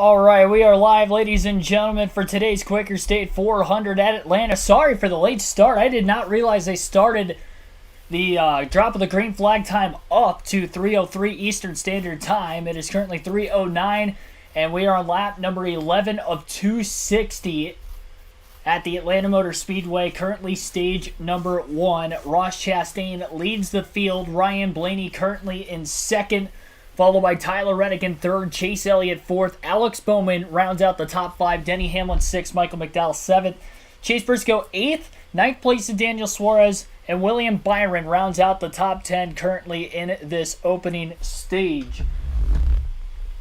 All right, we are live, ladies and gentlemen, for today's Quaker State 400 at Atlanta. Sorry for the late start. I did not realize they started the drop of the green flag time up to 3:03 Eastern Standard Time. It is currently 3:09, and we are on lap number 11 of 260 at the Atlanta Motor Speedway. Currently stage number 1. Ross Chastain leads the field. Ryan Blaney currently in second, followed by Tyler Reddick in third, Chase Elliott fourth, Alex Bowman rounds out the top 5, Denny Hamlin sixth, Michael McDowell seventh, Chase Briscoe eighth, ninth place is Daniel Suarez, and William Byron rounds out the top 10 currently in this opening stage.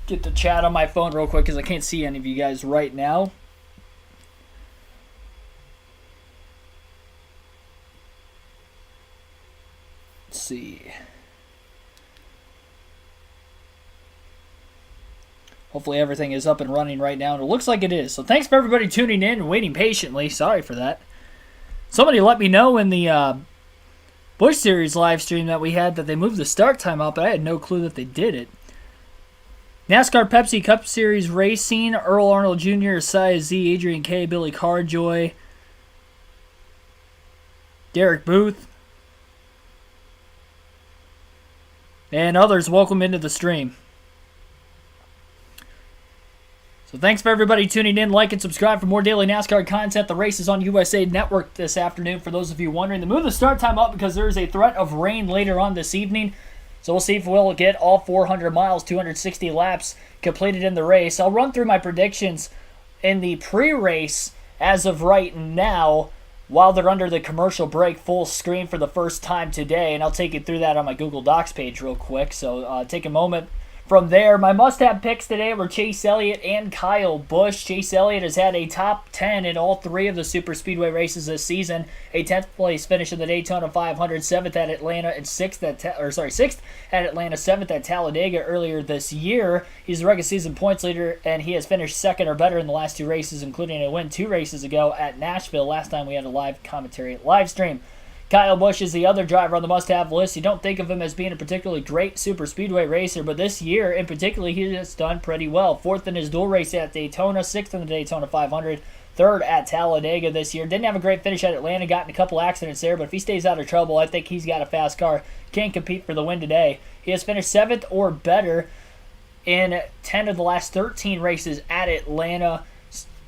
Get the chat on my phone real quick because I can't see any of you guys right now. Let's see. Hopefully everything is up and running right now, and it looks like it is. So thanks for everybody tuning in and waiting patiently. Sorry for that. Somebody let me know in the Busch Series live stream that we had that they moved the start time up, but I had no clue that they did it. NASCAR Pepsi Cup Series Racing, Earl Arnold Jr., Isaiah Z, Adrian K, Billy Carjoy, Derek Booth, and others. Welcome into the stream. So thanks for everybody tuning in. Like and subscribe for more daily NASCAR content. The race is on USA Network this afternoon, for those of you wondering. They moved the start time up because there is a threat of rain later on this evening. So we'll see if we'll get all 400 miles, 260 laps completed in the race. I'll run through my predictions in the pre-race as of right now while they're under the commercial break full screen for the first time today. And I'll take you through that on my Google Docs page real quick. So take a moment. From there, my must-have picks today were Chase Elliott and Kyle Busch. Chase Elliott has had a top 10 in all 3 of the Super Speedway races this season. A 10th place finish in the Daytona 500, 7th at Atlanta, and 6th at Atlanta, 7th at Talladega earlier this year. He's the regular season points leader, and he has finished second or better in the last 2 races, including a win 2 races ago at Nashville. Last time we had a live commentary live stream. Kyle Busch is the other driver on the must-have list. You don't think of him as being a particularly great super speedway racer, but this year in particular, he has done pretty well. 4th in his dual race at Daytona, 6th in the Daytona 500, 3rd at Talladega this year. Didn't have a great finish at Atlanta, got in a couple accidents there, but if he stays out of trouble, I think he's got a fast car. Can compete for the win today. He has finished 7th or better in 10 of the last 13 races at Atlanta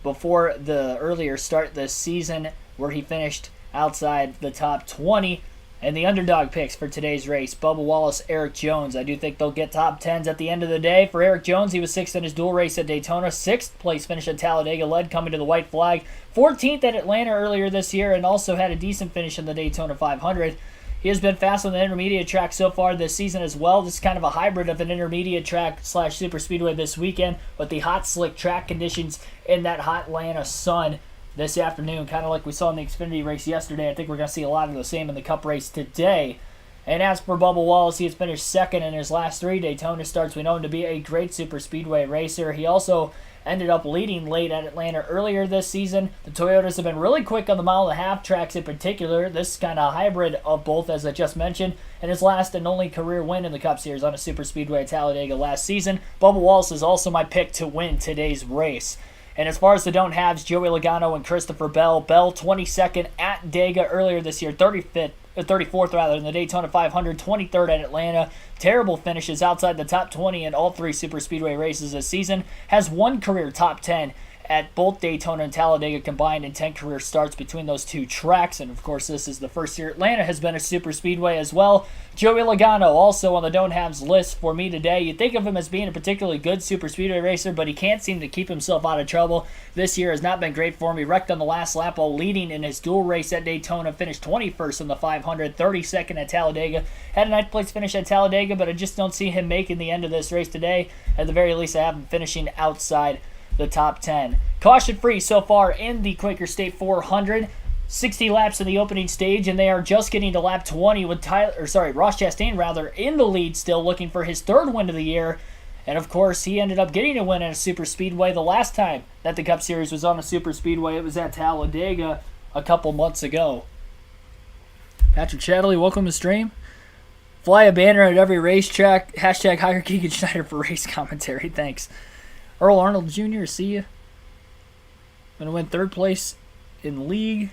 before the earlier start this season, where he finished outside the top 20. And the underdog picks for today's race: Bubba Wallace, Eric Jones. I do think they'll get top 10s at the end of the day. For Eric Jones, he was 6th in his dual race at Daytona, 6th place finish at Talladega, led coming to the white flag, 14th at Atlanta earlier this year, and also had a decent finish in the Daytona 500. He has been fast on the intermediate track so far this season as well. This is kind of a hybrid of an intermediate track / super speedway this weekend, with the hot, slick track conditions in that hot Atlanta sun this afternoon, kind of like we saw in the Xfinity race yesterday. I think we're going to see a lot of the same in the Cup race today. And as for Bubba Wallace, he has finished second in his last 3 Daytona starts. We know him to be a great super speedway racer. He also ended up leading late at Atlanta earlier this season. The Toyotas have been really quick on the mile-and-a-half tracks in particular. This is kind of a hybrid of both, as I just mentioned. And his last and only career win in the Cup Series on a super speedway at Talladega last season. Bubba Wallace is also my pick to win today's race. And as far as the don't haves, Joey Logano and Christopher Bell. Bell 22nd at Dega earlier this year, 34th rather in the Daytona 500, 23rd at Atlanta. Terrible finishes outside the top 20 in all 3 super speedway races this season. Has 1 career top 10 at both Daytona and Talladega combined in 10 career starts between those 2 tracks. And of course, this is the first year Atlanta has been a super speedway as well. Joey Logano also on the don't haves list for me today. You think of him as being a particularly good super speedway racer, but he can't seem to keep himself out of trouble. This year has not been great for him. He wrecked on the last lap while leading in his dual race at Daytona. Finished 21st in the 500, 32nd at Talladega. Had a 9th place finish at Talladega, but I just don't see him making the end of this race today. At the very least, I have him finishing outside the top 10. Caution free so far in the Quaker State 400. 60 laps in the opening stage, and they are just getting to lap 20 with Ross Chastain in the lead still, looking for his 3rd win of the year. And of course, he ended up getting a win at a super speedway the last time that the Cup Series was on a super speedway. It was at Talladega a couple months ago. Patrick Shadley, welcome to stream. Fly a banner at every racetrack. Hashtag hire Keegan Schneider for race commentary. Thanks. Earl Arnold Jr., see you. Going to win third place in league.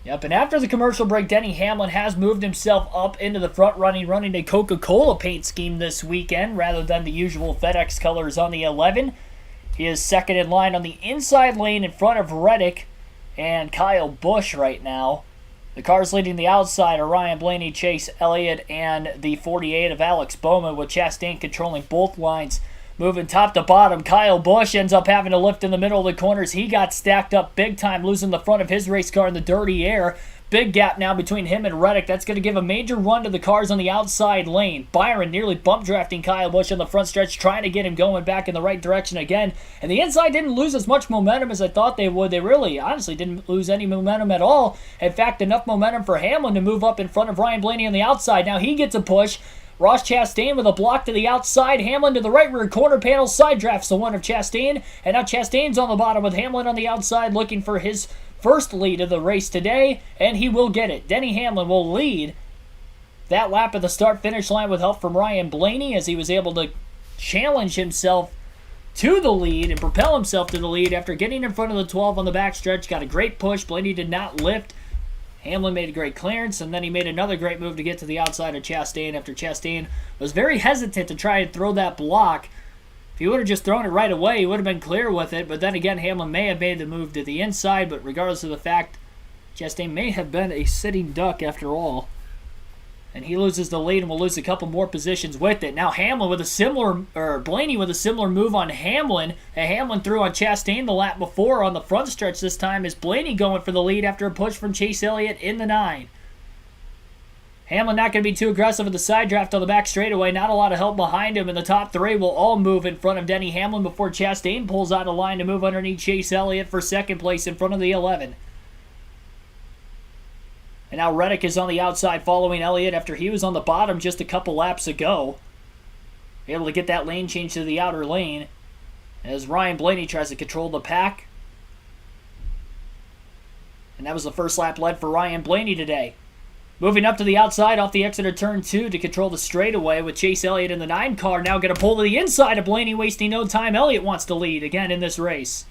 Yep, and after the commercial break, Denny Hamlin has moved himself up into the front running a Coca-Cola paint scheme this weekend rather than the usual FedEx colors on the 11. He is second in line on the inside lane in front of Reddick and Kyle Busch right now. The cars leading the outside are Ryan Blaney, Chase Elliott, and the 48 of Alex Bowman, with Chastain controlling both lines. Moving top to bottom, Kyle Busch ends up having to lift in the middle of the corners. He got stacked up big time, losing the front of his race car in the dirty air. Big gap now between him and Reddick. That's going to give a major run to the cars on the outside lane. Byron nearly bump drafting Kyle Busch on the front stretch, trying to get him going back in the right direction again. And the inside didn't lose as much momentum as I thought they would. They really, honestly, didn't lose any momentum at all. In fact, enough momentum for Hamlin to move up in front of Ryan Blaney on the outside. Now he gets a push. Ross Chastain with a block to the outside. Hamlin to the right rear corner panel. Side drafts the one of Chastain. And now Chastain's on the bottom with Hamlin on the outside looking for his first lead of the race today. And he will get it. Denny Hamlin will lead that lap at the start-finish line with help from Ryan Blaney as he was able to challenge himself to the lead and propel himself to the lead after getting in front of the 12 on the backstretch. Got a great push. Blaney did not lift. Hamlin made a great clearance, and then he made another great move to get to the outside of Chastain after Chastain was very hesitant to try and throw that block. If he would have just thrown it right away, he would have been clear with it, but then again, Hamlin may have made the move to the inside, but regardless of the fact, Chastain may have been a sitting duck after all. And he loses the lead and will lose a couple more positions with it. Now Hamlin with a similar, or Blaney with a similar move on Hamlin. And Hamlin threw on Chastain the lap before on the front stretch this time. Is Blaney going for the lead after a push from Chase Elliott in the 9. Hamlin not going to be too aggressive with the side draft on the back straightaway. Not a lot of help behind him. And the top 3 will all move in front of Denny Hamlin before Chastain pulls out of line to move underneath Chase Elliott for second place in front of the 11. And now Reddick is on the outside following Elliott after he was on the bottom just a couple laps ago. Able to get that lane change to the outer lane as Ryan Blaney tries to control the pack. And that was the first lap led for Ryan Blaney today. Moving up to the outside off the exit of turn 2 to control the straightaway with Chase Elliott in the 9 car. Now going to pull to the inside of Blaney, wasting no time. Elliott wants to lead again in this race.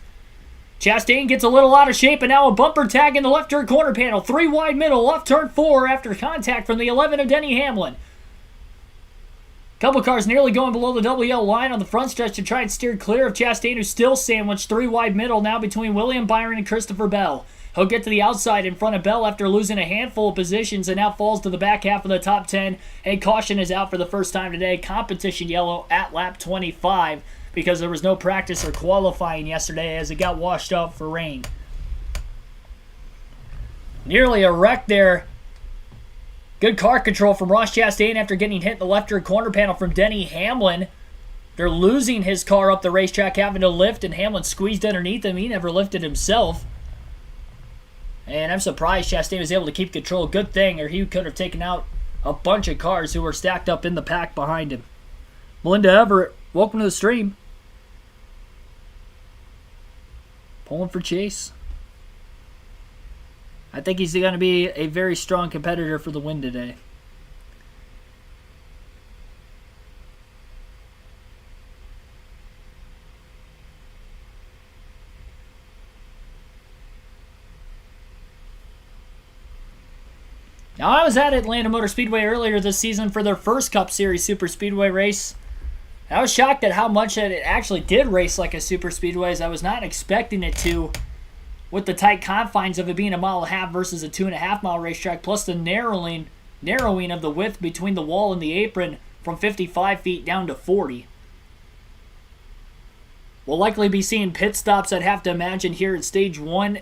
Chastain gets a little out of shape, and now a bumper tag in the left turn corner panel. 3 wide middle, off turn 4 after contact from the 11 of Denny Hamlin. Couple cars nearly going below the double yellow line on the front stretch to try and steer clear of Chastain, who's still sandwiched 3 wide middle now between William Byron and Christopher Bell. He'll get to the outside in front of Bell after losing a handful of positions and now falls to the back half of the top 10. And caution is out for the first time today. Competition yellow at lap 25. Because there was no practice or qualifying yesterday as it got washed out for rain. Nearly a wreck there. Good car control from Ross Chastain after getting hit in the left rear corner panel from Denny Hamlin. They're losing his car up the racetrack, having to lift, and Hamlin squeezed underneath him. He never lifted himself. And I'm surprised Chastain was able to keep control. Good thing, or he could have taken out a bunch of cars who were stacked up in the pack behind him. Melinda Everett, welcome to the stream. Pulling for Chase. I think he's going to be a very strong competitor for the win today. Now, I was at Atlanta Motor Speedway earlier this season for their first Cup Series Super Speedway race. I was shocked at how much that it actually did race like a super speedway, as I was not expecting it to, with the tight confines of it being 1.5 miles versus a 2.5 mile racetrack, plus the narrowing of the width between the wall and the apron from 55 feet down to 40. We'll likely be seeing pit stops, I'd have to imagine, here at stage 1.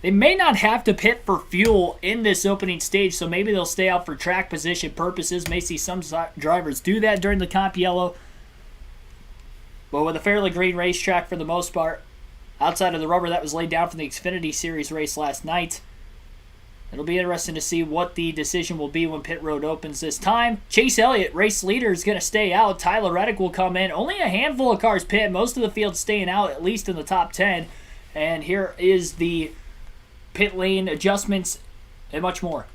They may not have to pit for fuel in this opening stage, so maybe they'll stay out for track position purposes. May see some drivers do that during the Comp Yellow. But with a fairly green racetrack for the most part, outside of the rubber that was laid down from the Xfinity Series race last night, it'll be interesting to see what the decision will be when pit road opens this time. Chase Elliott, race leader, is going to stay out. Tyler Reddick will come in. Only a handful of cars pit. Most of the field staying out, at least in the top 10. And here is the pit lane adjustments and much more.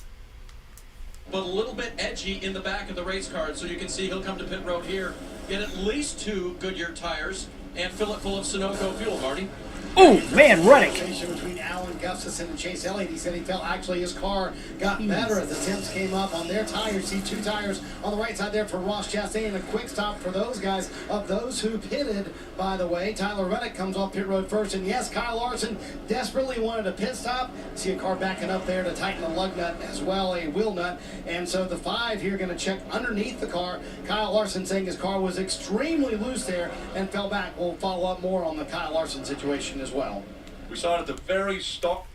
but a little bit edgy in the back of the race car. So you can see he'll come to pit road here, get at least 2 Goodyear tires, and fill it full of Sunoco fuel, Marty. Oh, man, Reddick. Between Alan Gustafson and Chase Elliott, he said he felt actually his car got better as the temps came up on their tires. See 2 tires on the right side there for Ross Chastain, and a quick stop for those guys. Of those who pitted, by the way, Tyler Reddick comes off pit road first, and yes, Kyle Larson desperately wanted a pit stop. See a car backing up there to tighten the lug nut as well, a wheel nut, and so the 5 here going to check underneath the car. Kyle Larson saying his car was extremely loose there and fell back. We'll follow up more on the Kyle Larson situation as well. We saw it at the very stop.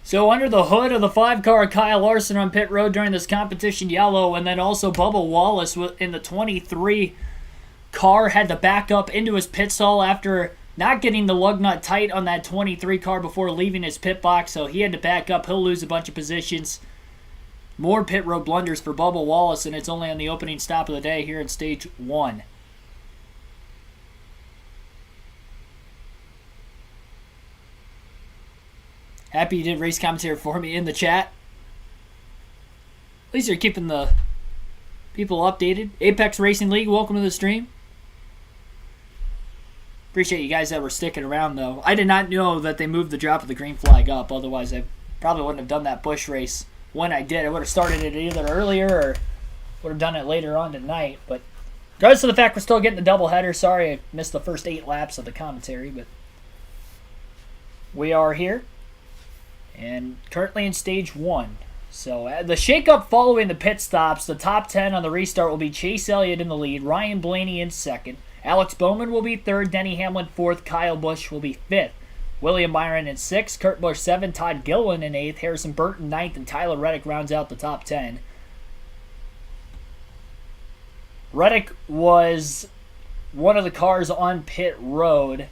So under the hood of the 5-car, Kyle Larson on pit road during this competition yellow, and then also Bubba Wallace in the 23 car had to back up into his pit stall after not getting the lug nut tight on that 23 car before leaving his pit box, so he had to back up. He'll lose a bunch of positions. More pit road blunders for Bubba Wallace, and it's only on the opening stop of the day here in stage 1. Happy you did race commentary for me in the chat. At least you're keeping the people updated. Apex Racing League, welcome to the stream. Appreciate you guys that were sticking around, though. I did not know that they moved the drop of the green flag up. Otherwise, I probably wouldn't have done that Busch race when I did. I would have started it either earlier or would have done it later on tonight. But regardless of the fact we're still getting the doubleheader, sorry I missed the first 8 laps of the commentary, but we are here. And currently in stage 1. So the shakeup following the pit stops, the top 10 on the restart will be Chase Elliott in the lead, Ryan Blaney in second, Alex Bowman will be third, Denny Hamlin fourth, Kyle Busch will be fifth, William Byron in sixth, Kurt Busch seventh, Todd Gilliland in eighth, Harrison Burton ninth, and Tyler Reddick rounds out the top 10. Reddick was one of the cars on pit road.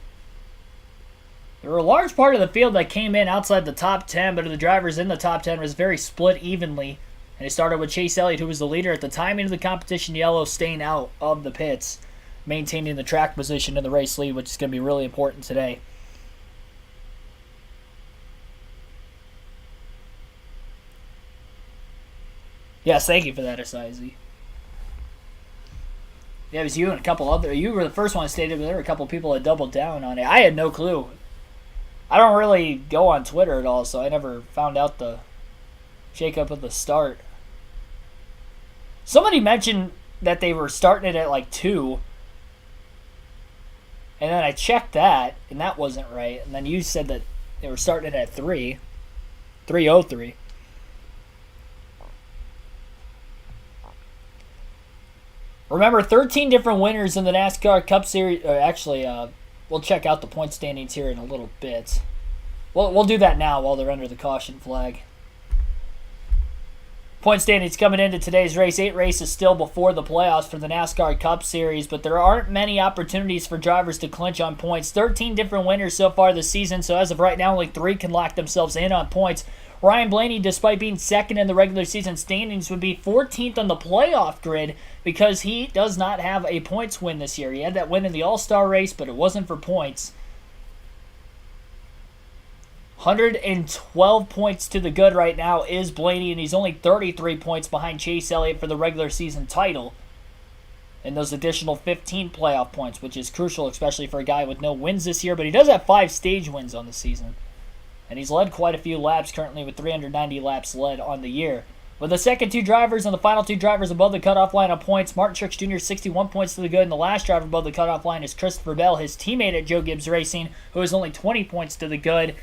There were a large part of the field that came in outside the top 10, but of the drivers in the top 10 was very split evenly. And it started with Chase Elliott, who was the leader at the timing of the competition yellow, staying out of the pits, maintaining the track position in the race lead, which is going to be really important today. Yes, thank you for that, Asaizi. Yeah, it was you and a couple other. You were the first one stated, but there were a couple people that doubled down on it. I had no clue. I don't really go on Twitter at all, so I never found out the shakeup at the start. Somebody mentioned that they were starting it at like 2. And then I checked that, and that wasn't right. And then you said that they were starting it at 3. 3:03. Remember, 13 different winners in the NASCAR Cup Series. Actually, we'll check out the point standings here in a little bit. We'll do that now while they're under the caution flag. Point standings coming into today's race. 8 races still before the playoffs for the NASCAR Cup Series, but there aren't many opportunities for drivers to clinch on points. 13 different winners so far this season, so as of right now, only 3 can lock themselves in on points. Ryan Blaney, despite being second in the regular season standings, would be 14th on the playoff grid because he does not have a points win this year. He had that win in the All-Star race, but it wasn't for points. 112 points to the good right now is Blaney, and he's only 33 points behind Chase Elliott for the regular season title. And those additional 15 playoff points, which is crucial, especially for a guy with no wins this year, but he does have 5 stage wins on the season. And he's led quite a few laps currently with 390 laps led on the year. With the second 2 drivers and the final 2 drivers above the cutoff line on points, Martin Truex Jr. 61 points to the good, and the last driver above the cutoff line is Christopher Bell, his teammate at Joe Gibbs Racing, who is only 20 points to the good.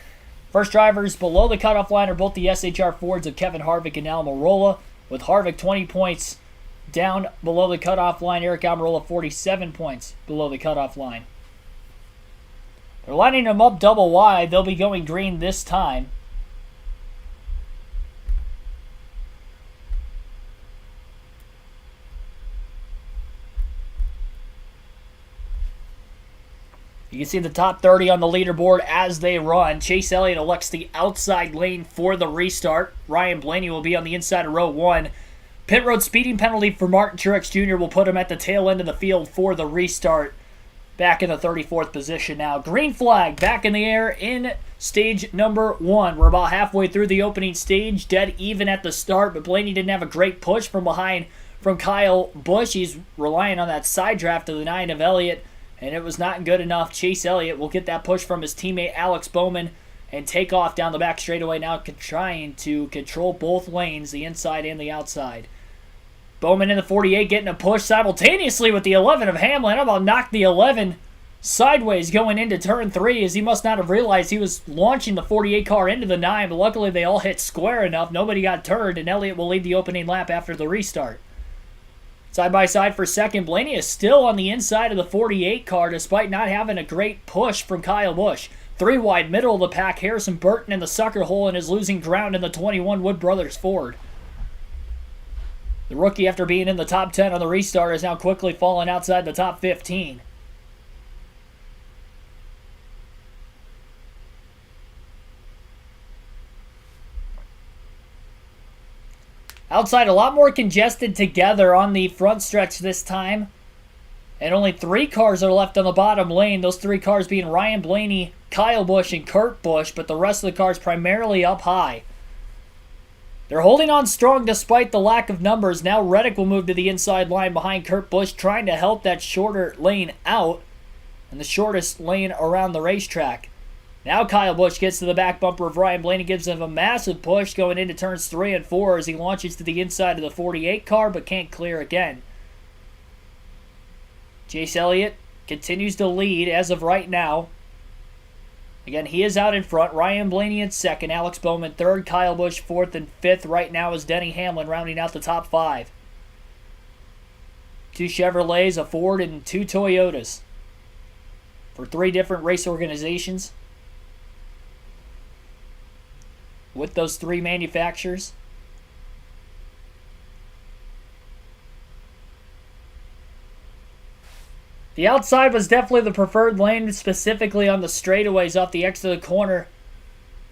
First drivers below the cutoff line are both the SHR Fords of Kevin Harvick and Almirola, with Harvick 20 points down below the cutoff line. Eric Almirola 47 points below the cutoff line. They're lining them up double wide. They'll be going green this time. You can see the top 30 on the leaderboard as they run. Chase Elliott elects the outside lane for the restart. Ryan Blaney will be on the inside of row 1. Pit road speeding penalty for Martin Truex Jr. will put him at the tail end of the field for the restart. Back in the 34th position now. Green flag back in the air in Stage number 1. We're about halfway through the opening stage, dead even at the start, but Blaney didn't have a great push from behind from Kyle Busch. He's relying on that side draft of the 9 of Elliott, and it was not good enough. Chase Elliott will get that push from his teammate Alex Bowman and take off down the back straightaway, now trying to control both lanes, the inside and the outside. Bowman in the 48 getting a push simultaneously with the 11 of Hamlin. How about knock the 11 sideways going into turn 3, as he must not have realized he was launching the 48 car into the 9, but luckily they all hit square enough. Nobody got turned, and Elliott will lead the opening lap after the restart. Side by side for second, Blaney is still on the inside of the 48 car despite not having a great push from Kyle Busch. 3 wide, middle of the pack, Harrison Burton in the sucker hole and is losing ground in the 21 Wood Brothers Ford. The rookie, after being in the top 10 on the restart, is now quickly falling outside the top 15. Outside, a lot more congested together on the front stretch this time. And only 3 cars are left on the bottom lane. Those 3 cars being Ryan Blaney, Kyle Busch, and Kurt Busch. But the rest of the cars primarily up high. They're holding on strong despite the lack of numbers. Now Reddick will move to the inside line behind Kurt Busch, trying to help that shorter lane out. And the shortest lane around the racetrack. Now Kyle Busch gets to the back bumper of Ryan Blaney, gives him a massive push going into turns 3 and 4 as he launches to the inside of the 48 car, but can't clear again. Chase Elliott continues to lead as of right now. Again, he is out in front. Ryan Blaney in second, Alex Bowman third, Kyle Busch fourth, and fifth right now is Denny Hamlin rounding out the top 5. 2 Chevrolets, a Ford, and 2 Toyotas for 3 different race organizations. With those 3 manufacturers. The outside was definitely the preferred lane, specifically on the straightaways off the exit of the corner.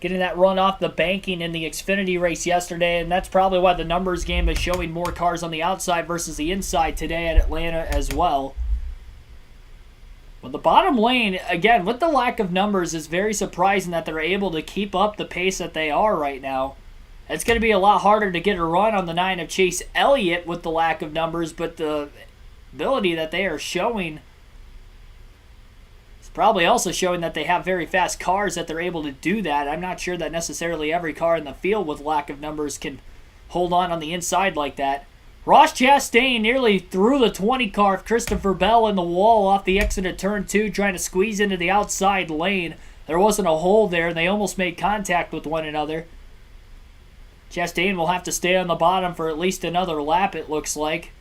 Getting that run off the banking in the Xfinity race yesterday, and that's probably why the numbers game is showing more cars on the outside versus the inside today at Atlanta as well. But the bottom lane, again, with the lack of numbers, is very surprising that they're able to keep up the pace that they are right now. It's going to be a lot harder to get a run on the 9 of Chase Elliott with the lack of numbers, but the ability that they are showing is probably also showing that they have very fast cars that they're able to do that. I'm not sure that necessarily every car in the field with lack of numbers can hold on the inside like that. Ross Chastain nearly threw the 20 car of Christopher Bell in the wall off the exit of turn 2, trying to squeeze into the outside lane. There wasn't a hole there, and they almost made contact with one another. Chastain will have to stay on the bottom for at least another lap, it looks like.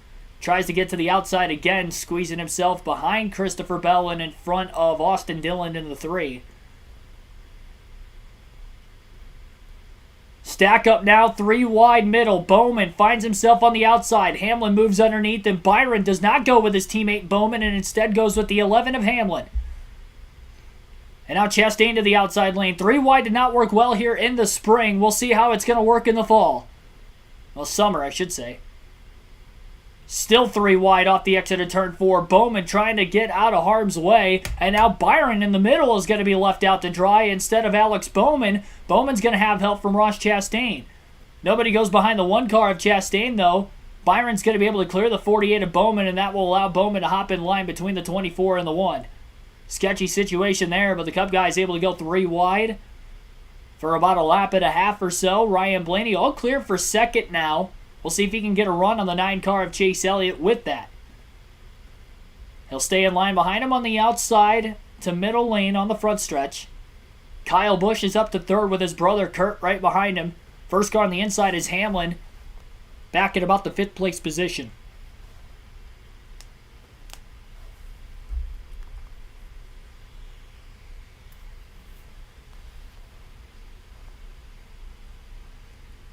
Tries to get to the outside again, squeezing himself behind Christopher Bell and in front of Austin Dillon in the 3. Stack up now, 3 wide middle. Bowman finds himself on the outside. Hamlin moves underneath, and Byron does not go with his teammate Bowman and instead goes with the 11 of Hamlin. And now Chastain to the outside lane. 3 wide did not work well here in the spring. We'll see how it's going to work in the fall. Well, summer, I should say. Still 3 wide off the exit of turn 4. Bowman trying to get out of harm's way. And now Byron in the middle is going to be left out to dry instead of Alex Bowman. Bowman's going to have help from Ross Chastain. Nobody goes behind the 1 car of Chastain, though. Byron's going to be able to clear the 48 of Bowman, and that will allow Bowman to hop in line between the 24 and the 1. Sketchy situation there, but the Cup guy is able to go 3 wide for about a lap and a half or so. Ryan Blaney all clear for second now. We'll see if he can get a run on the 9 car of Chase Elliott with that. He'll stay in line behind him on the outside to middle lane on the front stretch. Kyle Busch is up to third with his brother Kurt right behind him. First car on the inside is Hamlin, back at about the 5th place position.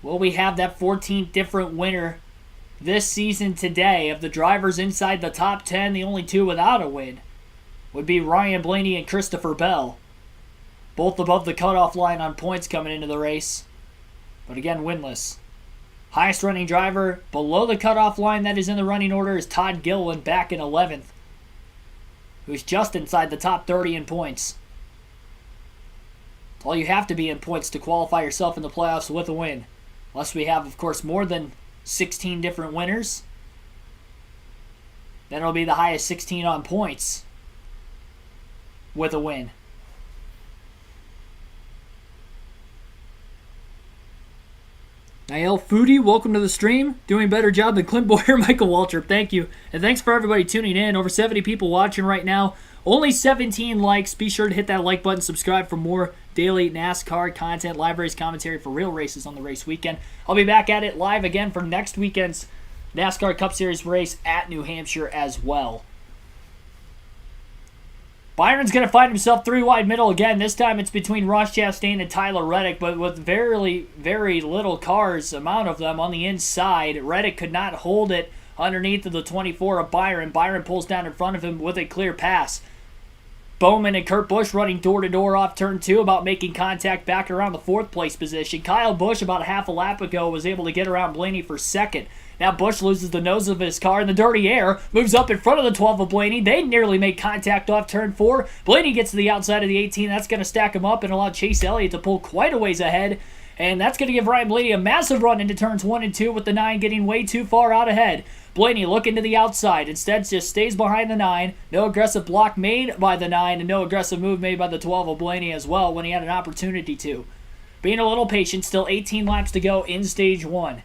Will we have that 14th different winner this season today? Of the drivers inside the top 10, the only 2 without a win would be Ryan Blaney and Christopher Bell. Both above the cutoff line on points coming into the race, but again winless. Highest running driver below the cutoff line that is in the running order is Todd Gilliland, back in 11th, who's just inside the top 30 in points. All you have to be in points to qualify yourself in the playoffs with a win. Unless we have, of course, more than 16 different winners. Then it'll be the highest 16 on points with a win. Niall Foodie, welcome to the stream. Doing a better job than Clint Boyer, Michael Waltrip. Thank you. And thanks for everybody tuning in. Over 70 people watching right now. Only 17 likes. Be sure to hit that like button. Subscribe for more daily NASCAR content, live race commentary for real races on the race weekend. I'll be back at it live again for next weekend's NASCAR Cup Series race at New Hampshire as well. Byron's going to find himself three wide middle again. This time it's between Ross Chastain and Tyler Reddick, but with very, very little cars, amount of them on the inside. Reddick could not hold it underneath of the 24 of Byron. Byron pulls down in front of him with a clear pass. Bowman and Kurt Busch running door-to-door off turn 2, about making contact back around the 4th place position. Kyle Busch, about a half a lap ago, was able to get around Blaney for 2nd. Now Busch loses the nose of his car in the dirty air, moves up in front of the 12 of Blaney. They nearly make contact off turn 4. Blaney gets to the outside of the 18. That's going to stack him up and allow Chase Elliott to pull quite a ways ahead. And that's going to give Ryan Blaney a massive run into turns 1 and 2 with the 9 getting way too far out ahead. Blaney looking to the outside. Instead, just stays behind the 9. No aggressive block made by the 9 and no aggressive move made by the 12 of Blaney as well when he had an opportunity to. Being a little patient, still 18 laps to go in stage 1.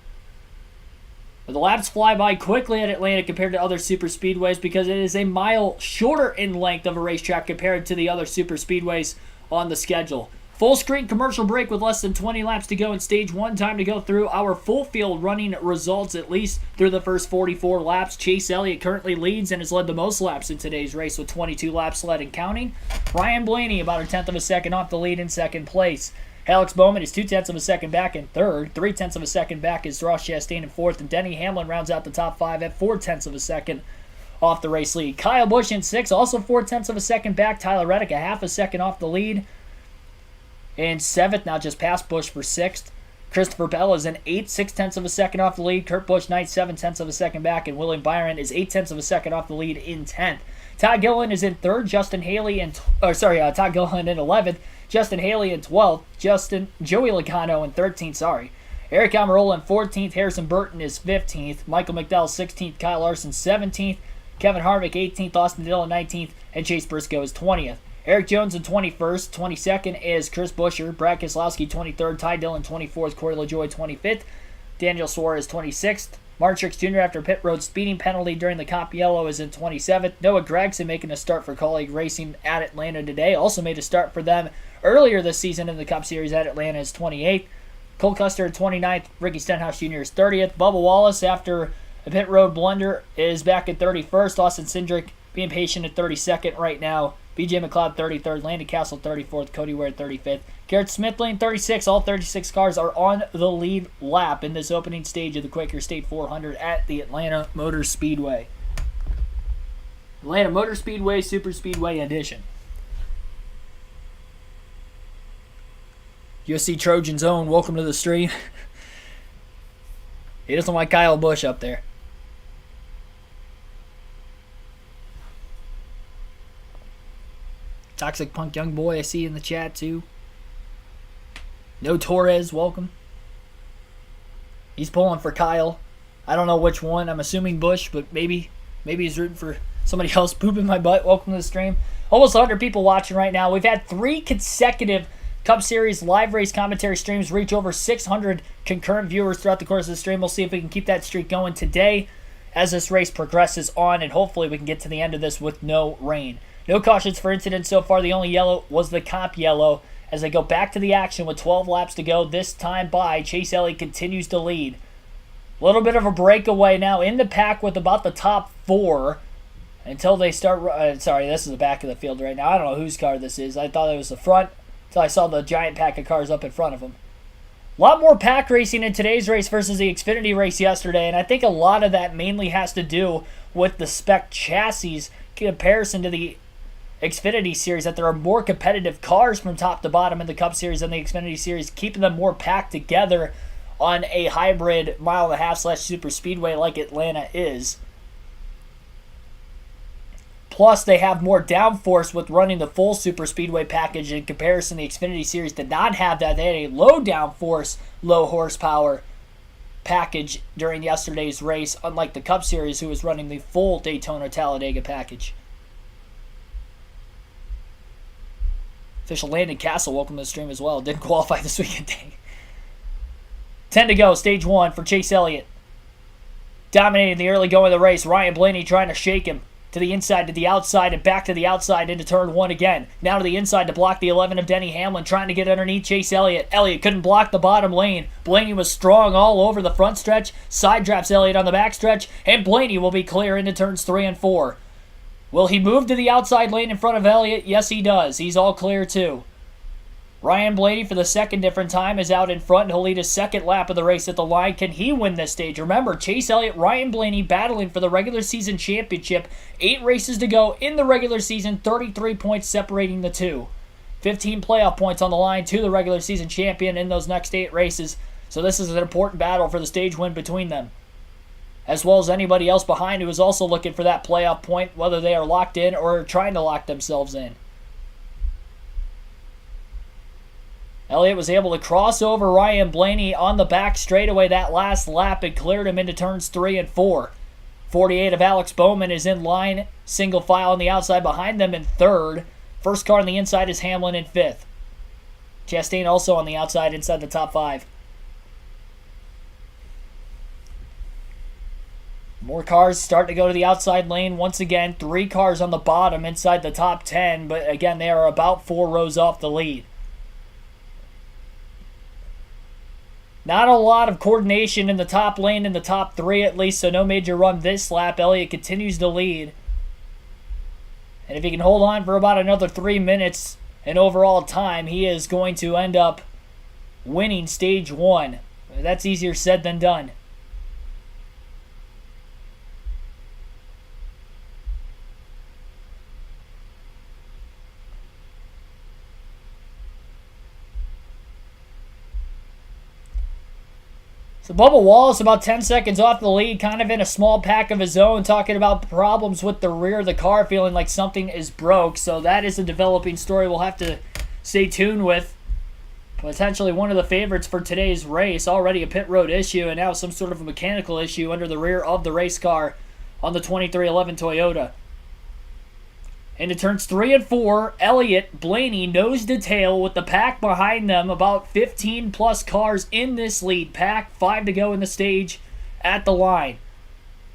But the laps fly by quickly at Atlanta compared to other super speedways because it is a mile shorter in length of a racetrack compared to the other super speedways on the schedule. Full screen commercial break with less than 20 laps to go in stage 1. Time to go through our full field running results, at least through the first 44 laps. Chase Elliott currently leads and has led the most laps in today's race with 22 laps led and counting. Ryan Blaney about a tenth of a second off the lead in second place. Alex Bowman is 0.2 of a second back in third. 0.3 of a second back is Ross Chastain in fourth. And Denny Hamlin rounds out the top 5 at 0.4 of a second off the race lead. Kyle Busch in 6th, also 0.4 of a second back. Tyler Reddick a half a second off the lead. In 7th, now just past Busch for 6th. Christopher Bell is in 8th, 0.6 of a second off the lead. Kurt Busch 9th, 0.7 of a second back. And William Byron is 0.8 of a second off the lead in 10th. Todd Gilliland is in 3rd. Todd Gilliland in 11th. Justin Haley in 12th. Joey Logano in 13th, Eric Almirola in 14th. Harrison Burton is 15th. Michael McDowell 16th. Kyle Larson 17th. Kevin Harvick 18th. Austin Dillon 19th. And Chase Briscoe is 20th. Eric Jones in 21st. 22nd is Chris Buescher. Brad Keselowski 23rd. Ty Dillon 24th. Corey LaJoie 25th. Daniel Suarez 26th. Martin Truex Jr. after pit road speeding penalty during the Cop Yellow is in 27th. Noah Gragson making a start for Colleague Racing at Atlanta today. Also made a start for them earlier this season in the Cup Series at Atlanta is 28th. Cole Custer at 29th. Ricky Stenhouse Jr. is 30th. Bubba Wallace after a pit road blunder is back at 31st. Austin Cindric being patient at 32nd right now. BJ McLeod 33rd. Landon Castle 34th. Cody Ware 35th. Garrett Smith lane 36. All 36 cars are on the lead lap in this opening stage of the Quaker State 400 at the Atlanta Motor Speedway. Atlanta Motor Speedway Super Speedway Edition. USC Trojan's own, welcome to the stream. He doesn't like Kyle Busch up there. Toxic Punk Young Boy, I see in the chat too. No Torres, welcome. He's pulling for Kyle. I don't know which one. I'm assuming Busch, but maybe he's rooting for somebody else. Pooping my butt. Welcome to the stream. Almost 100 people watching right now. We've had 3 consecutive Cup Series live race commentary streams reach over 600 concurrent viewers throughout the course of the stream. We'll see if we can keep that streak going today as this race progresses on, and hopefully we can get to the end of this with no rain. No cautions for incidents so far. The only yellow was the Cop Yellow. As they go back to the action with 12 laps to go, this time by, Chase Elliott continues to lead. A little bit of a breakaway now in the pack with about the top 4 until they start... this is the back of the field right now. I don't know whose car this is. I thought it was the front until I saw the giant pack of cars up in front of them. A lot more pack racing in today's race versus the Xfinity race yesterday, and I think a lot of that mainly has to do with the spec chassis comparison to the Xfinity Series, that there are more competitive cars from top to bottom in the Cup Series than the Xfinity Series, keeping them more packed together on a hybrid 1.5 mile/super speedway like Atlanta is. Plus, they have more downforce with running the full super speedway package in comparison. The Xfinity Series did not have that. They had a low downforce, low horsepower package during yesterday's race, unlike the Cup Series, who was running the full Daytona Talladega package. Official Landon Castle, welcome to the stream as well. Didn't qualify this weekend. 10 to go, stage 1 for Chase Elliott. Dominating the early going of the race. Ryan Blaney trying to shake him to the inside, to the outside, and back to the outside into turn 1 again. Now to the inside to block the 11 of Denny Hamlin, trying to get underneath Chase Elliott. Elliott couldn't block the bottom lane. Blaney was strong all over the front stretch. Side drafts Elliott on the back stretch, and Blaney will be clear into turns 3 and 4. Will he move to the outside lane in front of Elliott? Yes, he does. He's all clear too. Ryan Blaney, for the second different time, is out in front, and he'll lead his second lap of the race at the line. Can he win this stage? Remember, Chase Elliott, Ryan Blaney battling for the regular season championship. 8 races to go in the regular season, 33 points separating the two. 15 playoff points on the line to the regular season champion in those next 8 races. So this is an important battle for the stage win between them, as well as anybody else behind who is also looking for that playoff point, whether they are locked in or trying to lock themselves in. Elliott was able to cross over Ryan Blaney on the back straightaway that last lap and cleared him into turns 3 and 4. 48 of Alex Bowman is in line, single file on the outside behind them in 3rd. First car on the inside is Hamlin in 5th. Chastain also on the outside inside the top 5. More cars starting to go to the outside lane once again. 3 cars on the bottom inside the top 10, but again, they are about 4 rows off the lead. Not a lot of coordination in the top lane in the top 3 at least, so no major run this lap. Elliott continues to lead. And if he can hold on for about another 3 minutes in overall time, he is going to end up winning stage 1. That's easier said than done. So Bubba Wallace about 10 seconds off the lead, kind of in a small pack of his own, talking about problems with the rear of the car, feeling like something is broke. So that is a developing story we'll have to stay tuned with. Potentially one of the favorites for today's race. Already a pit road issue, and now some sort of a mechanical issue under the rear of the race car on the 2311 Toyota. Into turns 3 and 4, Elliott, Blaney, nose to tail with the pack behind them. About 15 plus cars in this lead pack. 5 to go in the stage at the line.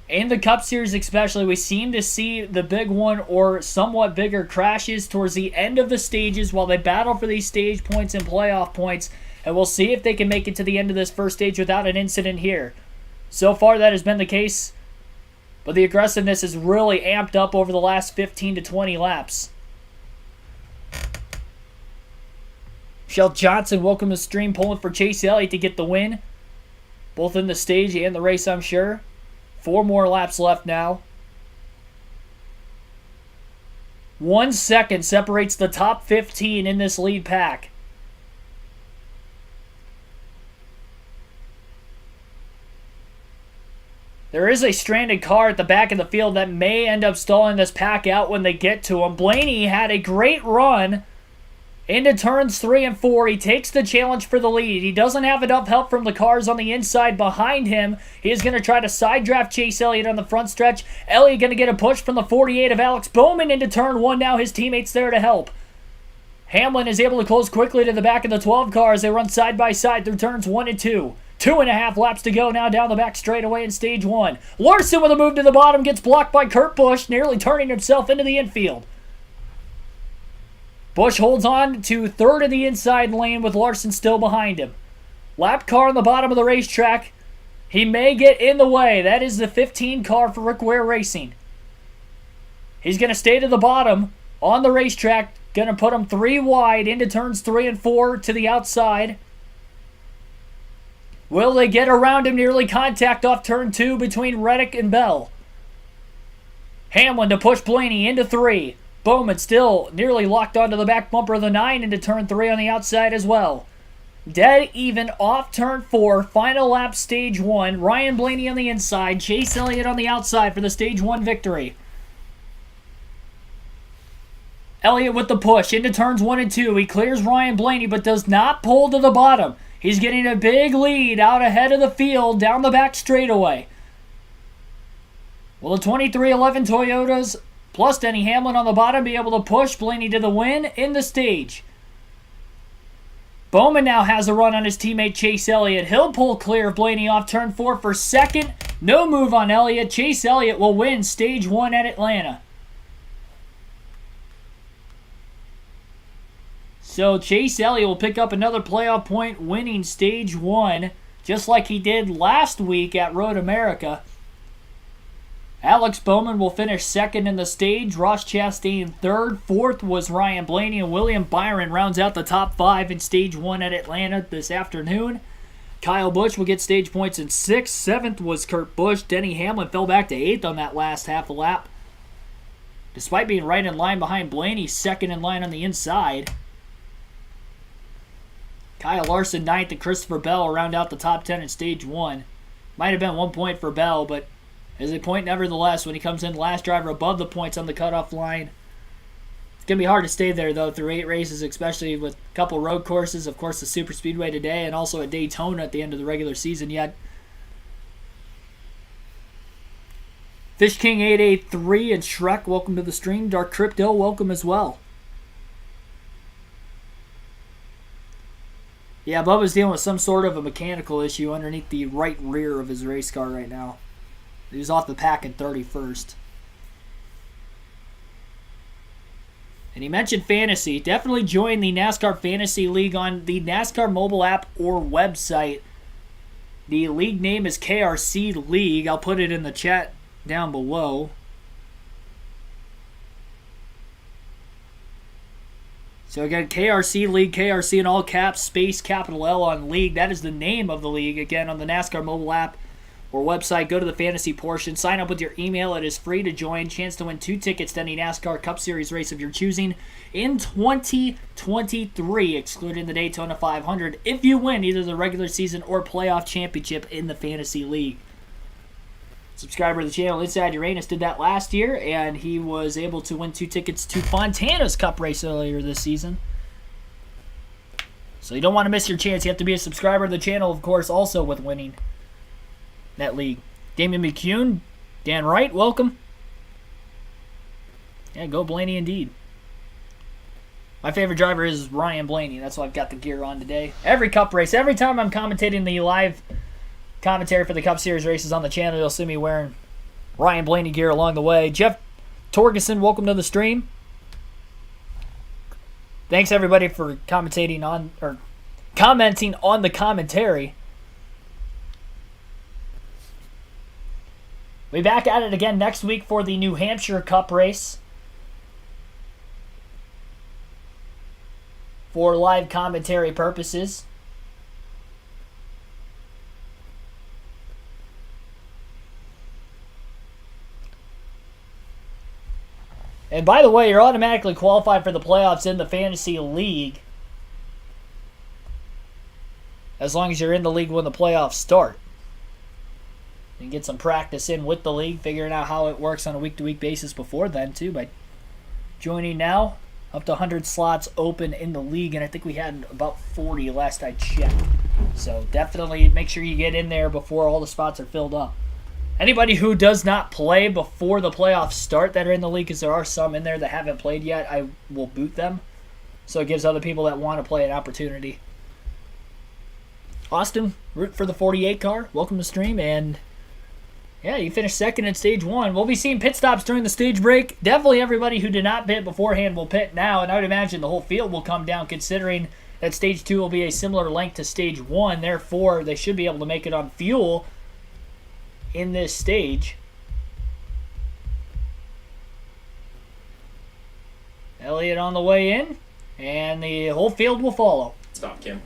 In the Cup Series especially, we seem to see the big one or somewhat bigger crashes towards the end of the stages while they battle for these stage points and playoff points. And we'll see if they can make it to the end of this first stage without an incident here. So far that has been the case, but the aggressiveness is really amped up over the last 15 to 20 laps. Michelle Johnson, welcome to the stream, pulling for Chase Elliott to get the win, both in the stage and the race, I'm sure. 4 more laps left now. 1 second separates the top 15 in this lead pack. There is a stranded car at the back of the field that may end up stalling this pack out when they get to him. Blaney had a great run into turns 3 and 4. He takes the challenge for the lead. He doesn't have enough help from the cars on the inside behind him. He is going to try to side draft Chase Elliott on the front stretch. Elliott going to get a push from the 48 of Alex Bowman into turn 1. Now his teammates there to help. Hamlin is able to close quickly to the back of the 12 car as they run side by side through turns 1 and 2. 2.5 laps to go now down the back straightaway in stage 1. Larson with a move to the bottom gets blocked by Kurt Busch, nearly turning himself into the infield. Busch holds on to 3rd in the inside lane with Larson still behind him. Lap car on the bottom of the racetrack. He may get in the way. That is the 15 car for Rick Ware Racing. He's going to stay to the bottom on the racetrack. Going to put him 3 wide into turns 3 and 4 to the outside. Will they get around him? Nearly contact off turn 2 between Reddick and Bell. Hamlin to push Blaney into 3. Bowman still nearly locked onto the back bumper of the 9 into turn 3 on the outside as well. Dead even off turn 4. Final lap stage 1. Ryan Blaney on the inside. Chase Elliott on the outside for the stage 1 victory. Elliott with the push into turns 1 and 2. He clears Ryan Blaney but does not pull to the bottom. He's getting a big lead out ahead of the field down the back straightaway. Will the 23-11 Toyotas plus Denny Hamlin on the bottom be able to push Blaney to the win in the stage? Bowman now has a run on his teammate Chase Elliott. He'll pull clear of Blaney off turn 4 for second. No move on Elliott. Chase Elliott will win stage 1 at Atlanta. So Chase Elliott will pick up another playoff point winning stage 1, just like he did last week at Road America. Alex Bowman will finish second in the stage. Ross Chastain third. Fourth was Ryan Blaney, and William Byron rounds out the top 5 in stage 1 at Atlanta this afternoon. Kyle Busch will get stage points in 6th. 7th was Kurt Busch. Denny Hamlin fell back to 8th on that last half a lap. Despite being right in line behind Blaney, second in line on the inside. Kyle Larson 9th and Christopher Bell round out the top 10 in stage 1. Might have been 1 point for Bell, but is a point nevertheless when he comes in last driver above the points on the cutoff line. It's going to be hard to stay there, though, through 8 races, especially with a couple road courses. Of course, the Super Speedway today and also at Daytona at the end of the regular season yet. Fish King 883 and Shrek, welcome to the stream. Dark Crypto, welcome as well. Yeah, Bubba's dealing with some sort of a mechanical issue underneath the right rear of his race car right now. He was off the pack in 31st. And he mentioned fantasy. Definitely join the NASCAR Fantasy League on the NASCAR mobile app or website. The league name is KRC League. I'll put it in the chat down below. So again, KRC League, KRC in all caps, space, capital L on League. That is the name of the league. Again, on the NASCAR mobile app or website, go to the fantasy portion. Sign up with your email. It is free to join. Chance to win 2 tickets to any NASCAR Cup Series race of your choosing in 2023, excluding the Daytona 500, if you win either the regular season or playoff championship in the Fantasy League. Subscriber to the channel, Inside Uranus, did that last year, and he was able to win 2 tickets to Fontana's Cup race earlier this season. So you don't want to miss your chance. You have to be a subscriber to the channel, of course, also with winning that league. Damian McCune, Dan Wright, welcome. Yeah, go Blaney indeed. My favorite driver is Ryan Blaney. That's why I've got the gear on today. Every Cup race, every time I'm commentating the live commentary for the Cup Series races on the channel, you'll see me wearing Ryan Blaney gear along the way. Jeff Torgeson, welcome to the stream. Thanks everybody for commenting on the commentary. We'll be back at it again next week for the New Hampshire Cup race. For live commentary purposes. And by the way, you're automatically qualified for the playoffs in the Fantasy League. As long as you're in the league when the playoffs start. You can get some practice in with the league, figuring out how it works on a week-to-week basis before then, too, by joining now. Up to 100 slots open in the league, and I think we had about 40 last I checked. So definitely make sure you get in there before all the spots are filled up. Anybody who does not play before the playoffs start that are in the league, because there are some in there that haven't played yet, I will boot them. So it gives other people that want to play an opportunity. Austin, root for the 48 car. Welcome to the stream. And yeah, you finished second in stage 1. We'll be seeing pit stops during the stage break. Definitely everybody who did not pit beforehand will pit now. And I would imagine the whole field will come down, considering that stage 2 will be a similar length to stage 1. Therefore, they should be able to make it on fuel in this stage. Elliott on the way in, and the whole field will follow. Stop, Kim.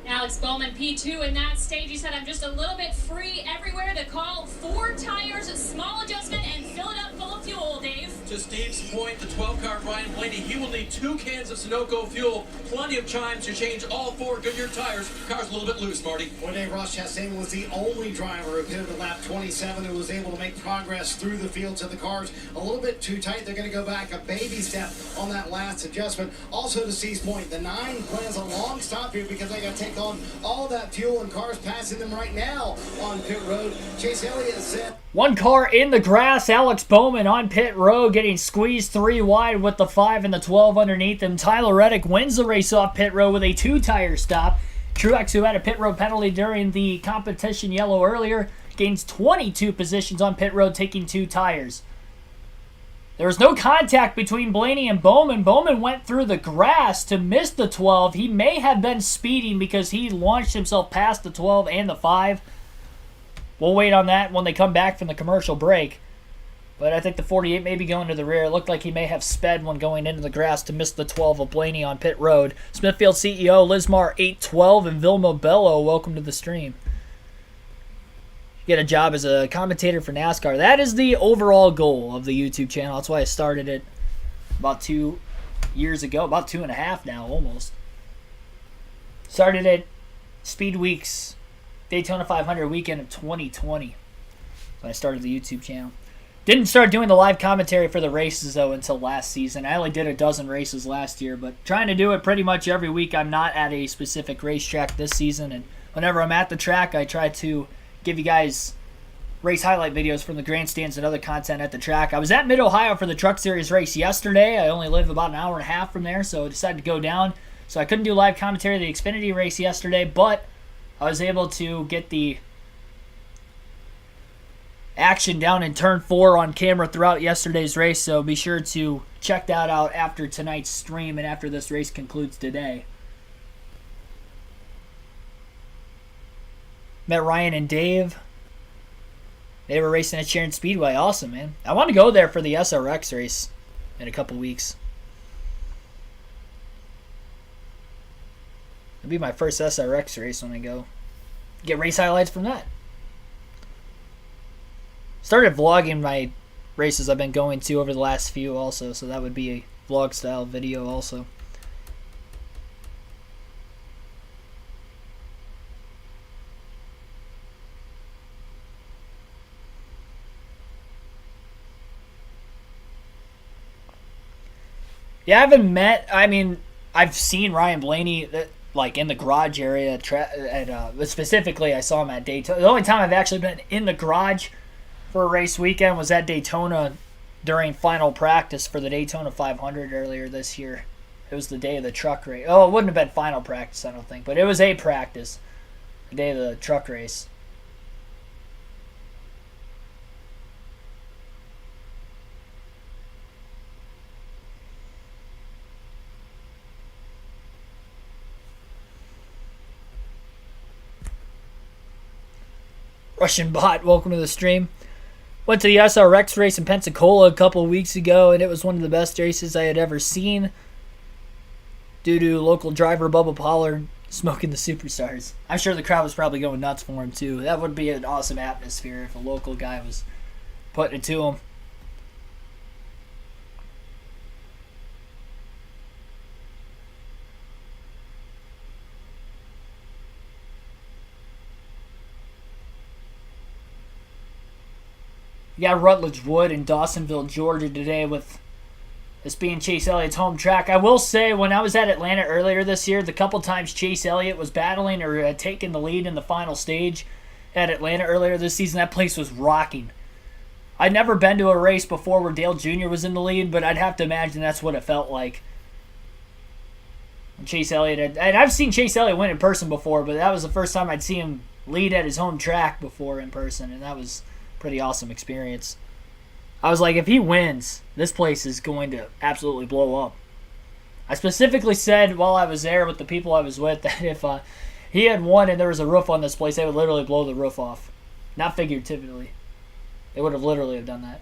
Alex Bowman, P2 in that stage. He said, I'm just a little bit free everywhere to call 4 tires, small adjustment, and fill it up full of fuel, Dave. To Steve's point, the 12-car Ryan Blaney, he will need 2 cans of Sunoco fuel, plenty of time to change all 4 Goodyear tires. Car's a little bit loose, Marty. One day, Ross Chastain was the only driver who pitted at lap 27 who was able to make progress through the field. So the car's a little bit too tight. They're going to go back a baby step on that last adjustment. Also, to Steve's point, the 9 plans a long stop here because they got to take on all that fuel, and cars passing them right now on pit road. Chase Elliott said, 1 car in the grass. Alex Bowman on pit road getting squeezed 3 wide with the 5 and the 12 underneath him. Tyler Reddick wins the race off pit road with a 2-tire stop. Truex, who had a pit road penalty during the competition yellow earlier, gains 22 positions on pit road, taking 2 tires. There was no contact between Blaney and Bowman. Bowman went through the grass to miss the 12. He may have been speeding because he launched himself past the 12 and the 5. We'll wait on that when they come back from the commercial break. But I think the 48 may be going to the rear. It looked like he may have sped when going into the grass to miss the 12 of Blaney on pit road. Smithfield CEO Lismar 812 and Vilma Bello, welcome to the stream. Get a job as a commentator for NASCAR. That is the overall goal of the YouTube channel. That's why I started it about 2 years ago, about 2.5 now, almost. Started it Speed Weeks, Daytona 500 weekend of 2020. So I started the YouTube channel. Didn't start doing the live commentary for the races, though, until last season. I only did a dozen races last year, but trying to do it pretty much every week. I'm not at a specific racetrack this season, and whenever I'm at the track, I try to give you guys race highlight videos from the grandstands and other content at the track. I was at Mid-Ohio for the Truck Series race yesterday. I only live about an hour and a half from there, so I decided to go down. So I couldn't do live commentary of the Xfinity race yesterday, but I was able to get the action down in Turn 4 on camera throughout yesterday's race, so be sure to check that out after tonight's stream and after this race concludes today. Met Ryan and Dave. They were racing at Sharon Speedway. Awesome, man. I want to go there for the SRX race in a couple weeks. It'll be my first SRX race when I go. Get race highlights from that. Started vlogging my races I've been going to over the last few also, so that would be a vlog style video also. Yeah, I haven't met. I mean, I've seen Ryan Blaney like in the garage area. Specifically, I saw him at Daytona. The only time I've actually been in the garage for a race weekend was at Daytona during final practice for the Daytona 500 earlier this year. It was the day of the truck race. Oh, it wouldn't have been final practice, I don't think, but it was a practice, the day of the truck race. Russian Bot, welcome to the stream. Went to the SRX race in Pensacola a couple of weeks ago, and it was one of the best races I had ever seen due to local driver Bubba Pollard smoking the Superstars. I'm sure the crowd was probably going nuts for him, too. That would be an awesome atmosphere if a local guy was putting it to him. You got Rutledge Wood in Dawsonville, Georgia today with this being Chase Elliott's home track. I will say, when I was at Atlanta earlier this year, the couple times Chase Elliott was battling or had taken the lead in the final stage at Atlanta earlier this season, that place was rocking. I'd never been to a race before where Dale Jr. was in the lead, but I'd have to imagine that's what it felt like. And Chase Elliott, and I've seen Chase Elliott win in person before, but that was the first time I'd seen him lead at his home track before in person, and that was pretty awesome experience. I was like, if he wins, this place is going to absolutely blow up. I specifically said while I was there with the people I was with that if he had won and there was a roof on this place, they would literally blow the roof off. Not figuratively. They would have literally have done that.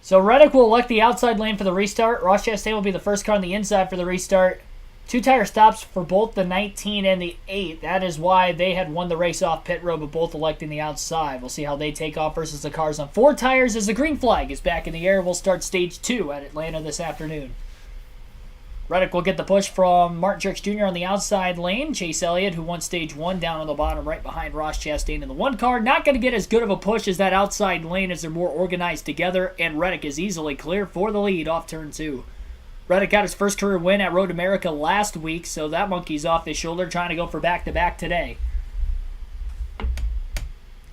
So Reddick will elect the outside lane for the restart. Ross Chastain will be the first car on the inside for the restart. 2 tire stops for both the 19 and the 8. That is why they had won the race off pit road, but both electing the outside. We'll see how they take off versus the cars on 4 tires as the green flag is back in the air. We'll start stage 2 at Atlanta this afternoon. Reddick will get the push from Martin Truex Jr. on the outside lane. Chase Elliott, who won stage 1, down on the bottom right behind Ross Chastain in the 1 car. Not going to get as good of a push as that outside lane as they're more organized together, and Reddick is easily clear for the lead off turn 2. Reddick got his first career win at Road America last week, so that monkey's off his shoulder, trying to go for back-to-back today.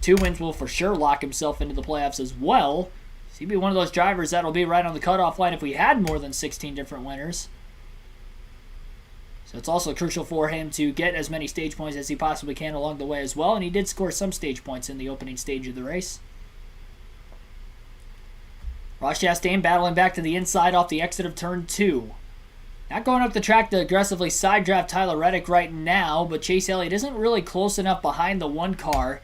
2 wins will for sure lock himself into the playoffs as well. So he'd be one of those drivers that'll be right on the cutoff line if we had more than 16 different winners. So it's also crucial for him to get as many stage points as he possibly can along the way as well, and he did score some stage points in the opening stage of the race. Ross Chastain battling back to the inside off the exit of turn 2. Not going up the track to aggressively side draft Tyler Reddick right now, but Chase Elliott isn't really close enough behind the 1 car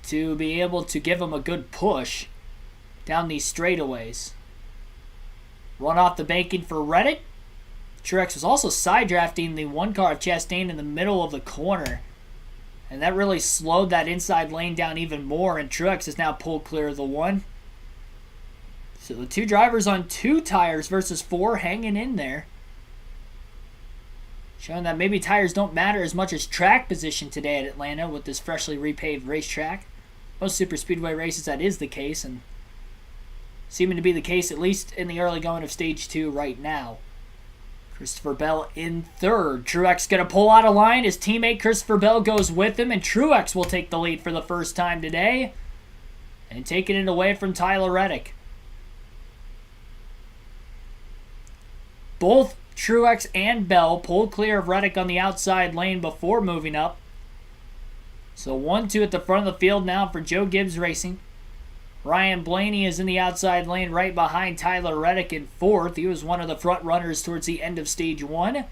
to be able to give him a good push down these straightaways. Run off the banking for Reddick. Truex was also side drafting the 1 car of Chastain in the middle of the corner, and that really slowed that inside lane down even more, and Truex is now pulled clear of the 1. So the 2 drivers on 2 tires versus 4 hanging in there. Showing that maybe tires don't matter as much as track position today at Atlanta with this freshly repaved racetrack. Most super speedway races that is the case, and seeming to be the case at least in the early going of stage 2 right now. Christopher Bell in 3rd. Truex going to pull out of line. His teammate Christopher Bell goes with him, and Truex will take the lead for the first time today and taking it away from Tyler Reddick. Both Truex and Bell pulled clear of Reddick on the outside lane before moving up. So 1-2 at the front of the field now for Joe Gibbs Racing. Ryan Blaney is in the outside lane right behind Tyler Reddick in 4th. He was one of the front runners towards the end of stage 1.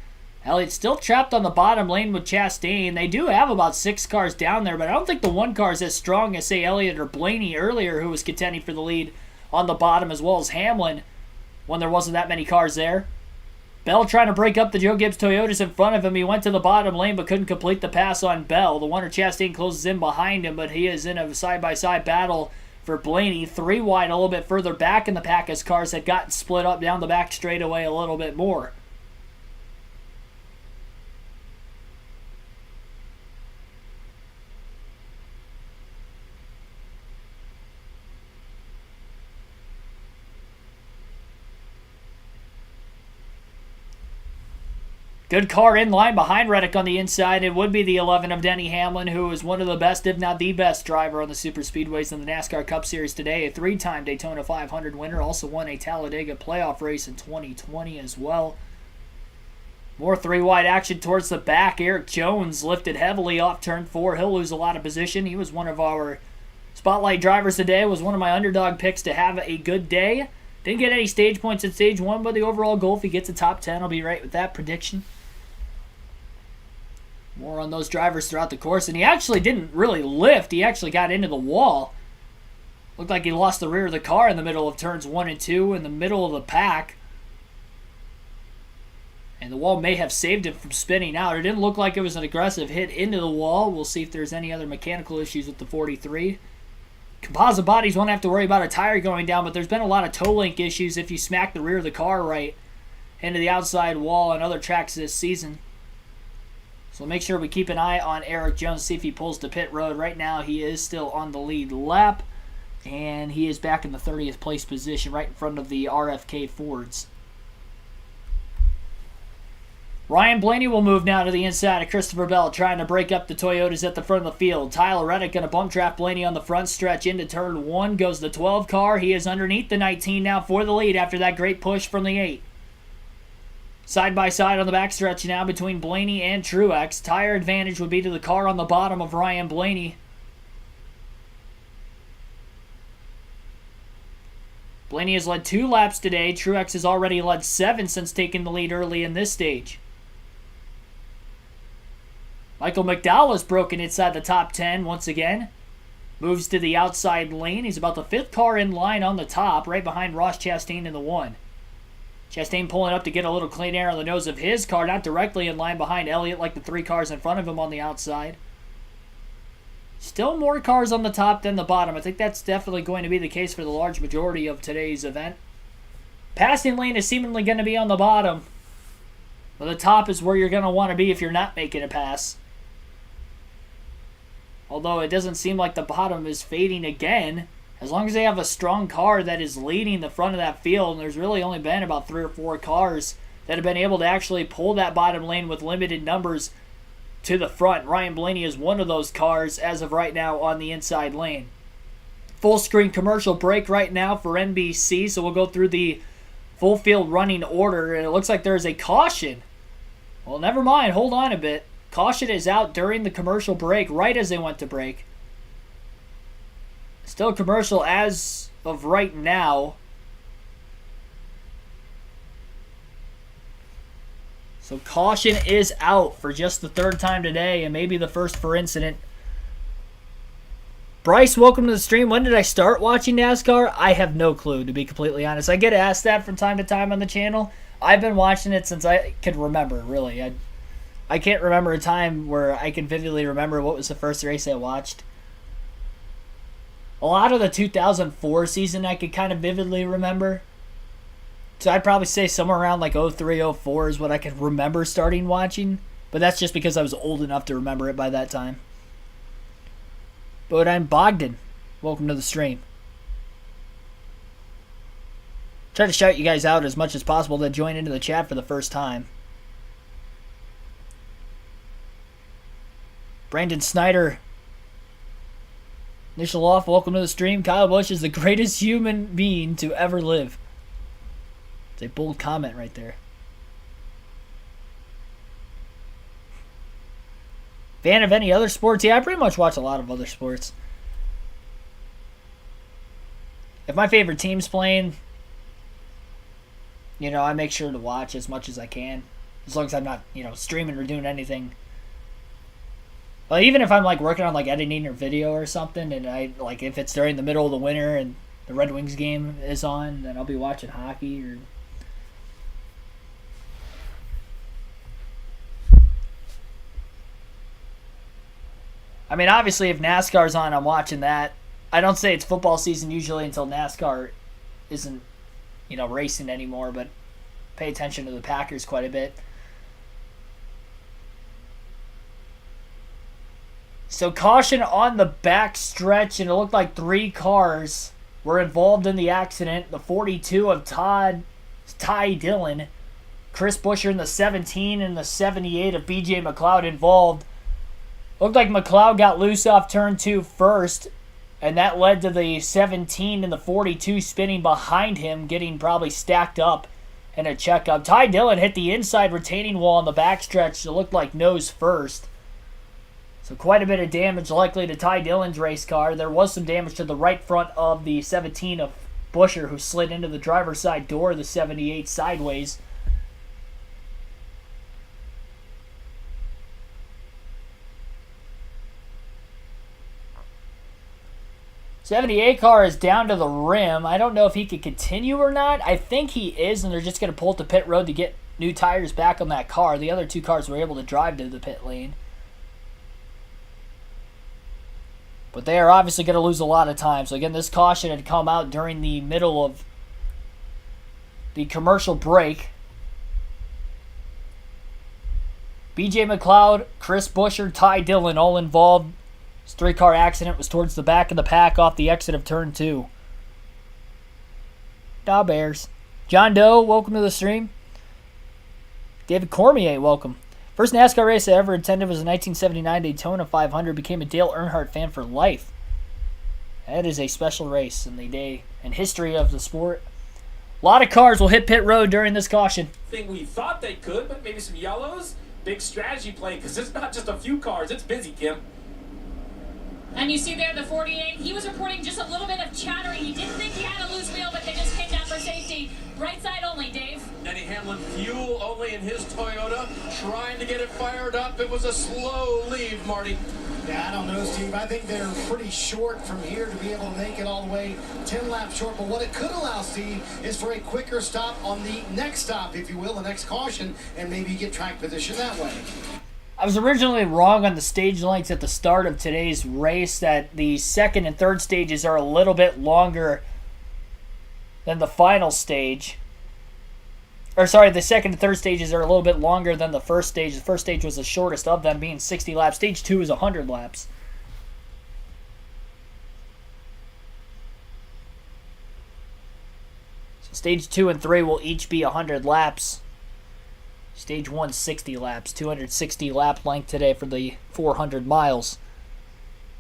Elliott's still trapped on the bottom lane with Chastain. They do have about 6 cars down there, but I don't think the 1 car is as strong as, say, Elliott or Blaney earlier, who was contending for the lead on the bottom, as well as Hamlin when there wasn't that many cars there. Bell trying to break up the Joe Gibbs Toyotas in front of him. He went to the bottom lane but couldn't complete the pass on Bell. The 1 of Chastain closes in behind him, but he is in a side-by-side battle for Blaney. 3 wide a little bit further back in the pack as cars had gotten split up down the back straightaway a little bit more. Good car in line behind Reddick on the inside. It would be the 11 of Denny Hamlin, who is one of the best, if not the best, driver on the super speedways in the NASCAR Cup Series today. A 3-time Daytona 500 winner. Also won a Talladega playoff race in 2020 as well. More 3-wide action towards the back. Eric Jones lifted heavily off turn 4. He'll lose a lot of position. He was one of our spotlight drivers today. Was one of my underdog picks to have a good day. Didn't get any stage points in stage 1, but the overall goal, if he gets a top 10, I'll be right with that prediction. More on those drivers throughout the course. And he actually didn't really lift. He actually got into the wall. Looked like he lost the rear of the car in the middle of turns 1 and 2 in the middle of the pack. And the wall may have saved him from spinning out. It didn't look like it was an aggressive hit into the wall. We'll see if there's any other mechanical issues with the 43. Composite bodies won't have to worry about a tire going down, but there's been a lot of toe link issues if you smack the rear of the car right into the outside wall on other tracks this season. So make sure we keep an eye on Eric Jones, see if he pulls to pit road. Right now he is still on the lead lap, and he is back in the 30th place position right in front of the RFK Fords. Ryan Blaney will move now to the inside of Christopher Bell, trying to break up the Toyotas at the front of the field. Tyler Reddick going to bump draft Blaney on the front stretch into turn 1. Goes the 12 car. He is underneath the 19 now for the lead after that great push from the 8. Side by side on the backstretch now between Blaney and Truex. Tire advantage would be to the car on the bottom of Ryan Blaney. Blaney has led 2 laps today. Truex has already led 7 since taking the lead early in this stage. Michael McDowell has broken inside the top 10 once again. Moves to the outside lane. He's about the 5th car in line on the top, right behind Ross Chastain in the 1. Chastain pulling up to get a little clean air on the nose of his car, not directly in line behind Elliott like the 3 cars in front of him on the outside. Still more cars on the top than the bottom. I think that's definitely going to be the case for the large majority of today's event. Passing lane is seemingly going to be on the bottom. But the top is where you're going to want to be if you're not making a pass. Although it doesn't seem like the bottom is fading again. As long as they have a strong car that is leading the front of that field, and there's really only been about 3 or 4 cars that have been able to actually pull that bottom lane with limited numbers to the front. Ryan Blaney is one of those cars as of right now on the inside lane. Full screen commercial break right now for NBC, so we'll go through the full field running order, and it looks like there's a caution. Well, never mind. Hold on a bit. Caution is out during the commercial break, right as they went to break. Still commercial as of right now. So caution is out for just the 3rd time today, and maybe the first for incident. Bryce, welcome to the stream. When did I start watching NASCAR? I have no clue, to be completely honest. I get asked that from time to time on the channel. I've been watching it since I can remember, really. I can't remember a time where I can vividly remember what was the first race I watched. A lot of the 2004 season I could kind of vividly remember. So I'd probably say somewhere around like 03, 04 is what I could remember starting watching. But that's just because I was old enough to remember it by that time. But I'm Bogdan. Welcome to the stream. Try to shout you guys out as much as possible to join into the chat for the first time. Brandon Snyder. Initial off, welcome to the stream. Kyle Busch is the greatest human being to ever live. It's a bold comment right there. Fan of any other sports? Yeah, I pretty much watch a lot of other sports. If my favorite team's playing, you know, I make sure to watch as much as I can. As long as I'm not, you know, streaming or doing anything. Well, even if I'm, like, working on, like, editing or video or something, and I, like, if it's during the middle of the winter and the Red Wings game is on, then I'll be watching hockey or... I mean, obviously, if NASCAR's on, I'm watching that. I don't say it's football season usually until NASCAR isn't, you know, racing anymore, but pay attention to the Packers quite a bit. So caution on the back stretch, and it looked like 3 cars were involved in the accident. The 42 of Ty Dillon, Chris Buescher in the 17, and the 78 of BJ McLeod involved. Looked like McLeod got loose off turn 2 first, and that led to the 17 and the 42 spinning behind him, getting probably stacked up in a checkup. Ty Dillon hit the inside retaining wall on the backstretch. It looked like nose first. So quite a bit of damage likely to Ty Dillon's race car. There was some damage to the right front of the 17 of Buescher, who slid into the driver's side door of the 78 sideways. 78 car is down to the rim. I don't know if he could continue or not. I think he is, and they're just going to pull it to pit road to get new tires back on that car. The other 2 cars were able to drive to the pit lane. But they are obviously going to lose a lot of time. So again, this caution had come out during the middle of the commercial break. BJ McLeod, Chris Buescher, Ty Dillon all involved. This 3-car accident was towards the back of the pack off the exit of turn 2. Da Bears. John Doe, welcome to the stream. David Cormier, welcome. First NASCAR race I ever attended was the 1979 Daytona 500. Became a Dale Earnhardt fan for life. That is a special race in the day and history of the sport. A lot of cars will hit pit road during this caution. Thing we thought they could, but maybe some yellows. Big strategy play, because it's not just a few cars. It's busy, Kim. And you see there the 48, he was reporting just a little bit of chattering. He didn't think he had a loose wheel, but they just came down for safety. Right side only, Dave. Denny Hamlin, fuel only in his Toyota, trying to get it fired up. It was a slow leave, Marty. Yeah, I don't know, Steve. I think they're pretty short from here to be able to make it all the way 10 laps short. But what it could allow, Steve, is for a quicker stop on the next stop, if you will, the next caution, and maybe get track position that way. I was originally wrong on the stage lengths at the start of today's race, that the second and third stages are a little bit longer than the final stage. Or sorry, the second and third stages are a little bit longer than the first stage. The first stage was the shortest of them, being 60 laps. Stage 2 is 100 laps. So stage 2 and 3 will each be 100 laps. Stage 1, 60 laps. 260 lap length today for the 400 miles.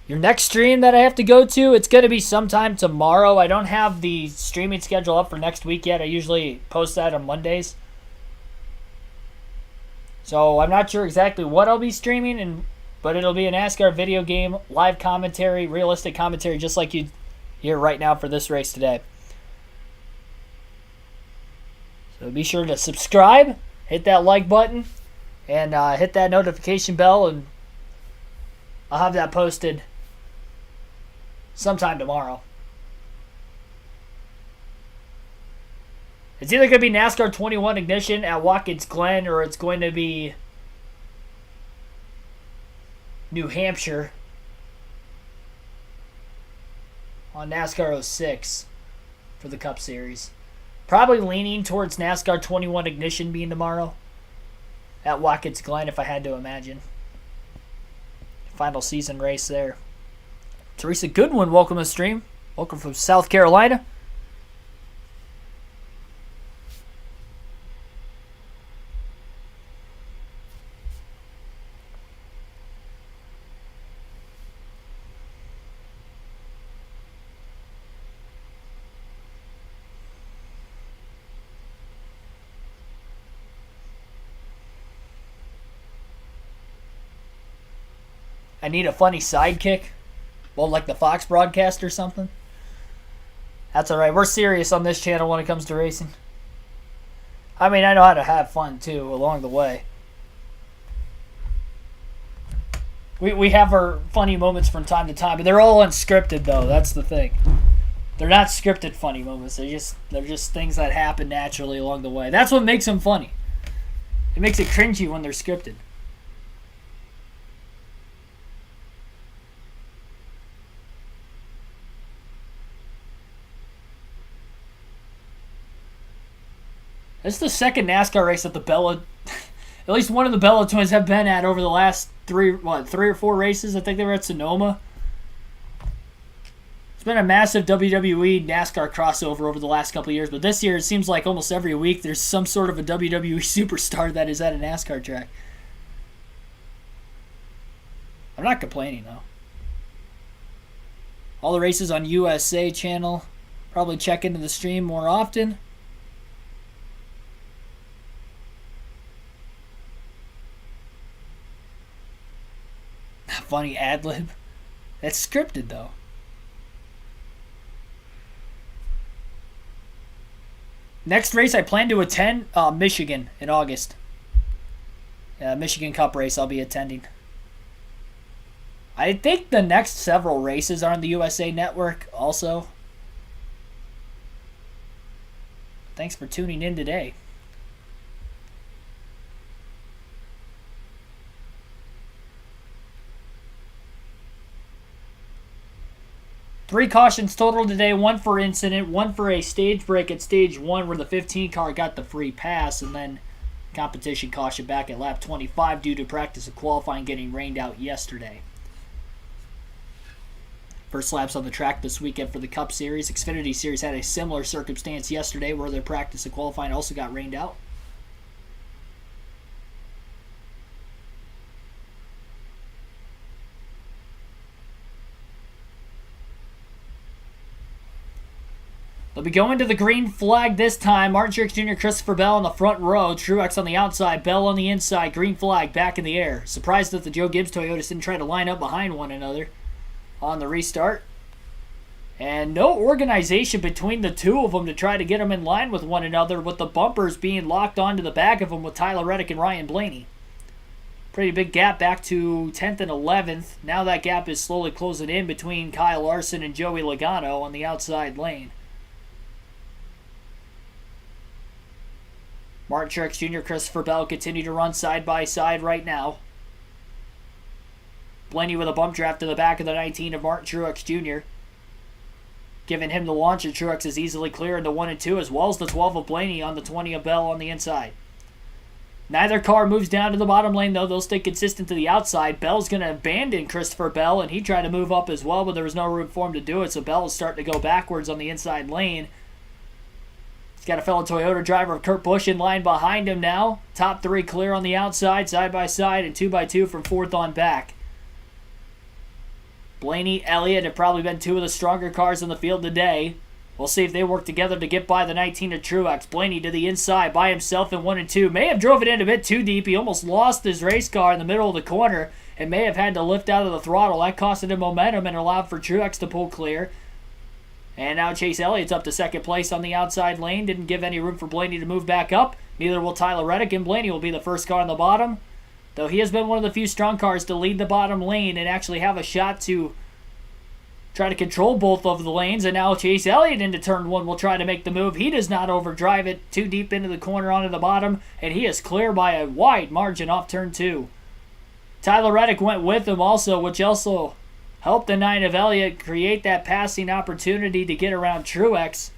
Your next stream that I have to go to, it's going to be sometime tomorrow. I don't have the streaming schedule up for next week yet. I usually post that on Mondays. So I'm not sure exactly what I'll be streaming, but it'll be a NASCAR video game, live commentary, realistic commentary, just like you hear right now for this race today. So be sure to subscribe, hit that like button, and hit that notification bell, and I'll have that posted sometime tomorrow. It's either going to be NASCAR 21 Ignition at Watkins Glen, or it's going to be New Hampshire on NASCAR 06 for the Cup Series. Probably leaning towards NASCAR 21 Ignition being tomorrow at Watkins Glen, if I had to imagine. Final season race there. Teresa Goodwin, welcome to the stream. Welcome from South Carolina. I need a funny sidekick. Well, like the Fox broadcast or something. That's alright. We're serious on this channel when it comes to racing. I mean, I know how to have fun, too, along the way. We have our funny moments from time to time, but they're all unscripted, though. That's the thing. They're not scripted funny moments. They're just things that happen naturally along the way. That's what makes them funny. It makes it cringy when they're scripted. This is the second NASCAR race that the Bella, at least one of the Bella twins have been at over the last three or four races. I think they were at Sonoma. It's been a massive WWE NASCAR crossover over the last couple of years, but this year it seems like almost every week there's some sort of a WWE superstar that is at a NASCAR track. I'm not complaining, though. All the races on USA channel. Probably check into the stream more often. Funny ad-lib. That's scripted, though. Next race I plan to attend, Michigan in August. Michigan Cup race I'll be attending. I think the next several races are on the USA Network also. Thanks for tuning in today. Three cautions total today, one for incident, one for a stage break at stage 1 where the 15 car got the free pass, and then competition caution back at lap 25 due to practice and qualifying getting rained out yesterday. First laps on the track this weekend for the Cup Series. Xfinity Series had a similar circumstance yesterday where their practice and qualifying also got rained out. They'll be going to the green flag this time. Martin Truex Jr., Christopher Bell on the front row. Truex on the outside, Bell on the inside. Green flag back in the air. Surprised that the Joe Gibbs Toyotas didn't try to line up behind one another on the restart. And no organization between the two of them to try to get them in line with one another, with the bumpers being locked onto the back of them with Tyler Reddick and Ryan Blaney. Pretty big gap back to 10th and 11th. Now that gap is slowly closing in between Kyle Larson and Joey Logano on the outside lane. Martin Truex Jr., Christopher Bell continue to run side by side right now. Blaney with a bump draft to the back of the 19 of Martin Truex Jr. Giving him the launch, and Truex is easily clear in the 1 and 2, as well as the 12 of Blaney on the 20 of Bell on the inside. Neither car moves down to the bottom lane, though. They'll stay consistent to the outside. Bell's going to abandon Christopher Bell, and he tried to move up as well, but there was no room for him to do it, so Bell is starting to go backwards on the inside lane. He's got a fellow Toyota driver, Kurt Busch, in line behind him now. Top 3 clear on the outside, side by side, and 2 by 2 from 4th on back. Blaney, Elliott have probably been 2 of the stronger cars in the field today. We'll see if they work together to get by the 19 of Truex. Blaney to the inside by himself in 1 and 2. May have drove it in a bit too deep. He almost lost his race car in the middle of the corner and may have had to lift out of the throttle. That costed him momentum and allowed for Truex to pull clear. And now Chase Elliott's up to 2nd place on the outside lane. Didn't give any room for Blaney to move back up. Neither will Tyler Reddick, and Blaney will be the first car on the bottom. Though he has been one of the few strong cars to lead the bottom lane and actually have a shot to try to control both of the lanes, and now Chase Elliott into turn 1 will try to make the move. He does not overdrive it too deep into the corner onto the bottom, and he is clear by a wide margin off turn 2. Tyler Reddick went with him also, which also helped the 9 of Elliott create that passing opportunity to get around Truex.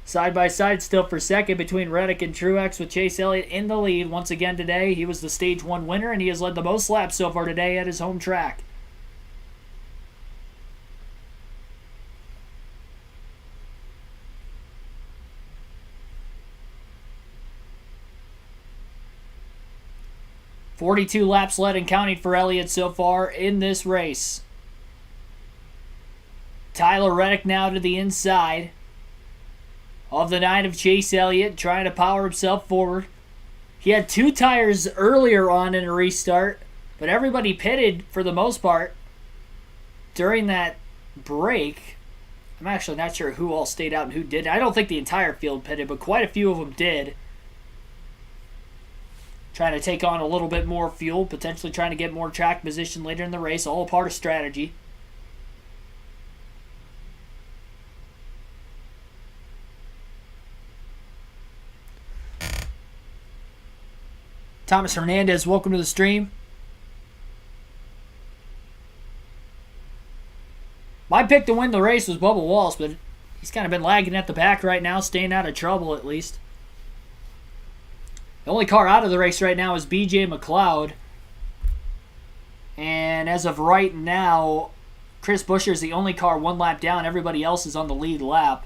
Side by side still for 2nd between Reddick and Truex, with Chase Elliott in the lead once again today. He was the Stage 1 winner, and he has led the most laps so far today at his home track. .42 laps led and counting for Elliott so far in this race. Tyler Reddick now to the inside of the 9 of Chase Elliott, trying to power himself forward. He had 2 tires earlier on in a restart, but everybody pitted for the most part during that break. I'm actually not sure who all stayed out and who didn't. I don't think the entire field pitted, but quite a few of them did. Trying to take on a little bit more fuel, potentially trying to get more track position later in the race, all a part of strategy. Thomas Hernandez, welcome to the stream. My pick to win the race was Bubba Wallace, but he's kind of been lagging at the back right now, staying out of trouble at least. The only car out of the race right now is BJ McLeod. And as of right now, Chris Buescher is the only car 1 lap down. Everybody else is on the lead lap.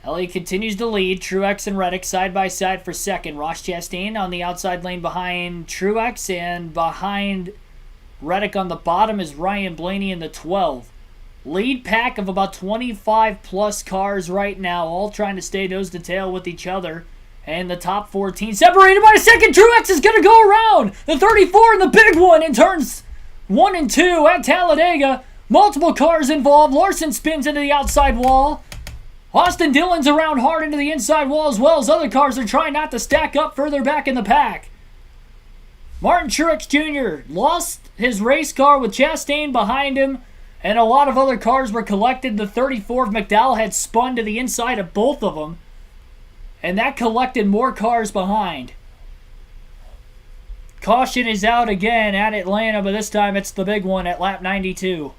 Elliott continues to lead. Truex and Reddick side by side for 2nd. Ross Chastain on the outside lane behind Truex, and behind Reddick on the bottom is Ryan Blaney in the 12. Lead pack of about 25 plus cars right now, all trying to stay nose to tail with each other. And the top 14 separated by a second. Truex is going to go around the 34 in the big one in turns 1 and 2 at Talladega. Multiple cars involved. Larson spins into the outside wall. Austin Dillon's around hard into the inside wall, as well as other cars are trying not to stack up further back in the pack. Martin Truex Jr. lost his race car with Chastain behind him, and a lot of other cars were collected. The 34 of McDowell had spun to the inside of both of them, and that collected more cars behind. Caution is out again at Atlanta, but this time it's the big one at lap 92.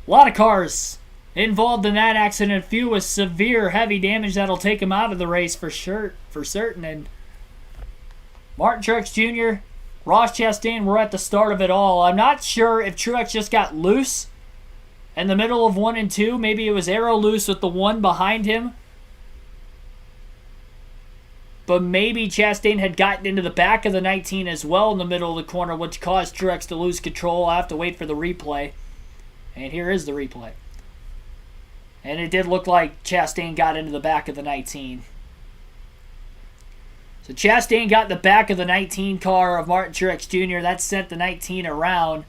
A lot of cars involved in that accident, a few with severe heavy damage that'll take him out of the race for certain. And Martin Truex Jr., Ross Chastain were at the start of it all. I'm not sure if Truex just got loose in the middle of 1 and 2. Maybe it was arrow loose with the 1 behind him. But maybe Chastain had gotten into the back of the 19 as well in the middle of the corner, which caused Truex to lose control. I'll have to wait for the replay. And here is the replay. And it did look like Chastain got into the back of the 19. So Chastain got in the back of the 19 car of Martin Truex Jr. That sent the 19 around.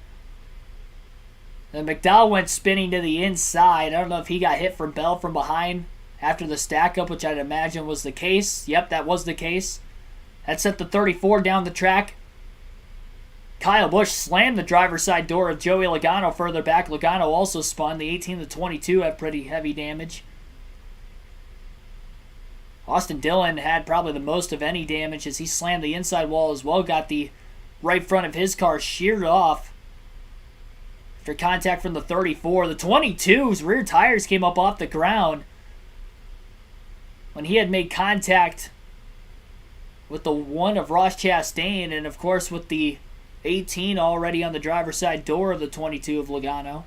Then McDowell went spinning to the inside. I don't know if he got hit from Bell from behind after the stack up, which I'd imagine was the case. Yep, that was the case. That sent the 34 down the track. Kyle Busch slammed the driver's side door of Joey Logano further back. Logano also spun. The 18-22 had pretty heavy damage. Austin Dillon had probably the most of any damage as he slammed the inside wall as well. Got the right front of his car sheared off after contact from the 34. The 22's rear tires came up off the ground when he had made contact with the one of Ross Chastain, and of course with the 18 already on the driver's side door of the 22 of Logano.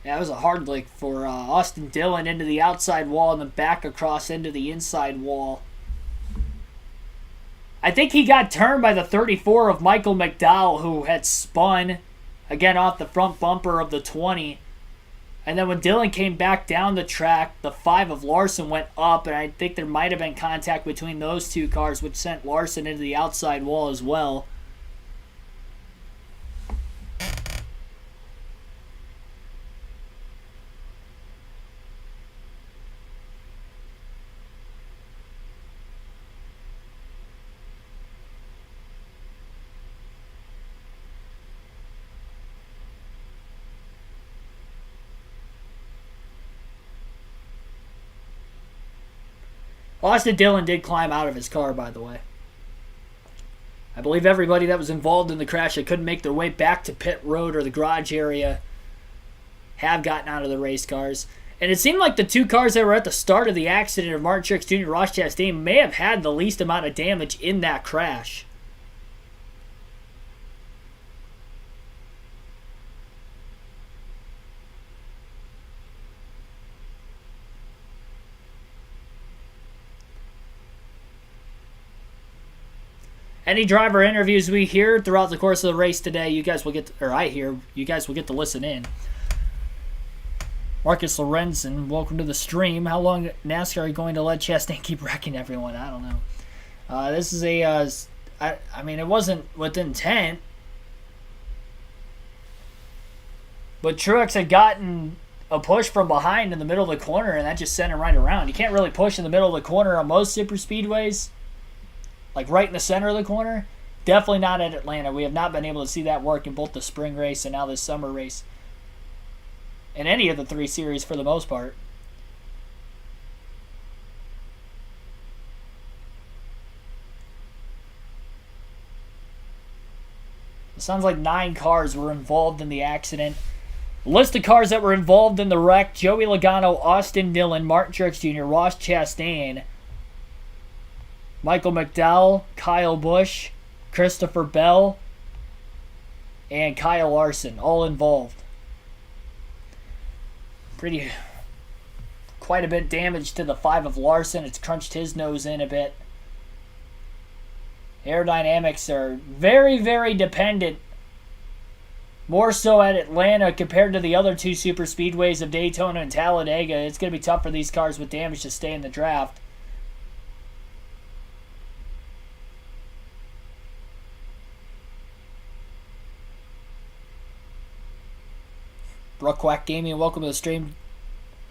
Yeah, it was a hard lick for Austin Dillon into the outside wall and then back across into the inside wall. I think he got turned by the 34 of Michael McDowell, who had spun again off the front bumper of the 20. And then when Dillon came back down the track, the 5 of Larson went up, and I think there might have been contact between those two cars, which sent Larson into the outside wall as well. Austin Dillon did climb out of his car, by the way. I believe everybody that was involved in the crash that couldn't make their way back to pit road or the garage area have gotten out of the race cars. And it seemed like the two cars that were at the start of the accident of Martin Truex Jr. and Ross Chastain may have had the least amount of damage in that crash. Any driver interviews we hear throughout the course of the race today, you guys will get, or I hear, you guys will get to listen in. Marcus Lorenzen, welcome to the stream. How long NASCAR are you going to let Chastain keep wrecking everyone? I don't know. This is a, I mean, it wasn't with intent, but Truex had gotten a push from behind in the middle of the corner, and that just sent him right around. You can't really push in the middle of the corner on most super speedways. Like right in the center of the corner. Definitely not at Atlanta. We have not been able to see that work in both the spring race and now this summer race. In any of the 3 series for the most part. It sounds like 9 cars were involved in the accident. List of cars that were involved in the wreck: Joey Logano, Austin Dillon, Martin Truex Jr., Ross Chastain, Michael McDowell, Kyle Busch, Christopher Bell, and Kyle Larson, all involved. Quite a bit damage to the 5 of Larson. It's crunched his nose in a bit. Aerodynamics are very, very dependent. More so at Atlanta compared to the other 2 super speedways of Daytona and Talladega. It's going to be tough for these cars with damage to stay in the draft. Brookquack Gaming, welcome to the stream.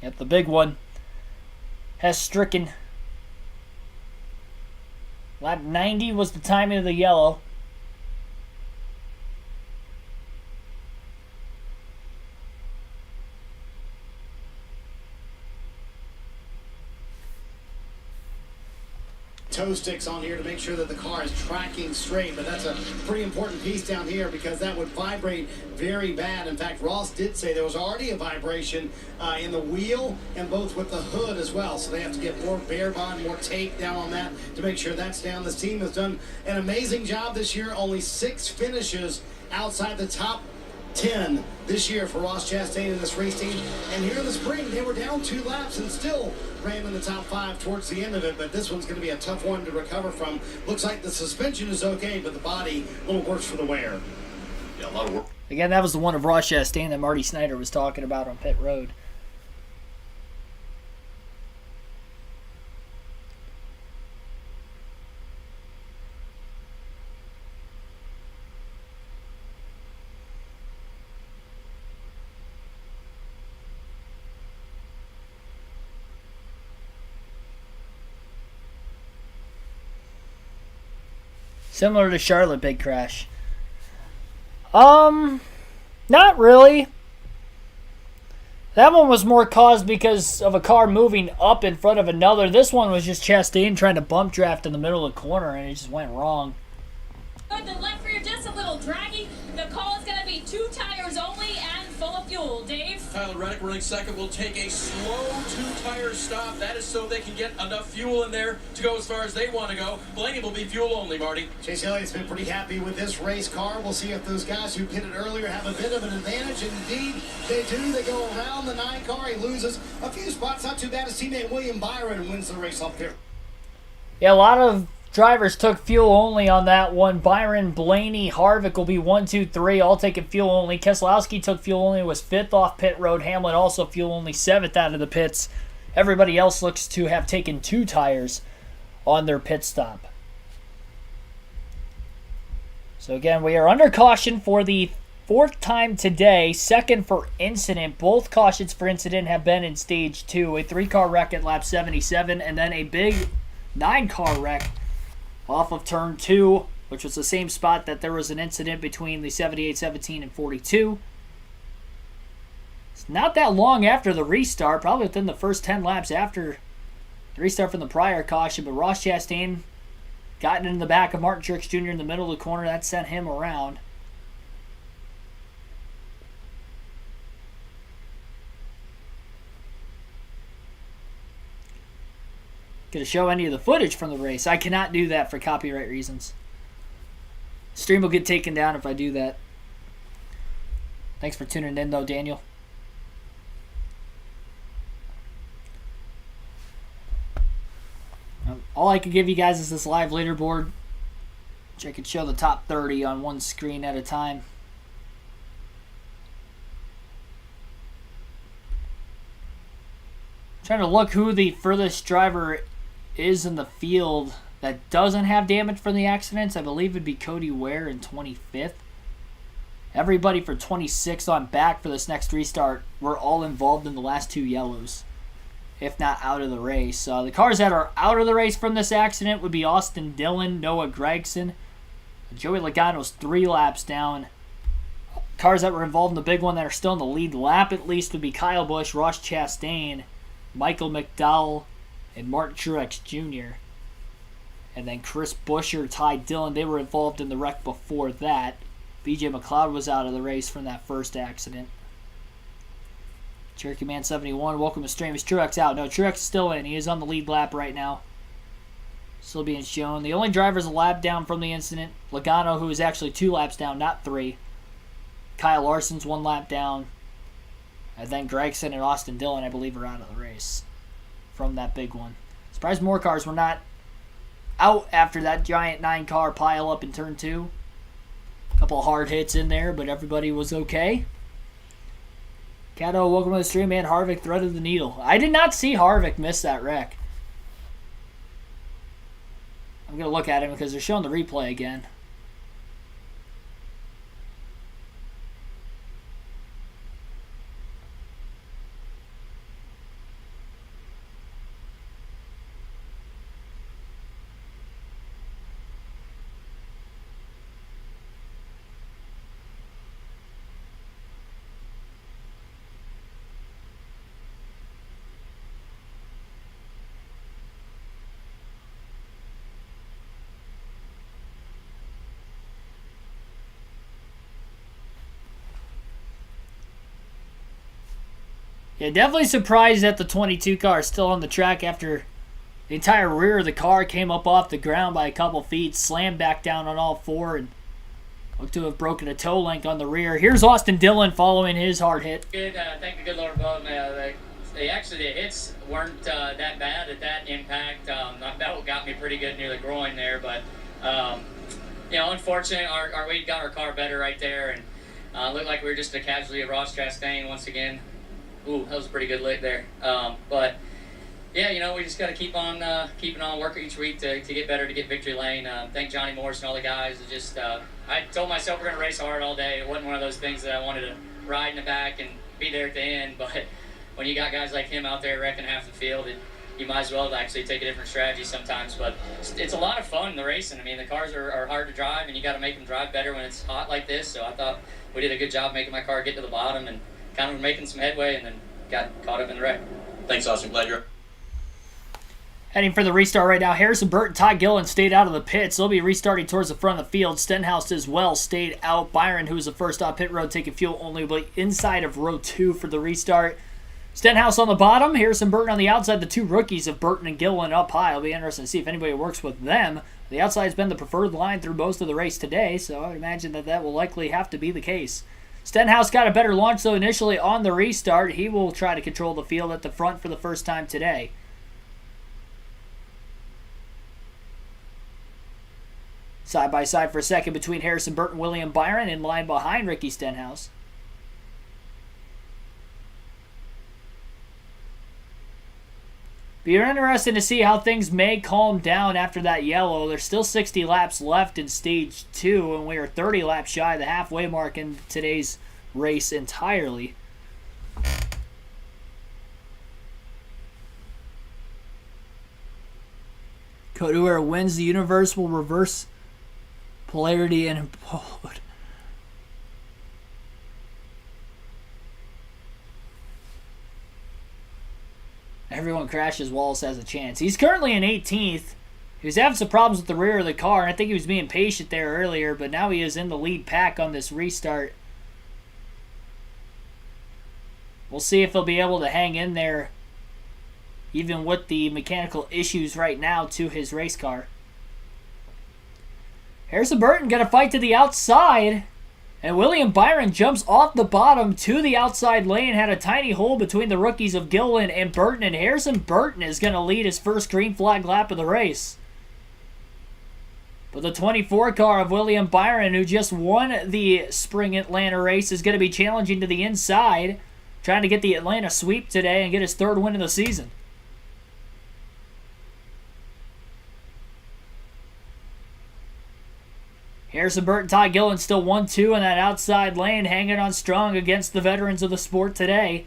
Yep, the big one has stricken. Lap 90 was the timing of the yellow. Toe sticks on here to make sure that the car is tracking straight, but that's a pretty important piece down here because that would vibrate very bad. In fact, Ross did say there was already a vibration in the wheel and both with the hood as well, so they have to get more bear bond, more tape down on that to make sure that's down. This team has done an amazing job this year. Only 6 finishes outside the top 10 this year for Ross Chastain and this race team. And here in the spring, they were down 2 laps and still ran in the top 5 towards the end of it. But this one's going to be a tough one to recover from. Looks like the suspension is okay, but the body a little worse for the wear. Yeah, a lot of work. Again, that was the one of Ross Chastain that Marty Snyder was talking about on pit road. Similar to Charlotte big crash. Not really. That one was more caused because of a car moving up in front of another. This one was just Chastain trying to bump draft in the middle of the corner, and it just went wrong. But the left rear just a little draggy. The call is going to be 2 tires only and full of fuel. Dave? Tyler Reddick running second will take a slow 2-tire stop. That is so they can get enough fuel in there to go as far as they want to go. Blaney will be fuel only, Marty. Chase Elliott's been pretty happy with this race car. We'll see if those guys who pitted earlier have a bit of an advantage. Indeed, they do. They go around the 9 car. He loses a few spots. Not too bad. His teammate William Byron wins the race up here. Yeah, a lot of drivers took fuel only on that one. Byron, Blaney, Harvick will be 1, 2, 3, all taking fuel only. Keselowski took fuel only, was 5th off pit road. Hamlin also fuel only, 7th out of the pits. Everybody else looks to have taken 2 tires on their pit stop. So again, we are under caution for the 4th time today. 2nd for incident. Both cautions for incident have been in stage 2. A 3-car wreck at lap 77, and then a big 9-car wreck off of turn 2, which was the same spot that there was an incident between the 78, 17, and 42. It's not that long after the restart, probably within the first 10 laps after the restart from the prior caution, but Ross Chastain got in the back of Martin Truex Jr. in the middle of the corner. That sent him around. Going to show any of the footage from the race. I cannot do that for copyright reasons. Stream will get taken down if I do that. Thanks for tuning in, though, Daniel. All I can give you guys is this live leaderboard, which I could show the top 30 on one screen at a time. Trying to look who the furthest driver is in the field that doesn't have damage from the accidents. I believe it'd be Cody Ware in 25th. Everybody for 26th on back for this next restart were all involved in the last 2 yellows, if not out of the race. The cars that are out of the race from this accident would be Austin Dillon, Noah Gragson. Joey Logano's 3 laps down. Cars that were involved in the big one that are still in the lead lap at least would be Kyle Busch, Ross Chastain, Michael McDowell, and Martin Truex Jr. And then Chris Buescher, Ty Dillon, they were involved in the wreck before that. BJ McLeod was out of the race from that first accident. Cherokee Man 71, welcome to stream. Is Truex out? No, Truex is still in. He is on the lead lap right now. Still being shown. The only driver's a lap down from the incident. Logano, who is actually 2 laps down, not 3. Kyle Larson's 1 lap down. And then Gragson and Austin Dillon, I believe, are out of the race from that big one. Surprised more cars were not out after that giant 9-car pile up in turn 2. A couple of hard hits in there, but everybody was okay. Cato, welcome to the stream, man. Harvick threaded the needle. I did not see Harvick miss that wreck. I'm going to look at him because they're showing the replay again. Yeah, definitely surprised that the 22 car is still on the track after the entire rear of the car came up off the ground by a couple feet, slammed back down on all 4, and Looked to have broken a toe link on the rear. Here's Austin Dillon following his hard hit. Good. Thank the good Lord above. The hits weren't that bad at that impact. That got me pretty good near the groin there, but unfortunately, our weight got our car better right there, and looked like we were just a casualty of Ross Chastain once again. Ooh, that was a pretty good lick there. But yeah, we just got to keep on keeping on, working each week to get better, to get victory lane. Thank Johnny Morris and all the guys. I told myself we're going to race hard all day. It wasn't one of those things that I wanted to ride in the back and be there at the end. But when you got guys like him out there wrecking half the field, you might as well actually take a different strategy sometimes. But it's a lot of fun, the racing. I mean, the cars are hard to drive, and you got to make them drive better when it's hot like this. So I thought we did a good job making my car get to the bottom and kind of making some headway, and then got caught up in the wreck. Thanks, Austin. Glad you're. Heading for the restart right now, Harrison Burton, Todd Gillen stayed out of the pits. They'll be restarting towards the front of the field. Stenhouse as well stayed out. Byron, who was the first off pit road, taking fuel only, but inside of row 2 for the restart. Stenhouse on the bottom, Harrison Burton on the outside. The two rookies of Burton and Gillen up high. It'll be interesting to see if anybody works with them. The outside has been the preferred line through most of the race today, so I would imagine that will likely have to be the case. Stenhouse got a better launch, though, initially on the restart. He will try to control the field at the front for the first time today. Side by side for a second between Harrison Burton, William Byron, in line behind Ricky Stenhouse. Be interesting to see how things may calm down after that yellow. There's still 60 laps left in Stage 2, and we are 30 laps shy of the halfway mark in today's race entirely. Couture wins the Universal Reverse Polarity and implode. Everyone crashes. Wallace has a chance. He's currently in 18th. He was having some problems with the rear of the car, and I think he was being patient there earlier, but now he is in the lead pack on this restart. We'll see if he'll be able to hang in there, even with the mechanical issues right now to his race car. Harrison Burton got a fight to the outside, and William Byron jumps off the bottom to the outside lane. Had a tiny hole between the rookies of Gillen and Burton, and Harrison Burton is going to lead his first green flag lap of the race. But the 24 car of William Byron, who just won the Spring Atlanta race, is going to be challenging to the inside, trying to get the Atlanta sweep today and get his third win of the season. Harrison Burton, Todd Gillen still 1-2 in that outside lane, hanging on strong against the veterans of the sport today.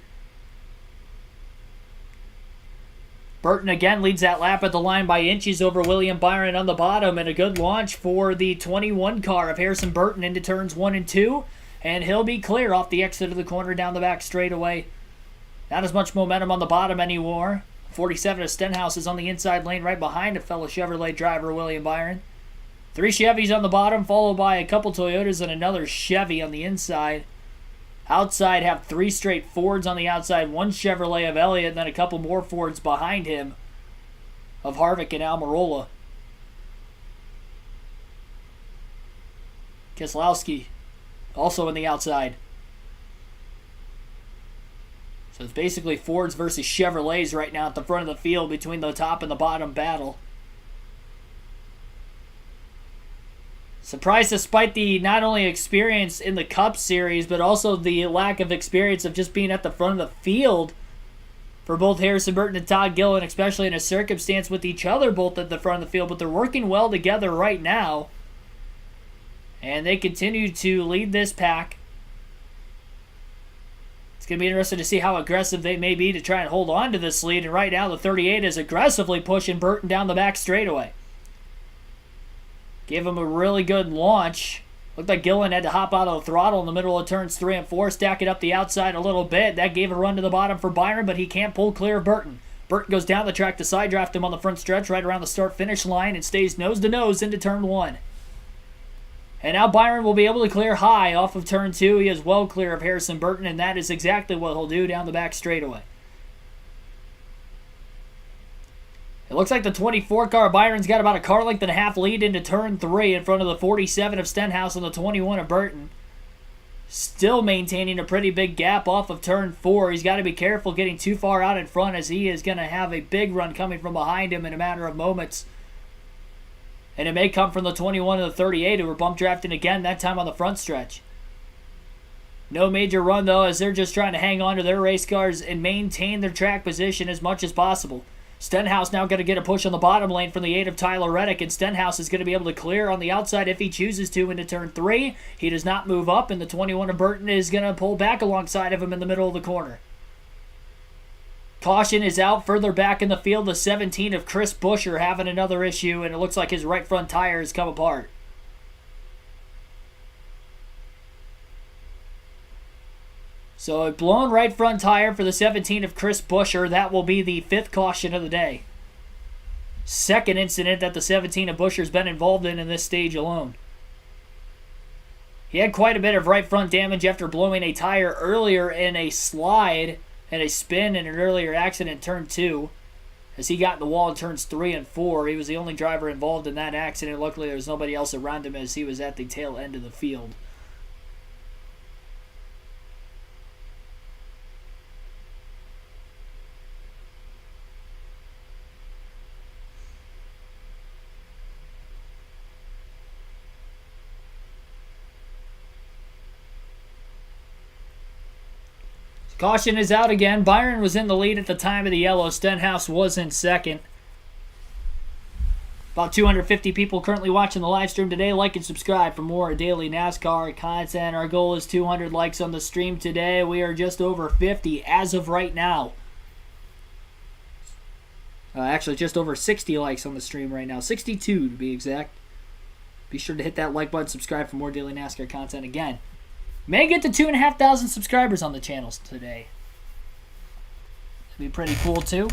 Burton again leads that lap at the line by inches over William Byron on the bottom, and a good launch for the 21 car of Harrison Burton into turns 1 and 2, and he'll be clear off the exit of the corner down the back straightaway. Not as much momentum on the bottom anymore. 47 of Stenhouse is on the inside lane right behind a fellow Chevrolet driver, William Byron. 3 Chevys on the bottom, followed by a couple Toyotas and another Chevy on the inside. Outside have 3 straight Fords on the outside, 1 Chevrolet of Elliott, and then a couple more Fords behind him of Harvick and Almirola. Keselowski also on the outside. So it's basically Fords versus Chevrolets right now at the front of the field between the top and the bottom battle. Surprised despite the not only experience in the Cup Series, but also the lack of experience of just being at the front of the field for both Harrison Burton and Todd Gillen, especially in a circumstance with each other both at the front of the field. But they're working well together right now, and they continue to lead this pack. It's going to be interesting to see how aggressive they may be to try and hold on to this lead. And right now the 38 is aggressively pushing Burton down the back straightaway. Gave him a really good launch. Looked like Gillen had to hop out of the throttle in the middle of turns 3 and 4, stack it up the outside a little bit. That gave a run to the bottom for Byron, but he can't pull clear of Burton. Burton goes down the track to side draft him on the front stretch right around the start-finish line and stays nose-to-nose into turn 1. And now Byron will be able to clear high off of turn 2. He is well clear of Harrison Burton, and that is exactly what he'll do down the back straightaway. It looks like the 24 car Byron's got about a car length and a half lead into turn 3 in front of the 47 of Stenhouse and the 21 of Burton. Still maintaining a pretty big gap off of turn 4. He's got to be careful getting too far out in front, as he is going to have a big run coming from behind him in a matter of moments. And it may come from the 21 and the 38, who were bump drafting again, that time on the front stretch. No major run, though, as they're just trying to hang on to their race cars and maintain their track position as much as possible. Stenhouse now going to get a push on the bottom lane from the 8 of Tyler Reddick, and Stenhouse is going to be able to clear on the outside if he chooses to into turn 3. He does not move up, and the 21 of Burton is going to pull back alongside of him in the middle of the corner. Caution is out further back in the field. The 17 of Chris Buescher having another issue, and it looks like his right front tire has come apart. So a blown right front tire for the 17 of Chris Buescher. That will be the 5th caution of the day. Second incident that the 17 of Buescher's been involved in this stage alone. He had quite a bit of right front damage after blowing a tire earlier in a slide and a spin in an earlier accident in turn 2. As he got in the wall in turns 3 and 4. He was the only driver involved in that accident. Luckily there was nobody else around him as he was at the tail end of the field. Caution is out again. Byron was in the lead at the time of the yellow. Stenhouse was in second. About 250 people currently watching the live stream today. Like and subscribe for more daily NASCAR content. Our goal is 200 likes on the stream today. We are just over 50 as of right now. Actually, just over 60 likes on the stream right now. 62 to be exact. Be sure to hit that like button, subscribe for more daily NASCAR content again. May get to 2,500 subscribers on the channels today. That'd be pretty cool too.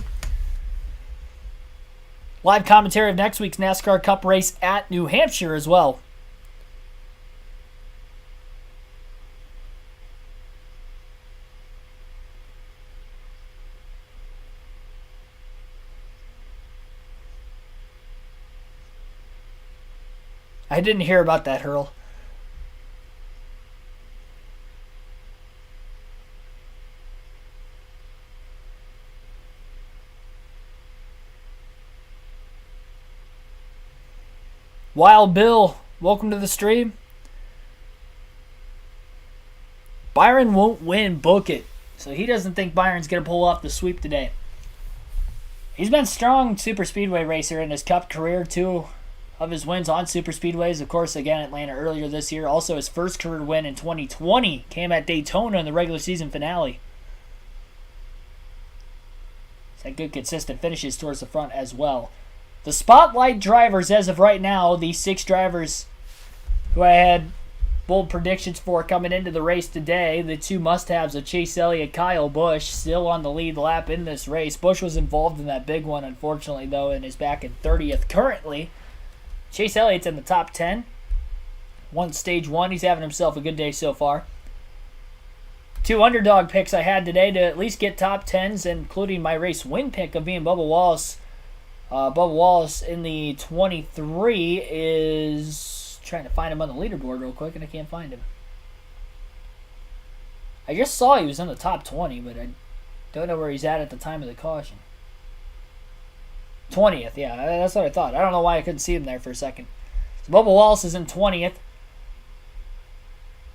Live commentary of next week's NASCAR Cup race at New Hampshire as well. I didn't hear about that, Hurl. Wild Bill, welcome to the stream. Byron won't win, book it. So he doesn't think Byron's going to pull off the sweep today. He's been strong super speedway racer in his Cup career. 2 of his wins on super speedways. Of course, again, Atlanta earlier this year. Also, his first career win in 2020 came at Daytona in the regular season finale. He's had good consistent finishes towards the front as well. The spotlight drivers as of right now, the 6 drivers who I had bold predictions for coming into the race today, the 2 must-haves of Chase Elliott, Kyle Busch, still on the lead lap in this race. Busch was involved in that big one, unfortunately, though, and is back in 30th currently. Chase Elliott's in the top 10. Won stage 1. He's having himself a good day so far. 2 underdog picks I had today to at least get top 10s, including my race win pick of being Bubba Wallace. Bubba Wallace in the 23 is trying to find him on the leaderboard real quick, and I can't find him. I just saw he was in the top 20, but I don't know where he's at the time of the caution. 20th, yeah, that's what I thought. I don't know why I couldn't see him there for a second. So Bubba Wallace is in 20th.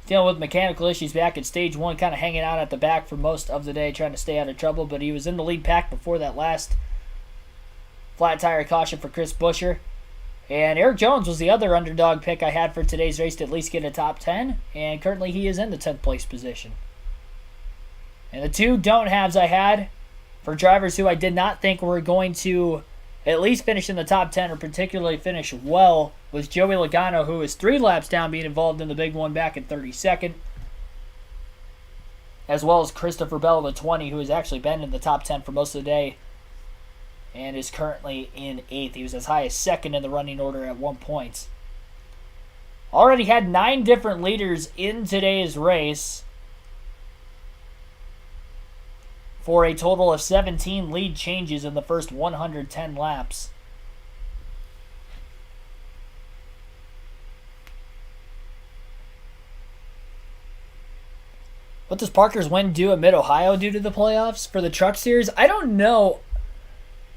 Dealing with mechanical issues back at stage 1, kind of hanging out at the back for most of the day, trying to stay out of trouble, but he was in the lead pack before that last flat tire caution for Chris Buescher. And Eric Jones was the other underdog pick I had for today's race to at least get a top 10. And currently he is in the 10th place position. And the 2 don't-haves I had for drivers who I did not think were going to at least finish in the top 10 or particularly finish well was Joey Logano, who is 3 laps down being involved in the big one back in 32nd. As well as Christopher Bell, the 20, who has actually been in the top 10 for most of the day and is currently in 8th. He was as high as 2nd in the running order at 1 point. Already had 9 different leaders in today's race. for a total of 17 lead changes in the first 110 laps. What does Parker's win do at Mid-Ohio due to the playoffs for the Truck Series? I don't know.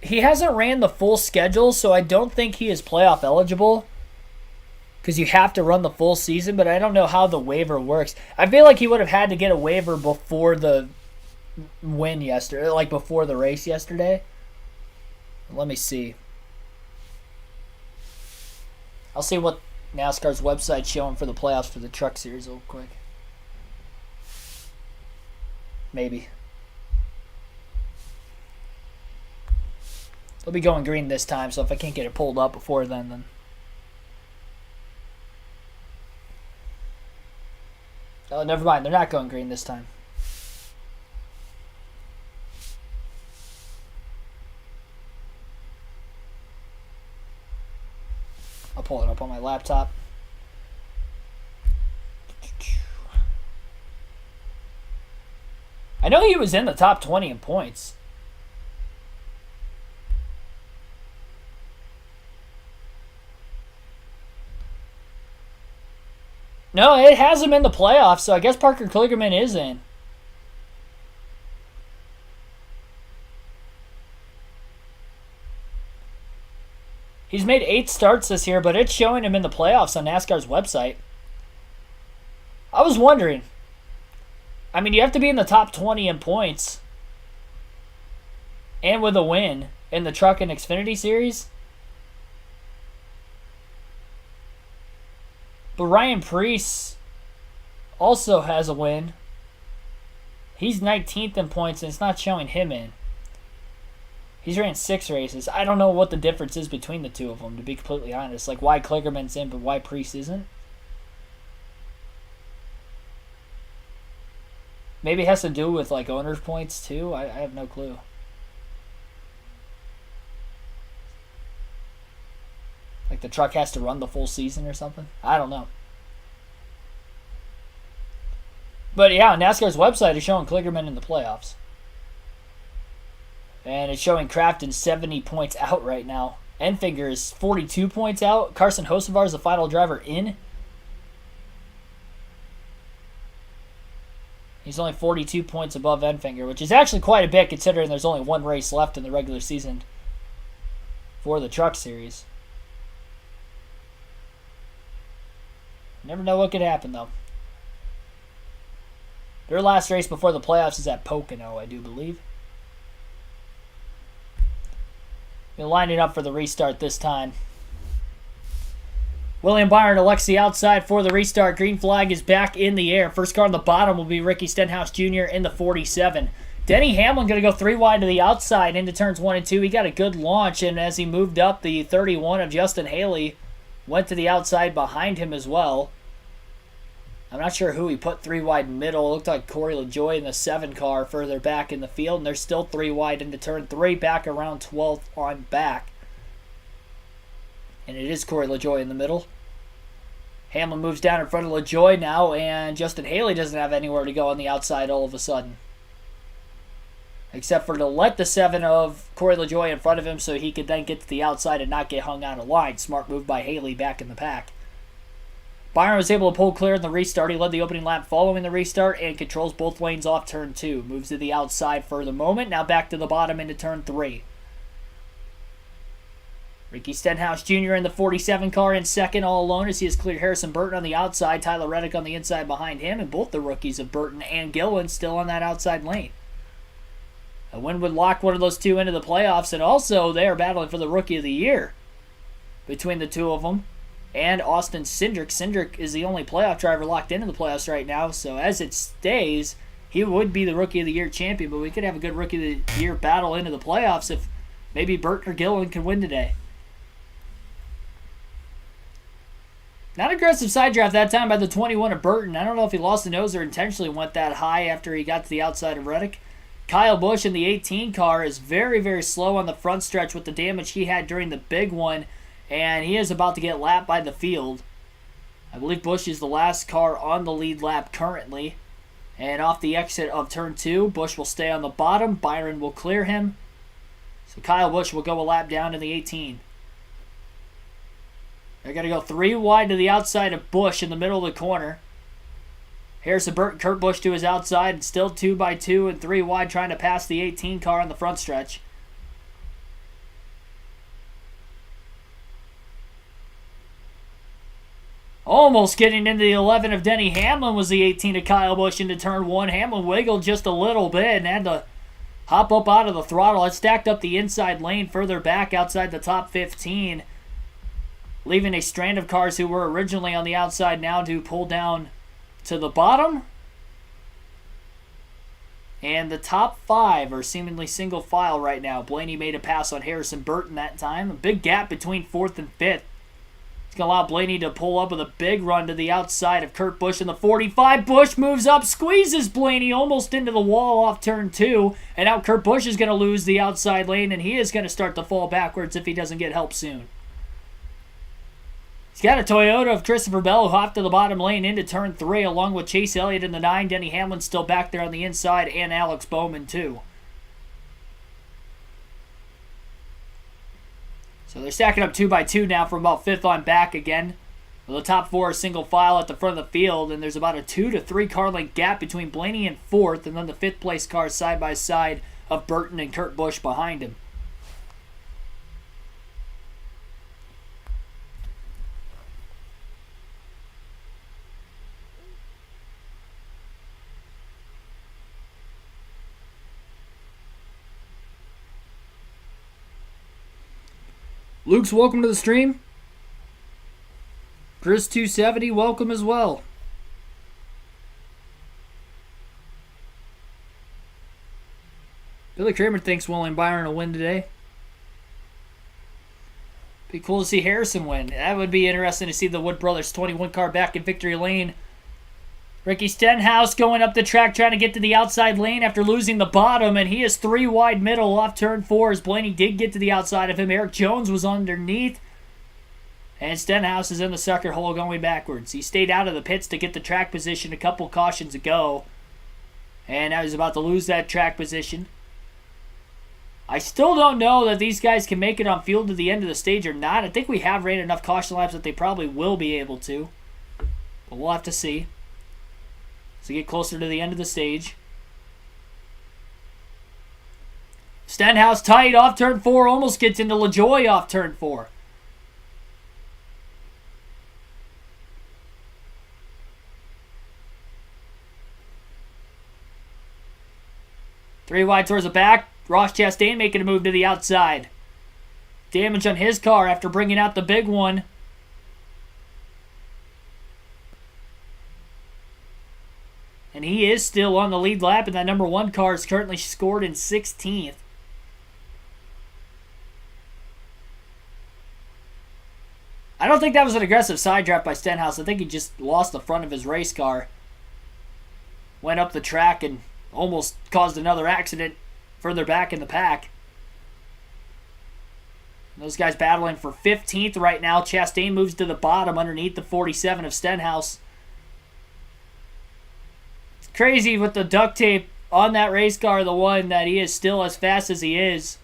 He hasn't ran the full schedule, so I don't think he is playoff eligible because you have to run the full season, but I don't know how the waiver works. I feel like he would have had to get a waiver before the win yesterday, like before the race yesterday. Let me see. I'll see what NASCAR's website's showing for the playoffs for the Truck Series real quick. Maybe. They'll be going green this time, so if I can't get it pulled up before then. Oh, never mind. They're not going green this time. I'll pull it up on my laptop. I know he was in the top 20 in points. No, it has him in the playoffs, so I guess Parker Kligerman is in. He's made 8 starts this year, but it's showing him in the playoffs on NASCAR's website. I was wondering. I mean, you have to be in the top 20 in points and with a win in the Truck and Xfinity Series. But Ryan Preece also has a win. He's 19th in points, and it's not showing him in. He's ran 6 races. I don't know what the difference is between the two of them, to be completely honest. Like, why Kligerman's in, but why Preece isn't. Maybe it has to do with, like, owner's points, too. I have no clue. Like the truck has to run the full season or something? I don't know. But yeah, NASCAR's website is showing Kligerman in the playoffs. And it's showing Crafton 70 points out right now. Enfinger is 42 points out. Carson Hocevar is the final driver in. He's only 42 points above Enfinger, which is actually quite a bit considering there's only 1 race left in the regular season for the Truck Series. Never know what could happen, though. Their last race before the playoffs is at Pocono, I do believe. They're lining up for the restart this time. William Byron elects the outside for the restart. Green flag is back in the air. First car on the bottom will be Ricky Stenhouse Jr. in the 47. Denny Hamlin going to go 3 wide to the outside into turns 1 and 2. He got a good launch, and as he moved up, the 31 of Justin Haley went to the outside behind him as well. I'm not sure who he put 3 wide middle. It looked like Corey LaJoie in the 7 car further back in the field, and they're still 3 wide into turn 3, back around 12th on back. And it is Corey LaJoie in the middle. Hamlin moves down in front of LaJoie now, and Justin Haley doesn't have anywhere to go on the outside all of a sudden. Except for to let the 7 of Corey LaJoie in front of him so he could then get to the outside and not get hung out of line. Smart move by Haley back in the pack. Byron was able to pull clear in the restart. He led the opening lap following the restart and controls both lanes off turn 2. Moves to the outside for the moment. Now back to the bottom into turn 3. Ricky Stenhouse Jr. in the 47 car in second all alone as he has cleared Harrison Burton on the outside. Tyler Reddick on the inside behind him, and both the rookies of Burton and Gillen still on that outside lane. A win would lock one of those two into the playoffs, and also they are battling for the Rookie of the Year between the two of them. And Austin Cindric. Cindric is the only playoff driver locked into the playoffs right now, so as it stays, he would be the Rookie of the Year champion, but we could have a good Rookie of the Year battle into the playoffs if maybe Burton or Gillen can win today. Not aggressive side draft that time by the 21 of Burton. I don't know if he lost the nose or intentionally went that high after he got to the outside of Reddick. Kyle Busch in the 18 car is very, very slow on the front stretch with the damage he had during the big one, and he is about to get lapped by the field. I believe Busch is the last car on the lead lap currently, And off the exit of turn 2, Busch will stay on the bottom. Byron will clear him. So Kyle Busch will go a lap down to the 18. They're going to go 3 wide to the outside of Busch in the middle of the corner. Harrison Burton, Kurt Busch to his outside, and still 2 by 2 and 3 wide trying to pass the 18 car on the front stretch. Almost getting into the 11 of Denny Hamlin was the 18 of Kyle Busch into turn 1. Hamlin wiggled just a little bit and had to hop up out of the throttle. It stacked up the inside lane further back outside the top 15, leaving a strand of cars who were originally on the outside now to pull down to the bottom. And the top 5 are seemingly single file right now. Blaney made a pass on Harrison Burton that time. A big gap between 4th and 5th. It's going to allow Blaney to pull up with a big run to the outside of Kurt Busch in the 45. Busch moves up, squeezes Blaney almost into the wall off turn 2. And now Kurt Busch is going to lose the outside lane, and he is going to start to fall backwards if he doesn't get help soon. He's got a Toyota of Christopher Bell who hopped to the bottom lane into turn 3 along with Chase Elliott in the 9. Denny Hamlin still back there on the inside, and Alex Bowman too. So they're stacking up 2 by 2 now from about 5th on back again. Well, the top 4 are single file at the front of the field, and there's about a 2 to 3 car length gap between Blaney and 4th, and then the 5th place cars side by side of Burton and Kurt Busch behind him. Luke's welcome to the stream. Chris270, welcome as well. Billy Kramer thinks William Byron will win today. Be cool to see Harrison win. That would be interesting to see the Wood Brothers 21 car back in victory lane. Ricky Stenhouse going up the track trying to get to the outside lane after losing the bottom, and he is 3 wide middle off turn 4 as Blaney did get to the outside of him. Eric Jones was underneath, and Stenhouse is in the sucker hole going backwards. He stayed out of the pits to get the track position a couple cautions ago, and now he's about to lose that track position. I still don't know that these guys can make it on field to the end of the stage or not. I think we have ran enough caution laps that they probably will be able to, but we'll have to see. So get closer to the end of the stage. Stenhouse tight off turn 4. Almost gets into LaJoy off turn 4. Three wide towards the back. Ross Chastain making a move to the outside. Damage on his car after bringing out the big one. And he is still on the lead lap, and that number 1 car is currently scored in 16th. I don't think that was an aggressive side draft by Stenhouse. I think he just lost the front of his race car. Went up the track and almost caused another accident further back in the pack. And those guys battling for 15th right now. Chastain moves to the bottom underneath the 47 of Stenhouse. Crazy with the duct tape on that race car, the one that he is still as fast as he is.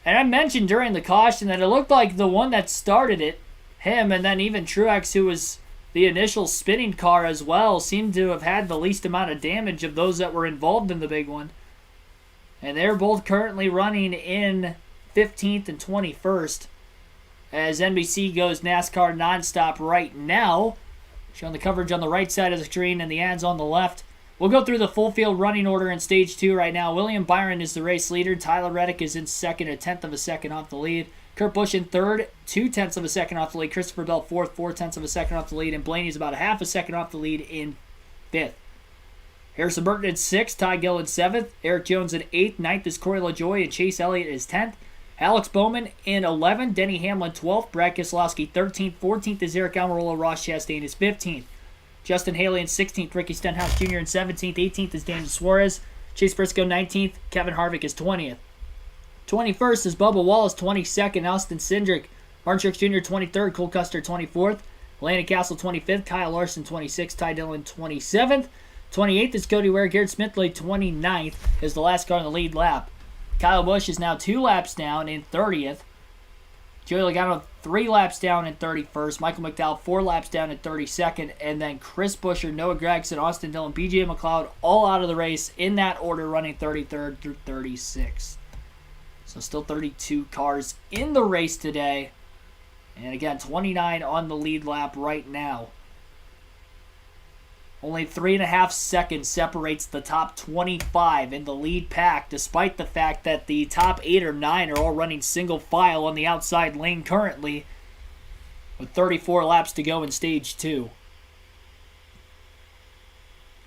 And I mentioned during the caution that it looked like the one that started it, him, and then even Truex, who was the initial spinning car as well, seemed to have had the least amount of damage of those that were involved in the big one. And they're both currently running in 15th and 21st as NBC goes NASCAR nonstop right now. Showing the coverage on the right side of the screen and the ads on the left. We'll go through the full field running order in Stage 2 right now. William Byron is the race leader. Tyler Reddick is in second, 1/10 of a second off the lead. Kurt Busch in third, 2/10 of a second off the lead. Christopher Bell fourth, 4/10 of a second off the lead. And Blaney's about a half a second off the lead in 5th. Harrison Burton in 6th, Ty Gill in 7th. Eric Jones in 8th, 9th is Corey LaJoy, and Chase Elliott is 10th. Alex Bowman in 11th, Denny Hamlin 12th, Brad Keselowski 13th, 14th is Eric Almirola, Ross Chastain is 15th. Justin Haley in 16th, Ricky Stenhouse Jr. in 17th, 18th is Daniel Suarez, Chase Briscoe 19th, Kevin Harvick is 20th. 21st is Bubba Wallace, 22nd, Austin Cindric, Martin Truex Jr. 23rd, Cole Custer 24th, Landon Castle 25th, Kyle Larson 26th, Ty Dillon 27th. 28th is Cody Ware. Garrett Smith laid 29th is the last car in the lead lap. Kyle Busch is now 2 laps down in 30th. Joey Logano 3 laps down in 31st. Michael McDowell 4 laps down in 32nd. And then Chris Buescher, Noah Gragson, Austin Dillon, BJ McLeod all out of the race in that order, running 33rd through 36th. So still 32 cars in the race today. And again, 29 on the lead lap right now. Only 3.5 seconds separates the top 25 in the lead pack, despite the fact that the top 8 or 9 are all running single file on the outside lane currently, with 34 laps to go in Stage 2.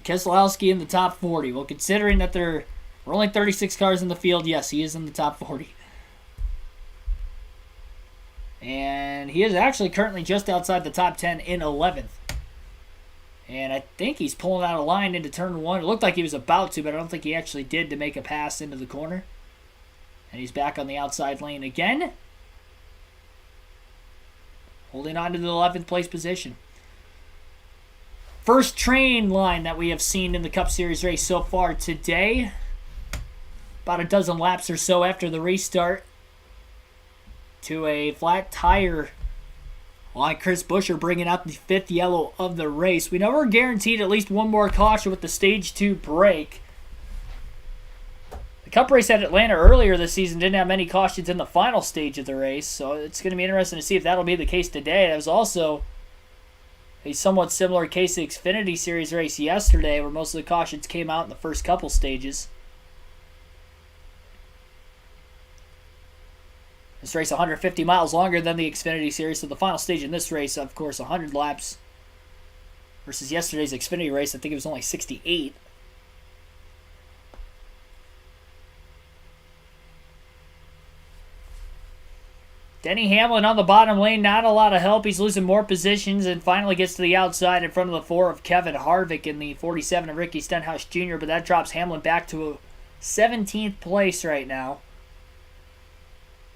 Keselowski in the top 40. Well, considering that there are only 36 cars in the field, yes, he is in the top 40. And he is actually currently just outside the top 10 in 11th. And I think he's pulling out a line into turn 1. It looked like he was about to, but I don't think he actually did to make a pass into the corner. And he's back on the outside lane again. Holding on to the 11th place position. First train line that we have seen in the Cup Series race so far today. About a dozen laps or so after the restart. To a flat tire on Chris Buescher, bringing out the 5th yellow of the race. We know we're guaranteed at least one more caution with the Stage 2 break. The Cup race at Atlanta earlier this season didn't have many cautions in the final stage of the race, so it's going to be interesting to see if that'll be the case today. That was also a somewhat similar case to the Xfinity Series race yesterday, where most of the cautions came out in the first couple stages. This race 150 miles longer than the Xfinity Series, so the final stage in this race, of course, 100 laps versus yesterday's Xfinity race. I think it was only 68. Denny Hamlin on the bottom lane, not a lot of help. He's losing more positions and finally gets to the outside in front of the 4 of Kevin Harvick in the 47 of Ricky Stenhouse Jr., but that drops Hamlin back to a 17th place right now.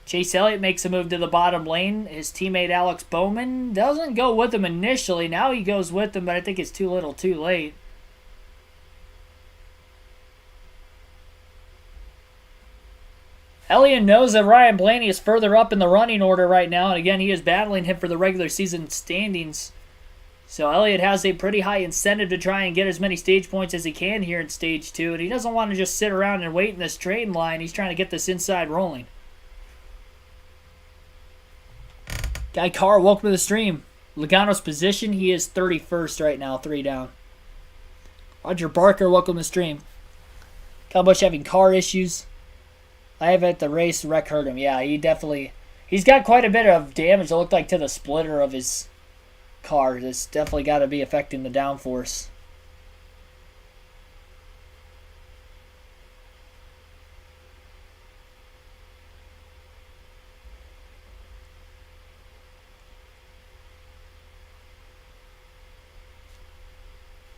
Chase Elliott makes a move to the bottom lane. His teammate Alex Bowman doesn't go with him initially. Now he goes with him, but I think it's too little too late. Elliott knows that Ryan Blaney is further up in the running order right now, and again, he is battling him for the regular season standings. So Elliott has a pretty high incentive to try and get as many stage points as he can here in Stage 2, and he doesn't want to just sit around and wait in this train line. He's trying to get this inside rolling. Guy Carr, welcome to the stream. Logano's position, he is 31st right now, 3 down. Roger Barker, welcome to the stream. Kyle Busch having car issues. I have at the race, wreck hurt him. Yeah, he's got quite a bit of damage, it looked like, to the splitter of his car. It's definitely got to be affecting the downforce.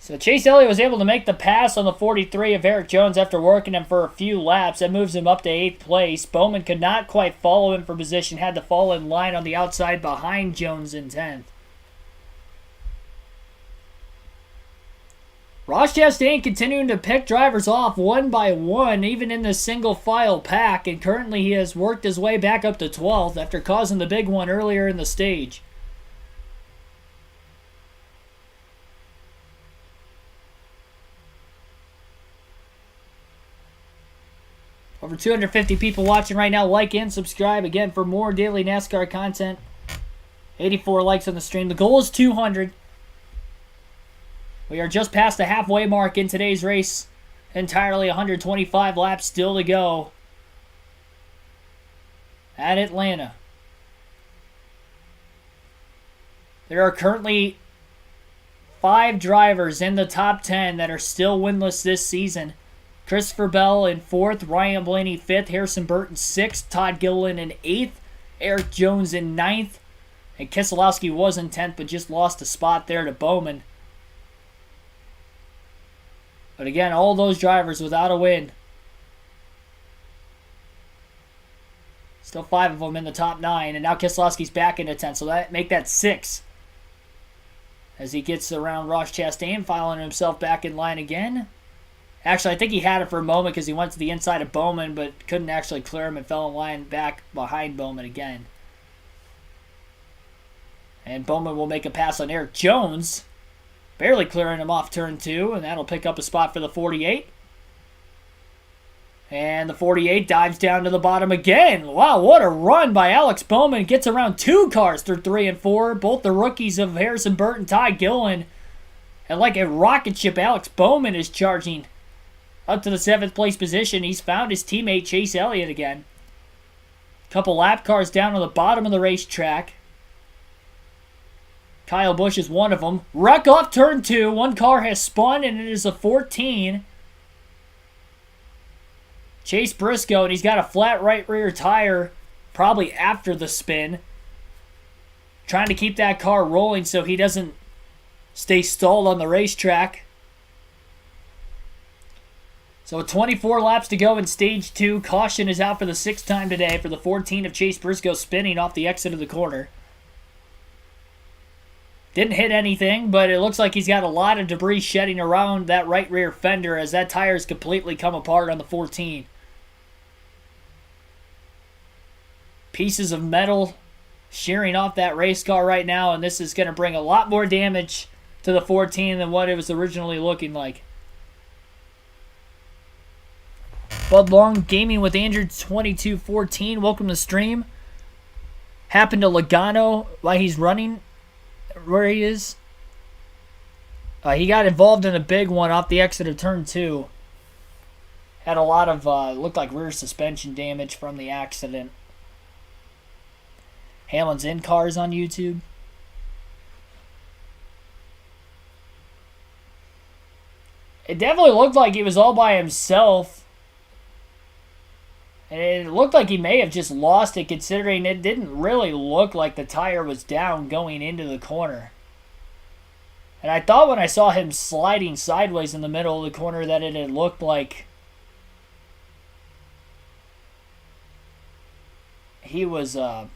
So Chase Elliott was able to make the pass on the 43 of Eric Jones after working him for a few laps. That moves him up to 8th place. Bowman could not quite follow him for position, had to fall in line on the outside behind Jones in 10th. Ross Chastain continuing to pick drivers off one by one, even in the single file pack, and currently he has worked his way back up to 12th after causing the big one earlier in the stage. Over 250 people watching right now. Like and subscribe again for more daily NASCAR content. 84 likes on the stream. The goal is 200. We are just past the halfway mark in today's race. Entirely 125 laps still to go at Atlanta. There are currently 5 drivers in the top 10 that are still winless this season. Christopher Bell in 4th, Ryan Blaney 5th, Harrison Burton 6th, Todd Gilliland in 8th, Eric Jones in 9th, and Keselowski was in 10th but just lost a spot there to Bowman. But again, all those drivers without a win. Still 5 of them in the top 9, and now Keselowski's back into 10th, so that make that 6. as he gets around Ross Chastain, filing himself back in line again. Actually, I think he had it for a moment because he went to the inside of Bowman, but couldn't actually clear him and fell in line back behind Bowman again. And Bowman will make a pass on Eric Jones, barely clearing him off turn 2, and that'll pick up a spot for the 48. And the 48 dives down to the bottom again. Wow, what a run by Alex Bowman. Gets around 2 cars through 3 and 4. Both the rookies of Harrison Burton, Ty Gillen. And like a rocket ship, Alex Bowman is charging up to the 7th place position. He's found his teammate Chase Elliott again. Couple lap cars down on the bottom of the racetrack. Kyle Busch is one of them. Wreck off turn 2. One car has spun, and it is a 14. Chase Briscoe, and he's got a flat right rear tire, probably after the spin. Trying to keep that car rolling so he doesn't stay stalled on the racetrack. So 24 laps to go in stage 2. Caution is out for the 6th time today for the 14 of Chase Briscoe spinning off the exit of the corner. Didn't hit anything, but it looks like he's got a lot of debris shedding around that right rear fender as that tire has completely come apart on the 14. Pieces of metal shearing off that race car right now, and this is going to bring a lot more damage to the 14 than what it was originally looking like. Bud Long Gaming with Andrew 2214. Welcome to the stream. Happened to Logano while he's running where he is. He got involved in a big one off the exit of turn 2. Had a lot of, looked like rear suspension damage from the accident. Hamlin's in cars on YouTube. It definitely looked like he was all by himself. And it looked like he may have just lost it, considering it didn't really look like the tire was down going into the corner. And I thought when I saw him sliding sideways in the middle of the corner that it had looked like he was on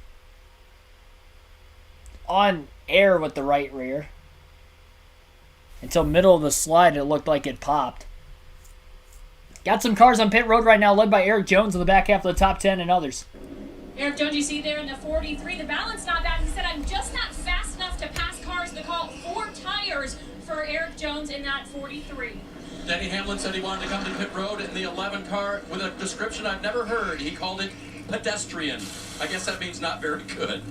air with the right rear. Until middle of the slide, it looked like it popped. Got some cars on pit road right now, led by Eric Jones in the back half of the top 10 and others. Eric Jones, you see there in the 43, the balance not bad. He said, I'm just not fast enough to pass cars. They call 4 tires for Eric Jones in that 43. Denny Hamlin said he wanted to come to pit road in the 11 car with a description I've never heard. He called it pedestrian. I guess that means not very good.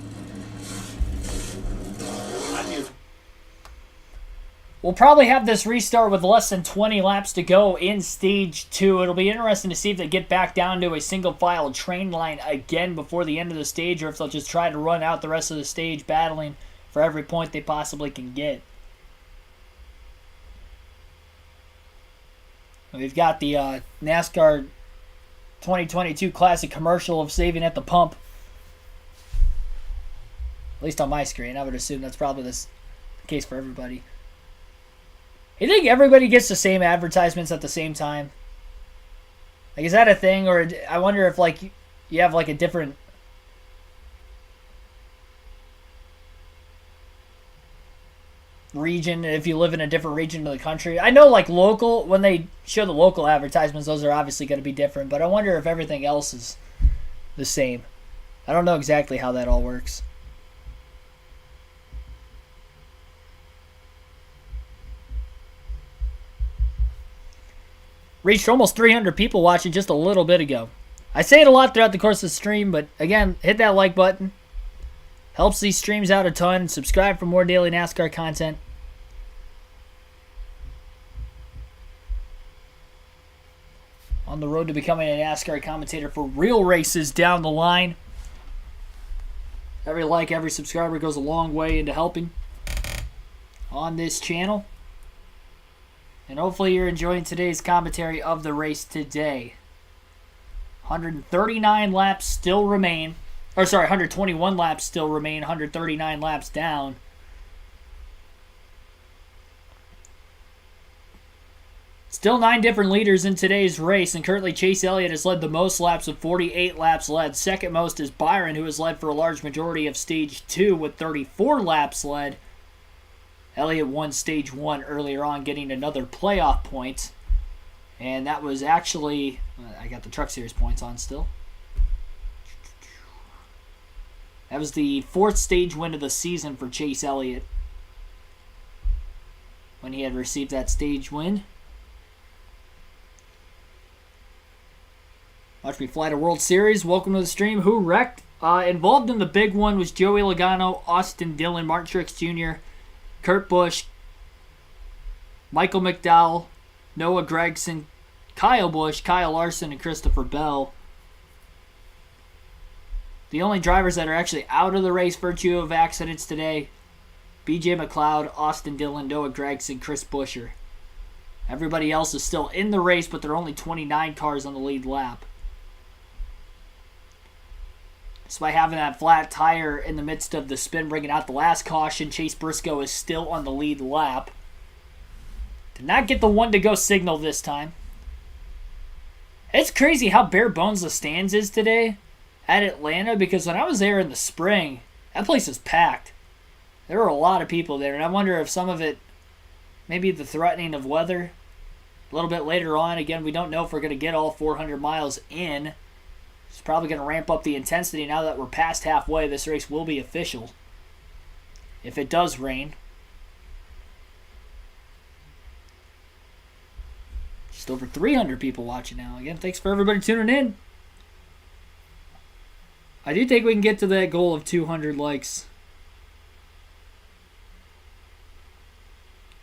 We'll probably have this restart with less than 20 laps to go in Stage 2. It'll be interesting to see if they get back down to a single-file train line again before the end of the stage, or if they'll just try to run out the rest of the stage battling for every point they possibly can get. We've got the NASCAR 2022 Classic commercial of saving at the pump. At least on my screen. I would assume that's probably the case for everybody. You think everybody gets the same advertisements at the same time? Like, is that a thing? Or I wonder if, like, you have, like, a different region, if you live in a different region of the country. I know, like, local, when they show the local advertisements, those are obviously going to be different. But I wonder if everything else is the same. I don't know exactly how that all works. Reached almost 300 people watching just a little bit ago. I say it a lot throughout the course of the stream, but again, hit that like button. Helps these streams out a ton. Subscribe for more daily NASCAR content. On the road to becoming a NASCAR commentator for real races down the line. Every like, every subscriber goes a long way into helping on this channel. And hopefully you're enjoying today's commentary of the race today. 139 laps still remain. Or sorry, 121 laps still remain. 139 laps down. Still 9 different leaders in today's race. And currently Chase Elliott has led the most laps with 48 laps led. Second most is Byron, who has led for a large majority of Stage 2 with 34 laps led. Elliott won stage 1 earlier on, getting another playoff point. And that was actually, I got the Truck Series points on still. That was the 4th stage win of the season for Chase Elliott, when he had received that stage win. Watch me fly to World Series. Welcome to the stream. Who wrecked? Involved in the big one was Joey Logano, Austin Dillon, Martin Truex Jr., Kurt Busch, Michael McDowell, Noah Gragson, Kyle Busch, Kyle Larson, and Christopher Bell. The only drivers that are actually out of the race virtue of accidents today: BJ McLeod, Austin Dillon, Noah Gragson, Chris Buescher. Everybody else is still in the race, but there are only 29 cars on the lead lap. Despite having that flat tire in the midst of the spin, bringing out the last caution, Chase Briscoe is still on the lead lap. Did not get the one-to-go signal this time. It's crazy how bare bones the stands is today at Atlanta, because when I was there in the spring, that place was packed. There were a lot of people there, and I wonder if some of it, maybe the threatening of weather, a little bit later on. Again, we don't know if we're going to get all 400 miles in. It's probably going to ramp up the intensity now that we're past halfway. This race will be official if it does rain. Just over 300 people watching now. Again, thanks for everybody tuning in. I do think we can get to that goal of 200 likes.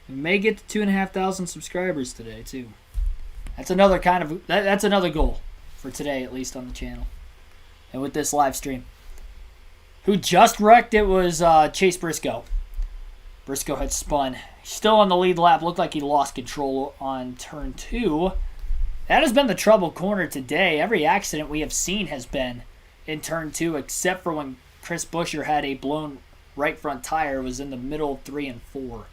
We may get to 2,500 subscribers today too. That's another that's another goal for today, at least on the channel and with this live stream. Who just wrecked? It was Chase Briscoe. Briscoe had spun. Still on the lead lap. Looked like he lost control on turn 2. That has been the trouble corner today. Every accident we have seen has been in turn 2, except for when Chris Buescher had a blown right front tire. It was in the middle of 3 and 4.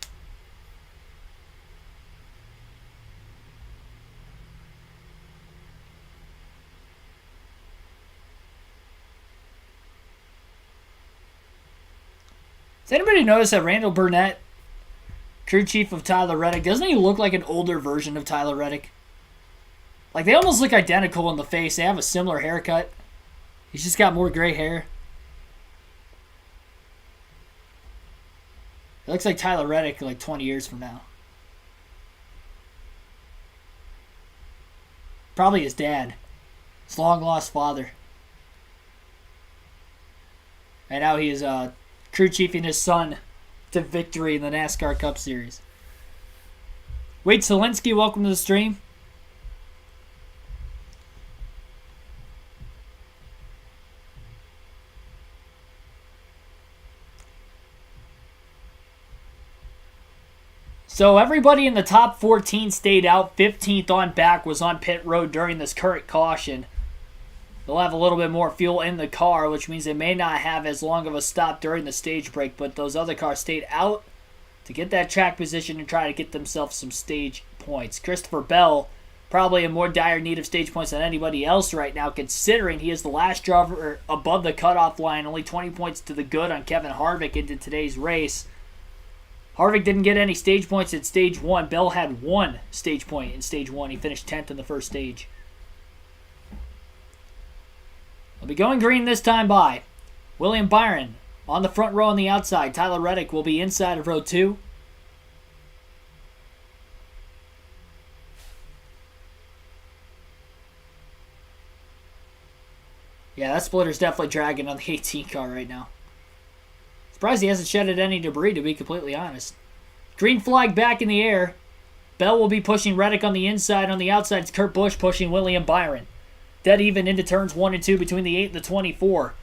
Does anybody notice that Randall Burnett, crew chief of Tyler Reddick, doesn't he look like an older version of Tyler Reddick? Like, they almost look identical in the face. They have a similar haircut. He's just got more gray hair. It looks like Tyler Reddick like 20 years from now. Probably his dad. His long-lost father. And now he is crew chiefing his son to victory in the NASCAR Cup Series. Wade Solinsky, welcome to the stream. So everybody in the top 14 stayed out. 15th on back was on pit road during this current caution. They'll have a little bit more fuel in the car, which means they may not have as long of a stop during the stage break, but those other cars stayed out to get that track position and try to get themselves some stage points. Christopher Bell, probably in more dire need of stage points than anybody else right now, considering he is the last driver above the cutoff line, only 20 points to the good on Kevin Harvick into today's race. Harvick didn't get any stage points at stage 1. Bell had 1 stage point in stage 1. He finished 10th in the first stage. They'll be going green this time by William Byron on the front row on the outside. Tyler Reddick will be inside of row 2. Yeah, that splitter's definitely dragging on the 18 car right now. Surprised he hasn't shedded any debris, to be completely honest. Green flag back in the air. Bell will be pushing Reddick on the inside. On the outside, it's Kurt Busch pushing William Byron. Dead even into turns 1 and 2 between the 8 and the 24.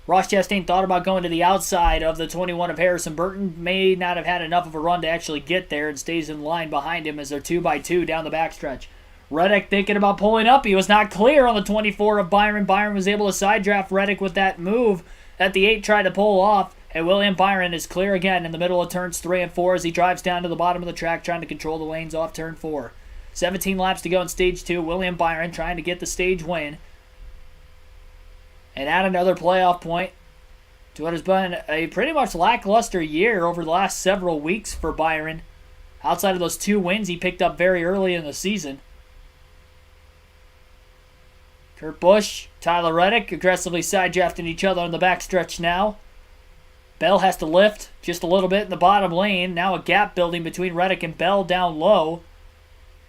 Ross Chastain thought about going to the outside of the 21 of Harrison Burton. May not have had enough of a run to actually get there and stays in line behind him as they're 2x2 down the backstretch. Reddick thinking about pulling up. He was not clear on the 24 of Byron. Byron was able to side draft Reddick with that move that the 8 tried to pull off. And William Byron is clear again in the middle of turns 3 and 4 as he drives down to the bottom of the track trying to control the lanes off turn 4. 17 laps to go in stage 2. William Byron trying to get the stage win and add another playoff point to what has been a pretty much lackluster year over the last several weeks for Byron. Outside of those 2 wins he picked up very early in the season. Kurt Busch, Tyler Reddick aggressively side-drafting each other on the backstretch now. Bell has to lift just a little bit in the bottom lane. Now a gap building between Reddick and Bell down low.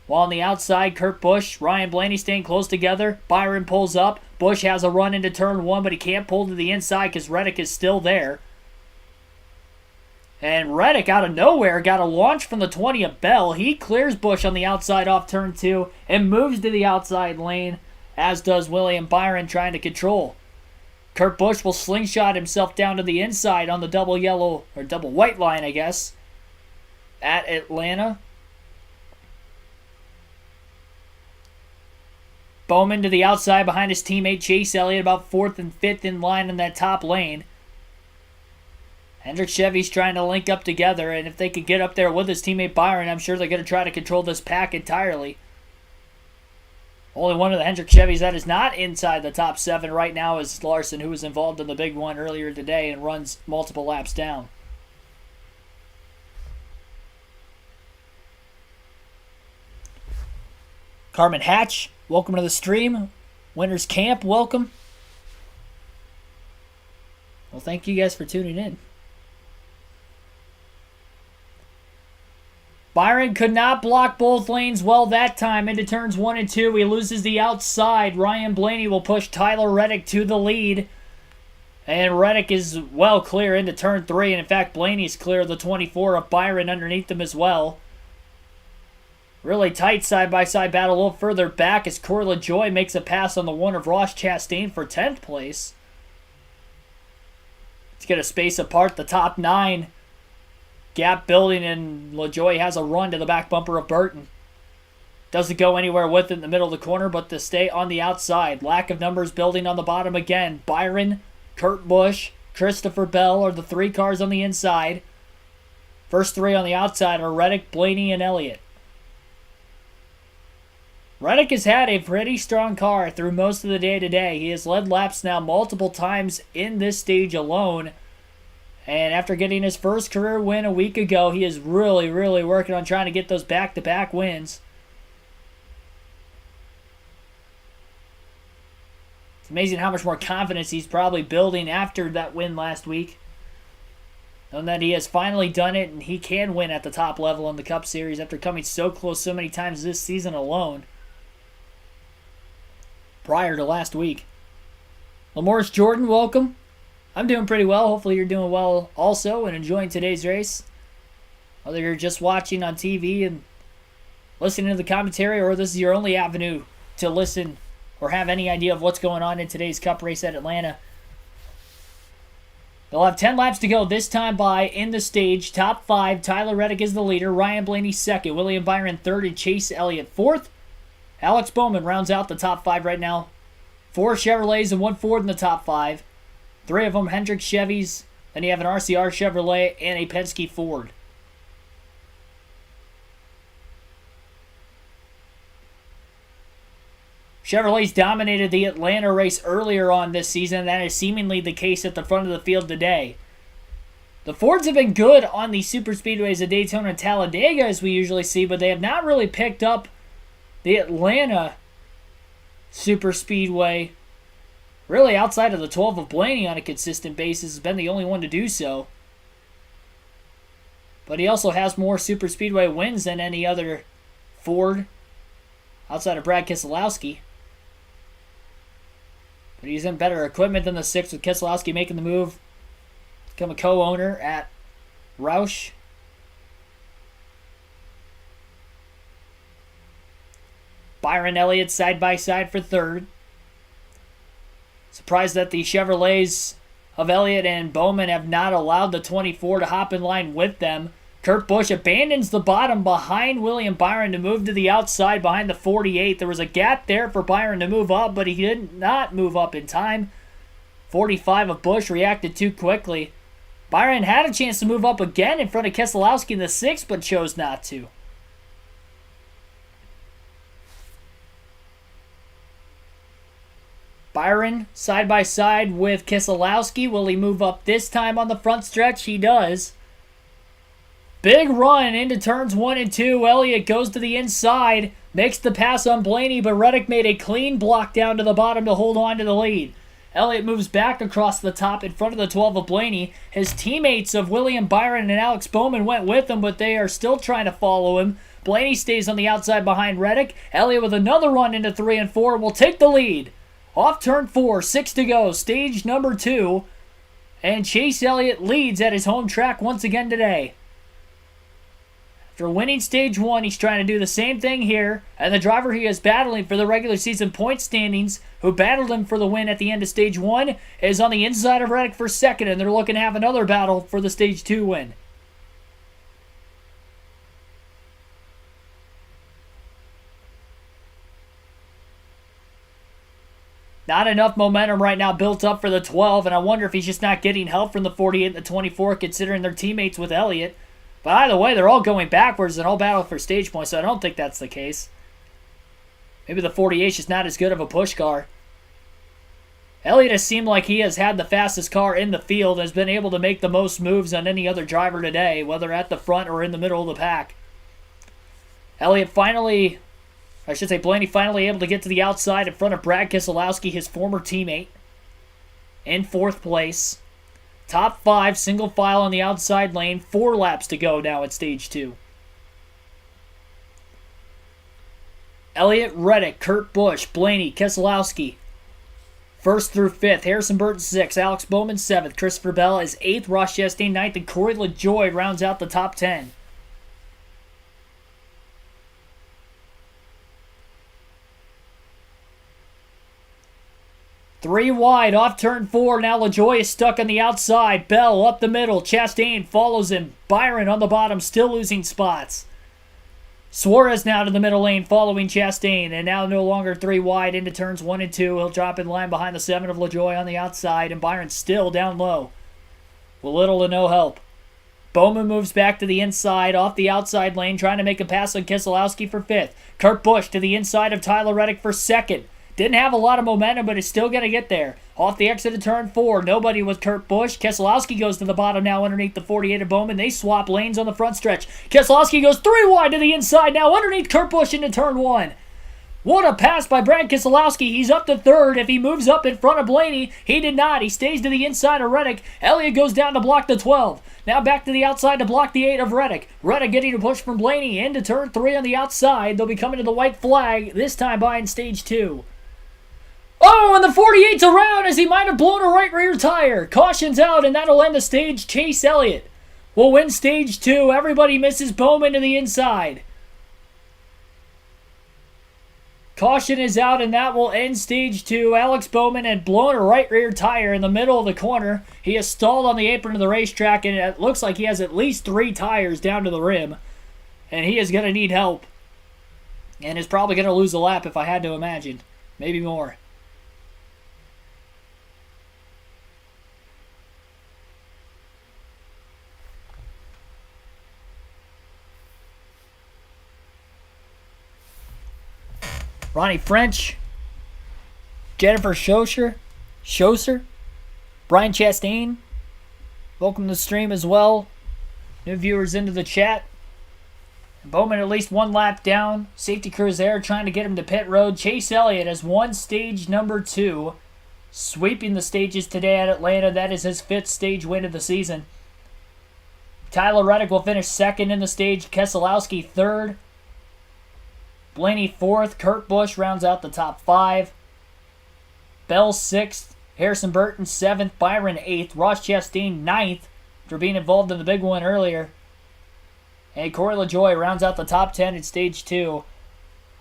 While on the outside, Kurt Busch, Ryan Blaney staying close together. Byron pulls up. Busch has a run into turn 1, but he can't pull to the inside because Reddick is still there. And Reddick, out of nowhere, got a launch from the 20 of Bell. He clears Busch on the outside off turn 2 and moves to the outside lane, as does William Byron trying to control. Kurt Busch will slingshot himself down to the inside on the double yellow, or double white line, I guess, at Atlanta. Bowman to the outside behind his teammate Chase Elliott, about 4th and 5th in line in that top lane. Hendrick Chevy's trying to link up together, and if they could get up there with his teammate Byron, I'm sure they're going to try to control this pack entirely. Only one of the Hendrick Chevys that is not inside the top 7 right now is Larson, who was involved in the big one earlier today and runs multiple laps down. Carmen Hatch, welcome to the stream. Winners Camp, welcome. Well, thank you guys for tuning in. Byron could not block both lanes well that time into turns 1 and 2. He loses the outside. Ryan Blaney will push Tyler Reddick to the lead. And Reddick is well clear into turn 3. And in fact, Blaney's clear of the 24 of Byron underneath them as well. Really tight side-by-side battle a little further back as Corey LaJoie makes a pass on the 1 of Ross Chastain for 10th place. Let's get a space apart the top 9. Gap building, and LaJoie has a run to the back bumper of Burton. Doesn't go anywhere with it in the middle of the corner, but to stay on the outside. Lack of numbers building on the bottom again. Byron, Kurt Busch, Christopher Bell are the 3 cars on the inside. First 3 on the outside are Reddick, Blaney, and Elliott. Reddick has had a pretty strong car through most of the day today. He has led laps now multiple times in this stage alone. And after getting his first career win a week ago, he is really, really working on trying to get those back-to-back wins. It's amazing how much more confidence he's probably building after that win last week. Knowing that he has finally done it and he can win at the top level in the Cup Series after coming so close so many times this season alone. Prior to last week. Lamorris Jordan, welcome. I'm doing pretty well. Hopefully you're doing well also and enjoying today's race. Whether you're just watching on TV and listening to the commentary, or this is your only avenue to listen or have any idea of what's going on in today's Cup race at Atlanta. They'll have 10 laps to go this time by in the stage. Top 5, Tyler Reddick is the leader. Ryan Blaney 2nd. William Byron 3rd and Chase Elliott 4th. Alex Bowman rounds out the top 5 right now. 4 Chevrolets and 1 Ford in the top 5. 3 of them Hendrick Chevys. Then you have an RCR Chevrolet and a Penske Ford. Chevrolets dominated the Atlanta race earlier on this season, and that is seemingly the case at the front of the field today. The Fords have been good on the super speedways of Daytona and Talladega, as we usually see, but they have not really picked up the Atlanta super speedway. Really, outside of the 12 of Blaney on a consistent basis, has been the only one to do so. But he also has more super speedway wins than any other Ford outside of Brad Keselowski. But he's in better equipment than the 6, with Keselowski making the move to become a co-owner at Roush. Byron Elliott side by side for 3rd. Surprised that the Chevrolets of Elliott and Bowman have not allowed the 24 to hop in line with them. Kurt Busch abandons the bottom behind William Byron to move to the outside behind the 48. There was a gap there for Byron to move up, but he did not move up in time. 45 of Busch reacted too quickly. Byron had a chance to move up again in front of Keselowski in the 6, but chose not to. Byron side by side with Keselowski. Will he move up this time on the front stretch? He does. Big run into turns 1 and 2. Elliott goes to the inside, makes the pass on Blaney, but Reddick made a clean block down to the bottom to hold on to the lead. Elliott moves back across the top in front of the 12 of Blaney. His teammates of William Byron and Alex Bowman went with him, but they are still trying to follow him. Blaney stays on the outside behind Reddick. Elliott with another run into 3 and 4 will take the lead. Off turn 4, 6 to go, stage number 2. And Chase Elliott leads at his home track once again today. After winning stage 1, he's trying to do the same thing here, and the driver he is battling for the regular season point standings, who battled him for the win at the end of stage 1, is on the inside of Reddick for second, and they're looking to have another battle for the stage 2 win. Not enough momentum right now built up for the 12, and I wonder if he's just not getting help from the 48 and the 24, considering their teammates with Elliott. But either way, they're all going backwards and all battle for stage points, so I don't think that's the case. Maybe the 48 is just not as good of a push car. Elliott has seemed like he has had the fastest car in the field and has been able to make the most moves on any other driver today, whether at the front or in the middle of the pack. Blaney finally able to get to the outside in front of Brad Keselowski, his former teammate, in 4th place. Top 5, single file on the outside lane. 4 laps to go now at stage 2. Elliott, Reddick, Kurt Busch, Blaney, Keselowski. 1st through 5th. Harrison Burton 6th. Alex Bowman 7th. Christopher Bell is 8th. Ross Chastain 9th. And Corey LaJoie rounds out the top 10. Three wide off turn 4. Now LaJoie is stuck on the outside. Bell up the middle. Chastain follows him. Byron on the bottom, still losing spots. Suarez now to the middle lane following Chastain. And now no longer 3 wide into turns 1 and 2. He'll drop in line behind the 7 of LaJoie on the outside. And Byron still down low with little to no help. Bowman moves back to the inside off the outside lane, trying to make a pass on Keselowski for 5th. Kurt Busch to the inside of Tyler Reddick for 2nd. Didn't have a lot of momentum, but is still going to get there. Off the exit of turn 4, nobody with Kurt Busch. Keselowski goes to the bottom now underneath the 48 of Bowman. They swap lanes on the front stretch. Keselowski goes 3 wide to the inside now underneath Kurt Busch into turn 1. What a pass by Brad Keselowski. He's up to 3rd. If he moves up in front of Blaney, he did not. He stays to the inside of Reddick. Elliott goes down to block the 12. Now back to the outside to block the 8 of Reddick. Reddick getting a push from Blaney into turn 3 on the outside. They'll be coming to the white flag, this time by in stage 2. Oh, and the 48's around as he might have blown a right rear tire. Caution's out, and that'll end the stage. Chase Elliott will win stage 2. Everybody misses Bowman to the inside. Caution is out, and that will end stage 2. Alex Bowman had blown a right rear tire in the middle of the corner. He is stalled on the apron of the racetrack, and it looks like he has at least 3 tires down to the rim. And he is going to need help. And is probably going to lose a lap if I had to imagine. Maybe more. Ronnie French, Jennifer Schoser, Brian Chastain, welcome to the stream as well. New viewers into the chat. Bowman at least 1 lap down. Safety crews there trying to get him to pit road. Chase Elliott has won stage number 2, sweeping the stages today at Atlanta. That is his 5th stage win of the season. Tyler Reddick will finish 2nd in the stage. Keselowski 3rd. Blaney 4th. Kurt Busch rounds out the top 5. Bell 6th. Harrison Burton 7th. Byron 8th. Ross Chastain 9th for being involved in the big one earlier. And Corey LaJoie rounds out the top 10 in stage 2.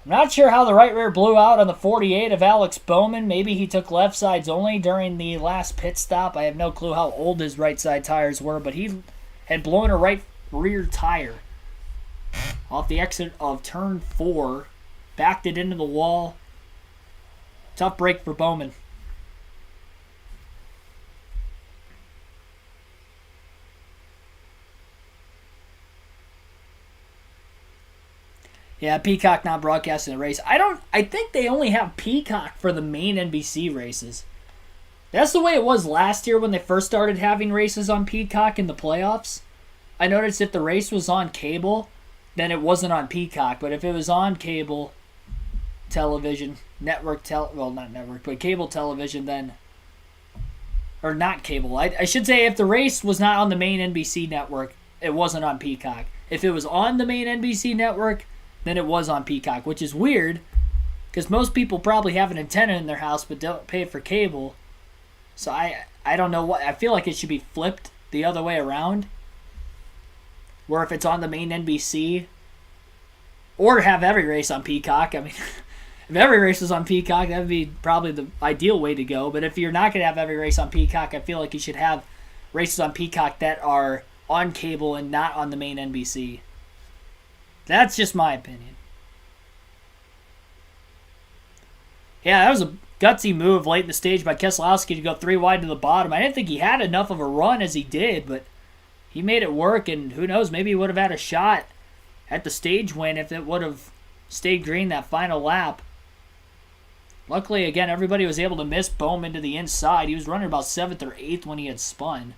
I'm not sure how the right rear blew out on the 48 of Alex Bowman. Maybe he took left sides only during the last pit stop. I have no clue how old his right side tires were, but he had blown a right rear tire off the exit of turn 4, backed it into the wall. Tough break for Bowman. Yeah, Peacock not broadcasting the race. I think they only have Peacock for the main NBC races. That's the way it was last year when they first started having races on Peacock in the playoffs. I noticed if the race was on cable, then it wasn't on Peacock. But if it was on cable television, cable television, then... Or not cable. I should say if the race was not on the main NBC network, it wasn't on Peacock. If it was on the main NBC network, then it was on Peacock, which is weird because most people probably have an antenna in their house but don't pay for cable. So I don't know what. I feel like it should be flipped the other way around, where if it's on the main NBC, or have every race on Peacock. I mean, if every race was on Peacock, that would be probably the ideal way to go. But if you're not going to have every race on Peacock, I feel like you should have races on Peacock that are on cable and not on the main NBC. That's just my opinion. Yeah, that was a gutsy move late in the stage by Keselowski to go 3 wide to the bottom. I didn't think he had enough of a run as he did, but he made it work, and who knows, maybe he would have had a shot at the stage win if it would have stayed green that final lap. Luckily, again, everybody was able to miss Bowman to the inside. He was running about 7th or 8th when he had spun.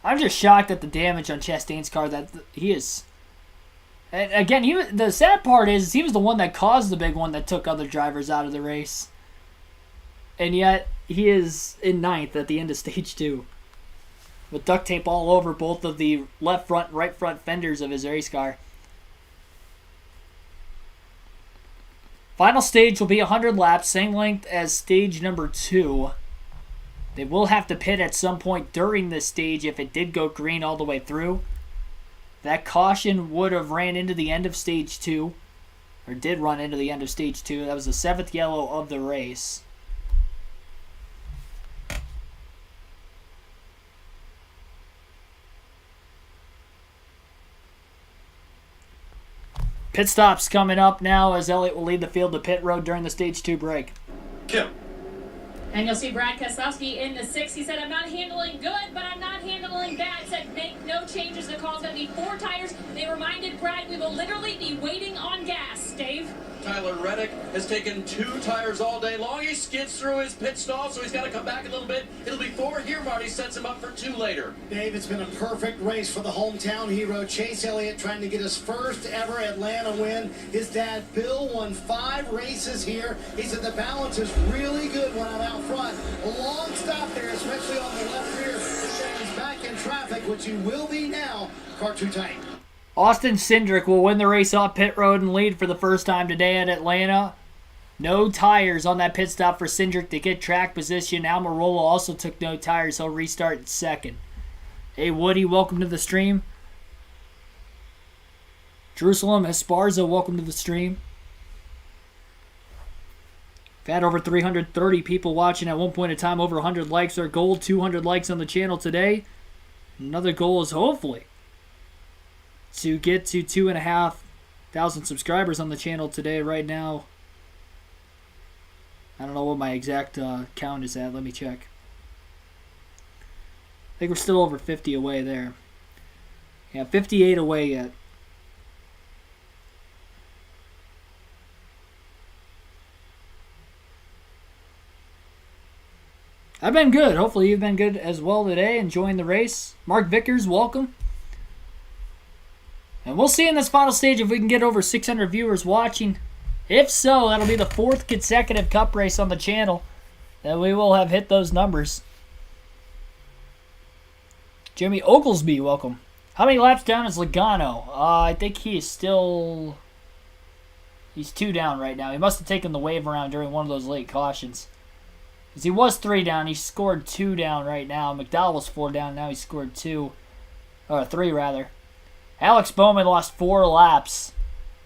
I'm just shocked at the damage on Chastain's car that he is. And again, the sad part is he was the one that caused the big one that took other drivers out of the race. And yet, he is in 9th at the end of stage 2. With duct tape all over both of the left front and right front fenders of his race car. Final stage will be 100 laps, same length as stage number 2. They will have to pit at some point during this stage if it did go green all the way through. That caution would have ran into the end of stage 2. Or did run into the end of stage 2. That was the 7th yellow of the race. Pit stops coming up now as Elliott will lead the field to pit road during the stage 2 break. Kim. And you'll see Brad Keselowski in the 6th. He said, I'm not handling good, but I'm not handling bad. Said, make no changes. The call's going to be 4 tires. They reminded Brad we will literally be waiting on gas. Dave? Tyler Reddick has taken 2 tires all day long. He skids through his pit stall, so he's got to come back a little bit. It'll be 4 here. Marty sets him up for 2 later. Dave, it's been a perfect race for the hometown hero, Chase Elliott, trying to get his first ever Atlanta win. His dad, Bill, won 5 races here. He said the balance is really good when I'm out front. A long stop there, especially on the left rear. He said he's back in traffic, which he will be now. Car too tight. Austin Cindric will win the race off pit road and lead for the first time today at Atlanta. No tires on that pit stop for Cindric to get track position. Almirola also took no tires. He'll restart in 2nd. Hey, Woody, welcome to the stream. Jerusalem Esparza, welcome to the stream. We've had over 330 people watching at one point in time, over 100 likes. Our goal, 200 likes on the channel today. Another goal is hopefully to get to 2,500 subscribers on the channel today. Right now, I don't know what my exact count is at. Let me check. I think we're still over 50 away there. Yeah, 58 away yet. I've been good. Hopefully you've been good as well today, enjoying the race. Mark Vickers, welcome. And we'll see in this final stage if we can get over 600 viewers watching. If so, that'll be the 4th consecutive Cup race on the channel that we will have hit those numbers. Jimmy Oglesby, welcome. How many laps down is Logano? I think he's 2 down right now. He must have taken the wave around during one of those late cautions. Because he was 3 down. He scored 2 down right now. McDowell was 4 down. Now he scored 2. Or 3, rather. Alex Bowman lost 4 laps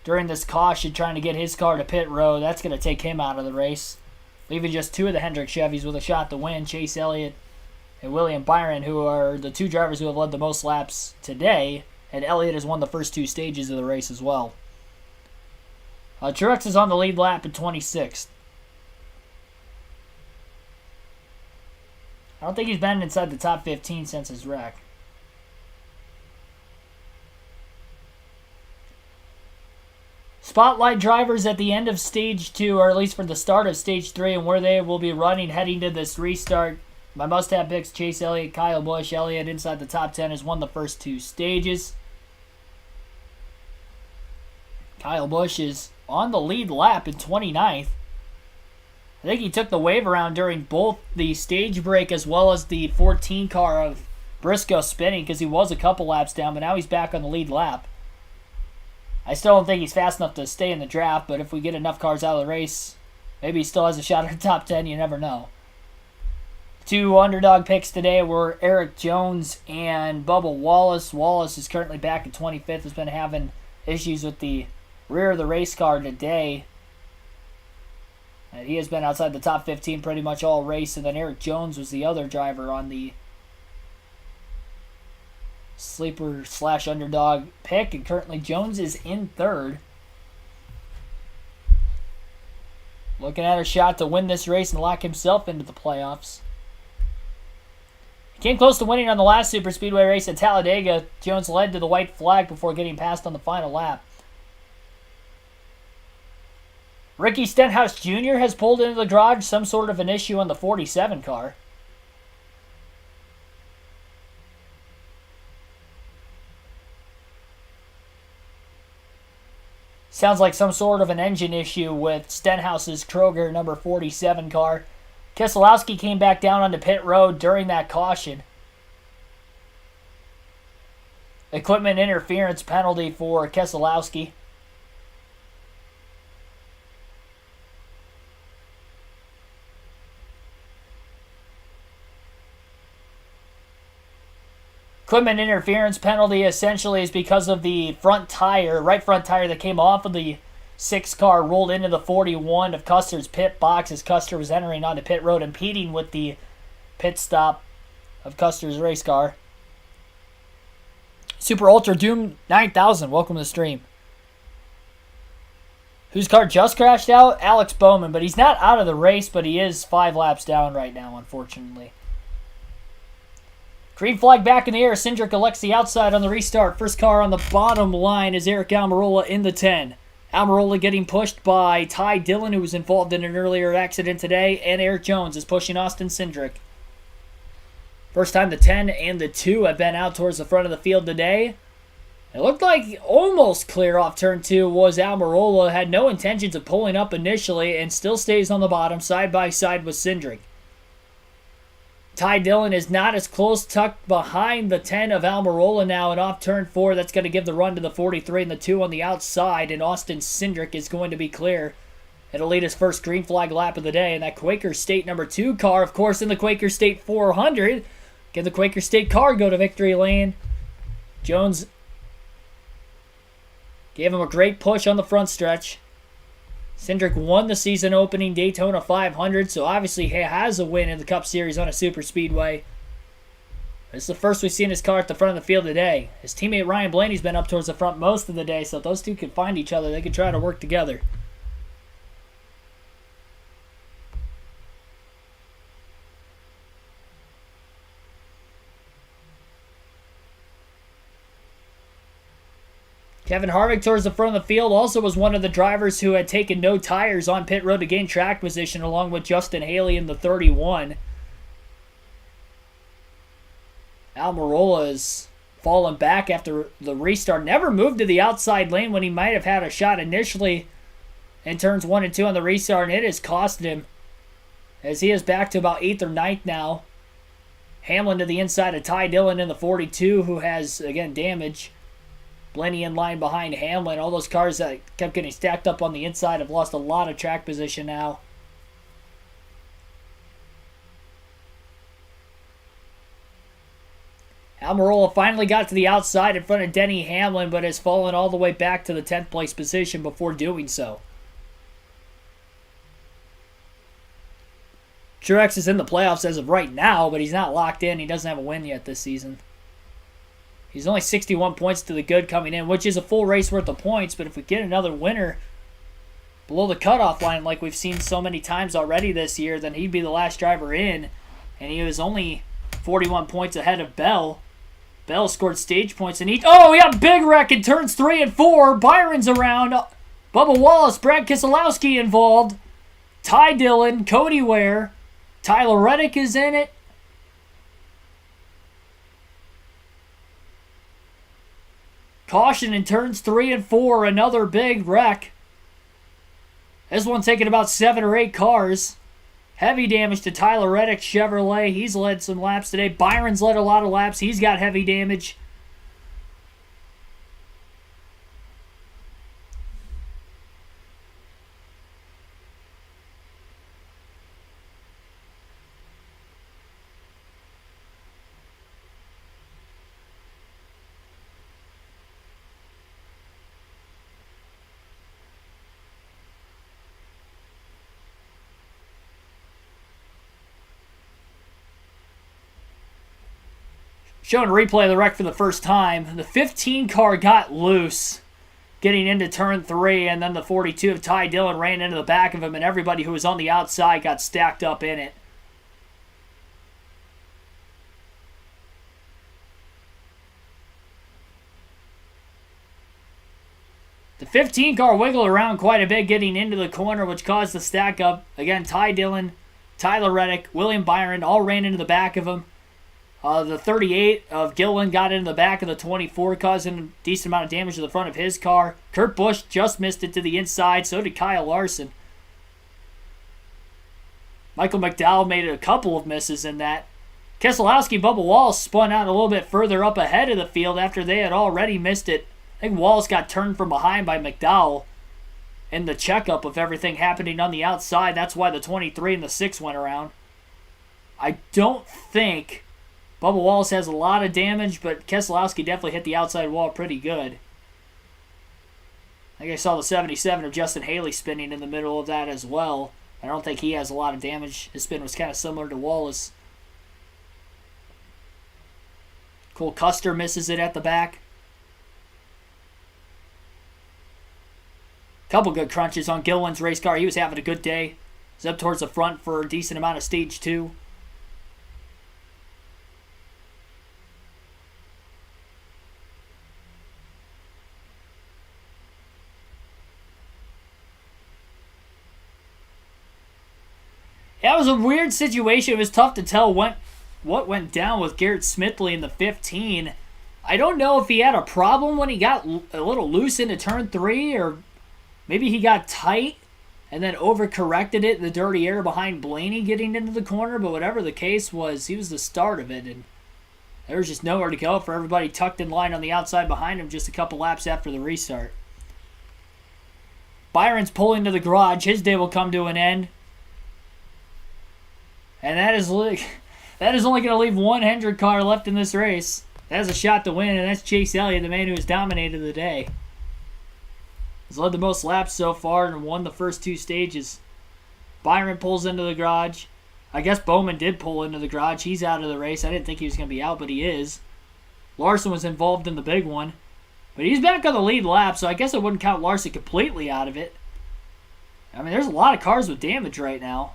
during this caution trying to get his car to pit road. That's going to take him out of the race. Leaving just 2 of the Hendrick Chevys with a shot to win. Chase Elliott and William Byron, who are the 2 drivers who have led the most laps today. And Elliott has won the first 2 stages of the race as well. Truex is on the lead lap in 26th. I don't think he's been inside the top 15 since his wreck. spotlight drivers at the end of Stage 2, or at least for the start of Stage 3, and where they will be running heading to this restart. My must-have picks, Chase Elliott, Kyle Busch. Elliott inside the top 10 has won the first 2 stages. Kyle Busch is on the lead lap in 29th. I think he took the wave around during both the stage break as well as the 14 car of Briscoe spinning, because he was a couple laps down, but now he's back on the lead lap. I still don't think he's fast enough to stay in the draft, but if we get enough cars out of the race, maybe he still has a shot at the top 10. You never know. 2 underdog picks today were Eric Jones and Bubba Wallace. Wallace is currently back at 25th. Has been having issues with the rear of the race car today. And he has been outside the top 15 pretty much all race. And then Eric Jones was the other driver on the sleeper / underdog pick. And currently Jones is in 3rd. Looking at a shot to win this race and lock himself into the playoffs. Came close to winning on the last superspeedway race at Talladega. Jones led to the white flag before getting passed on the final lap. Ricky Stenhouse Jr. has pulled into the garage, some sort of an issue on the 47 car. Sounds like some sort of an engine issue with Stenhouse's Kroger number 47 car. Keselowski came back down onto pit road during that caution. Equipment interference penalty for Keselowski. Equipment interference penalty essentially is because of the front tire, right front tire that came off of the 6 car rolled into the 41 of Custer's pit box as Custer was entering onto pit road, impeding with the pit stop of Custer's race car. Super Ultra Doom 9000, welcome to the stream. Whose car just crashed out? Alex Bowman, but he's not out of the race, but he is 5 laps down right now, unfortunately. Green flag back in the air. Cindric elects the outside on the restart. First car on the bottom line is Eric Almirola in the 10. Almirola getting pushed by Ty Dillon, who was involved in an earlier accident today, and Eric Jones is pushing Austin Cindric. First time the 10 and the 2 have been out towards the front of the field today. It looked like almost clear off turn 2 was Almirola. Had no intentions of pulling up initially and still stays on the bottom side by side with Cindric. Ty Dillon is not as close, tucked behind the 10 of Almirola now, and off turn 4, that's going to give the run to the 43 and the 2 on the outside, and Austin Cindric is going to be clear. It'll lead his first green flag lap of the day, and that Quaker State number 2 car, of course, in the Quaker State 400. Can the Quaker State car go to victory lane? Jones gave him a great push on the front stretch. Cindric won the season opening Daytona 500, so obviously he has a win in the Cup Series on a super speedway. It's the first we've seen his car at the front of the field today. His teammate Ryan Blaney's been up towards the front most of the day, so if those two could find each other, they could try to work together. Kevin Harvick towards the front of the field also was one of the drivers who had taken no tires on pit road to gain track position, along with Justin Haley in the 31. Almirola has fallen back after the restart. Never moved to the outside lane when he might have had a shot initially in turns 1 and 2 on the restart, and it has cost him, as he is back to about 8th or 9th now. Hamlin to the inside of Ty Dillon in the 42, who has, again, damage. Blaney in line behind Hamlin. All those cars that kept getting stacked up on the inside have lost a lot of track position now. Almirola finally got to the outside in front of Denny Hamlin, but has fallen all the way back to the 10th place position before doing so. Truex is in the playoffs as of right now, but he's not locked in. He doesn't have a win yet this season. He's only 61 points to the good coming in, which is a full race worth of points, but if we get another winner below the cutoff line like we've seen so many times already this year, then he'd be the last driver in, and he was only 41 points ahead of Bell. Bell scored stage points, and he got big wreck in turns 3 and 4. Byron's around. Bubba Wallace, Brad Keselowski involved. Ty Dillon, Cody Ware, Tyler Reddick is in it. Caution in turns 3 and 4, another big wreck. This one taking about 7 or 8 cars. Heavy damage to Tyler Reddick, Chevrolet. He's led some laps today. Byron's led a lot of laps. He's got heavy damage. Showing a replay of the wreck for the first time. The 15 car got loose getting into turn 3, and then the 42 of Ty Dillon ran into the back of him, and everybody who was on the outside got stacked up in it. The 15 car wiggled around quite a bit getting into the corner, which caused the stack up. Again, Ty Dillon, Tyler Reddick, William Byron all ran into the back of him. The 38 of Gillen got into the back of the 24, causing a decent amount of damage to the front of his car. Kurt Busch just missed it to the inside, so did Kyle Larson. Michael McDowell made a couple of misses in that. Keselowski and Bubba Wallace spun out a little bit further up ahead of the field after they had already missed it. I think Wallace got turned from behind by McDowell in the checkup of everything happening on the outside. That's why the 23 and the 6 went around. I don't think Bubba Wallace has a lot of damage, but Keselowski definitely hit the outside wall pretty good. I think I saw the 77 of Justin Haley spinning in the middle of that as well. I don't think he has a lot of damage. His spin was kind of similar to Wallace. Cole Custer misses it at the back. Couple good crunches on Gillen's race car. He was having a good day. He's up towards the front for a decent amount of stage 2. That was a weird situation. It was tough to tell what went down with Garrett Smithley in the 15. I don't know if he had a problem when he got a little loose into turn 3, or maybe he got tight and then overcorrected it in the dirty air behind Blaney getting into the corner, but whatever the case was, he was the start of it, and there was just nowhere to go for everybody tucked in line on the outside behind him just a couple laps after the restart. Byron's pulling to the garage. His day will come to an end. And that is only going to leave one Hendrick car left in this race. That has a shot to win, and that's Chase Elliott, the man who has dominated the day. He's led the most laps so far and won the first 2 stages. Byron pulls into the garage. I guess Bowman did pull into the garage. He's out of the race. I didn't think he was going to be out, but he is. Larson was involved in the big one. But he's back on the lead lap, so I guess I wouldn't count Larson completely out of it. I mean, there's a lot of cars with damage right now.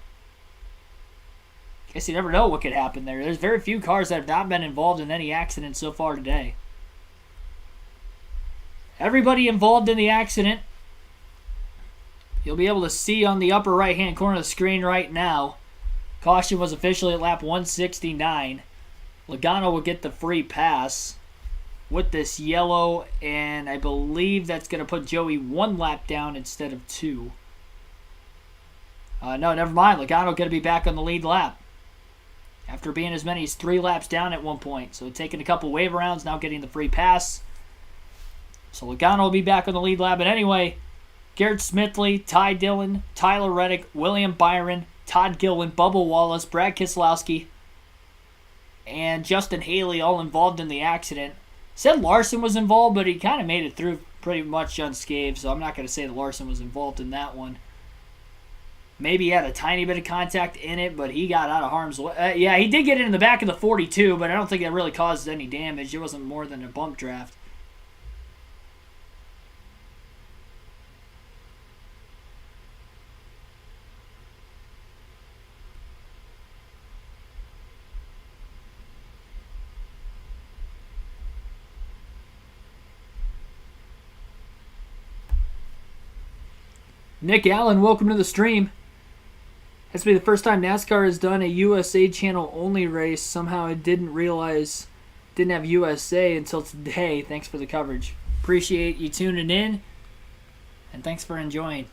Guess you never know what could happen there. There's very few cars that have not been involved in any accident so far today. Everybody involved in the accident, you'll be able to see on the upper right-hand corner of the screen right now. Caution was officially at lap 169. Logano will get the free pass with this yellow, and I believe that's going to put Joey 1 lap down instead of 2. No, never mind. Logano going to be back on the lead lap after being as many as 3 laps down at one point. So taking a couple wave rounds, now getting the free pass. So Logano will be back on the lead lap. But anyway, Garrett Smithley, Ty Dillon, Tyler Reddick, William Byron, Todd Gillen, Bubba Wallace, Brad Keselowski, and Justin Haley all involved in the accident. Said Larson was involved, but he kind of made it through pretty much unscathed, so I'm not going to say that Larson was involved in that one. Maybe he had a tiny bit of contact in it, but he got out of harm's way. Yeah, he did get it in the back of the 42, but I don't think it really caused any damage. It wasn't more than a bump draft. Nick Allen, welcome to the stream. Has to be the first time NASCAR has done a USA channel only race. Somehow I didn't realize didn't have USA until today. Thanks for the coverage. Appreciate you tuning in, and thanks for enjoying.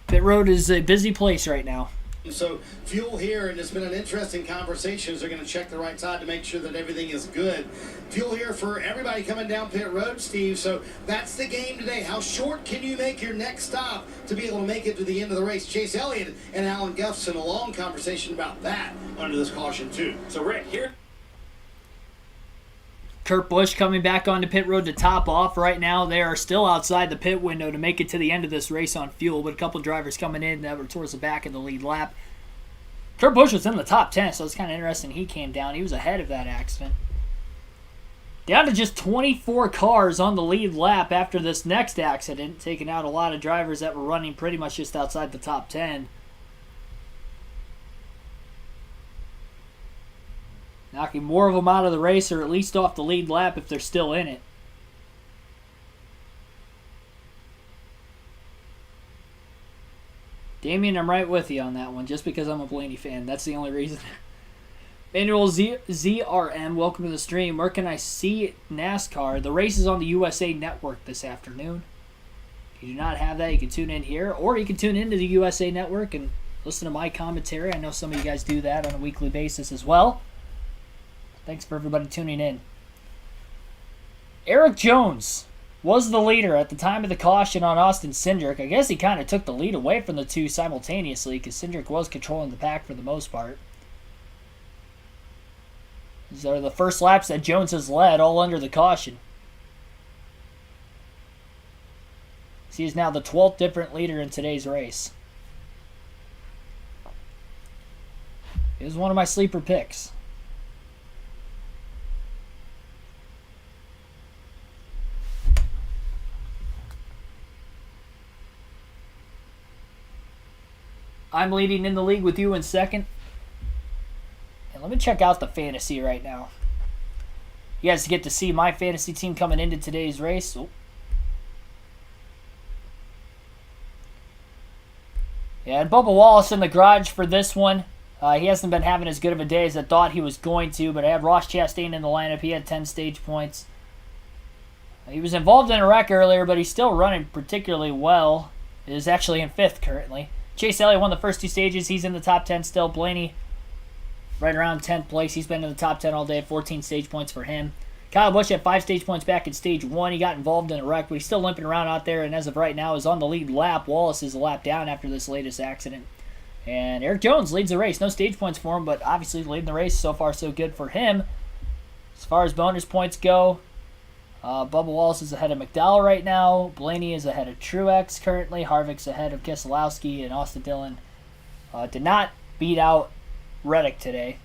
Pit road is a busy place right now. So fuel here, and it's been an interesting conversation. They're going to check the right side to make sure that everything is good. Fuel here for everybody coming down pit road, Steve. So that's the game today. How short can you make your next stop to be able to make it to the end of the race? Chase Elliott and Alan Gustafson, a long conversation about that under this caution too. So Rick, here. Kurt Busch coming back onto pit road to top off right now. They are still outside the pit window to make it to the end of this race on fuel, but a couple drivers coming in that were towards the back of the lead lap. Kurt Busch was in the top 10, so it's kind of interesting he came down. He was ahead of that accident. Down to just 24 cars on the lead lap after this next accident, taking out a lot of drivers that were running pretty much just outside the top 10. Knocking more of them out of the race, or at least off the lead lap if they're still in it. Damien, I'm right with you on that one, just because I'm a Blaney fan. That's the only reason. Manuel ZRM, welcome to the stream. Where can I see NASCAR? The race is on the USA Network this afternoon. If you do not have that, you can tune in here, or you can tune into the USA Network and listen to my commentary. I know some of you guys do that on a weekly basis as well. Thanks for everybody tuning in. Eric Jones was the leader at the time of the caution on Austin Cindric. I guess he kind of took the lead away from the two simultaneously because Cindric was controlling the pack for the most part. These are the first laps that Jones has led, all under the caution. He is now the 12th different leader in today's race. He was one of my sleeper picks. I'm leading in the league with you in second. And let me check out the fantasy right now. You guys get to see my fantasy team coming into today's race. Oh. Yeah, and Bubba Wallace in the garage for this one. He hasn't been having as good of a day as I thought he was going to, but I had Ross Chastain in the lineup. He had 10 stage points. He was involved in a wreck earlier, but he's still running particularly well. He is actually in 5th currently. Chase Elliott won the first 2 stages. He's in the top 10 still. Blaney right around 10th place. He's been in the top 10 all day. 14 stage points for him. Kyle Busch had 5 stage points back in stage 1. He got involved in a wreck, but he's still limping around out there, and as of right now is on the lead lap. Wallace is a lap down after this latest accident. And Eric Jones leads the race. No stage points for him, but obviously leading the race. So far, so good for him. As far as bonus points go, Bubba Wallace is ahead of McDowell right now. Blaney is ahead of Truex currently. Harvick's ahead of Keselowski. And Austin Dillon did not beat out Reddick today.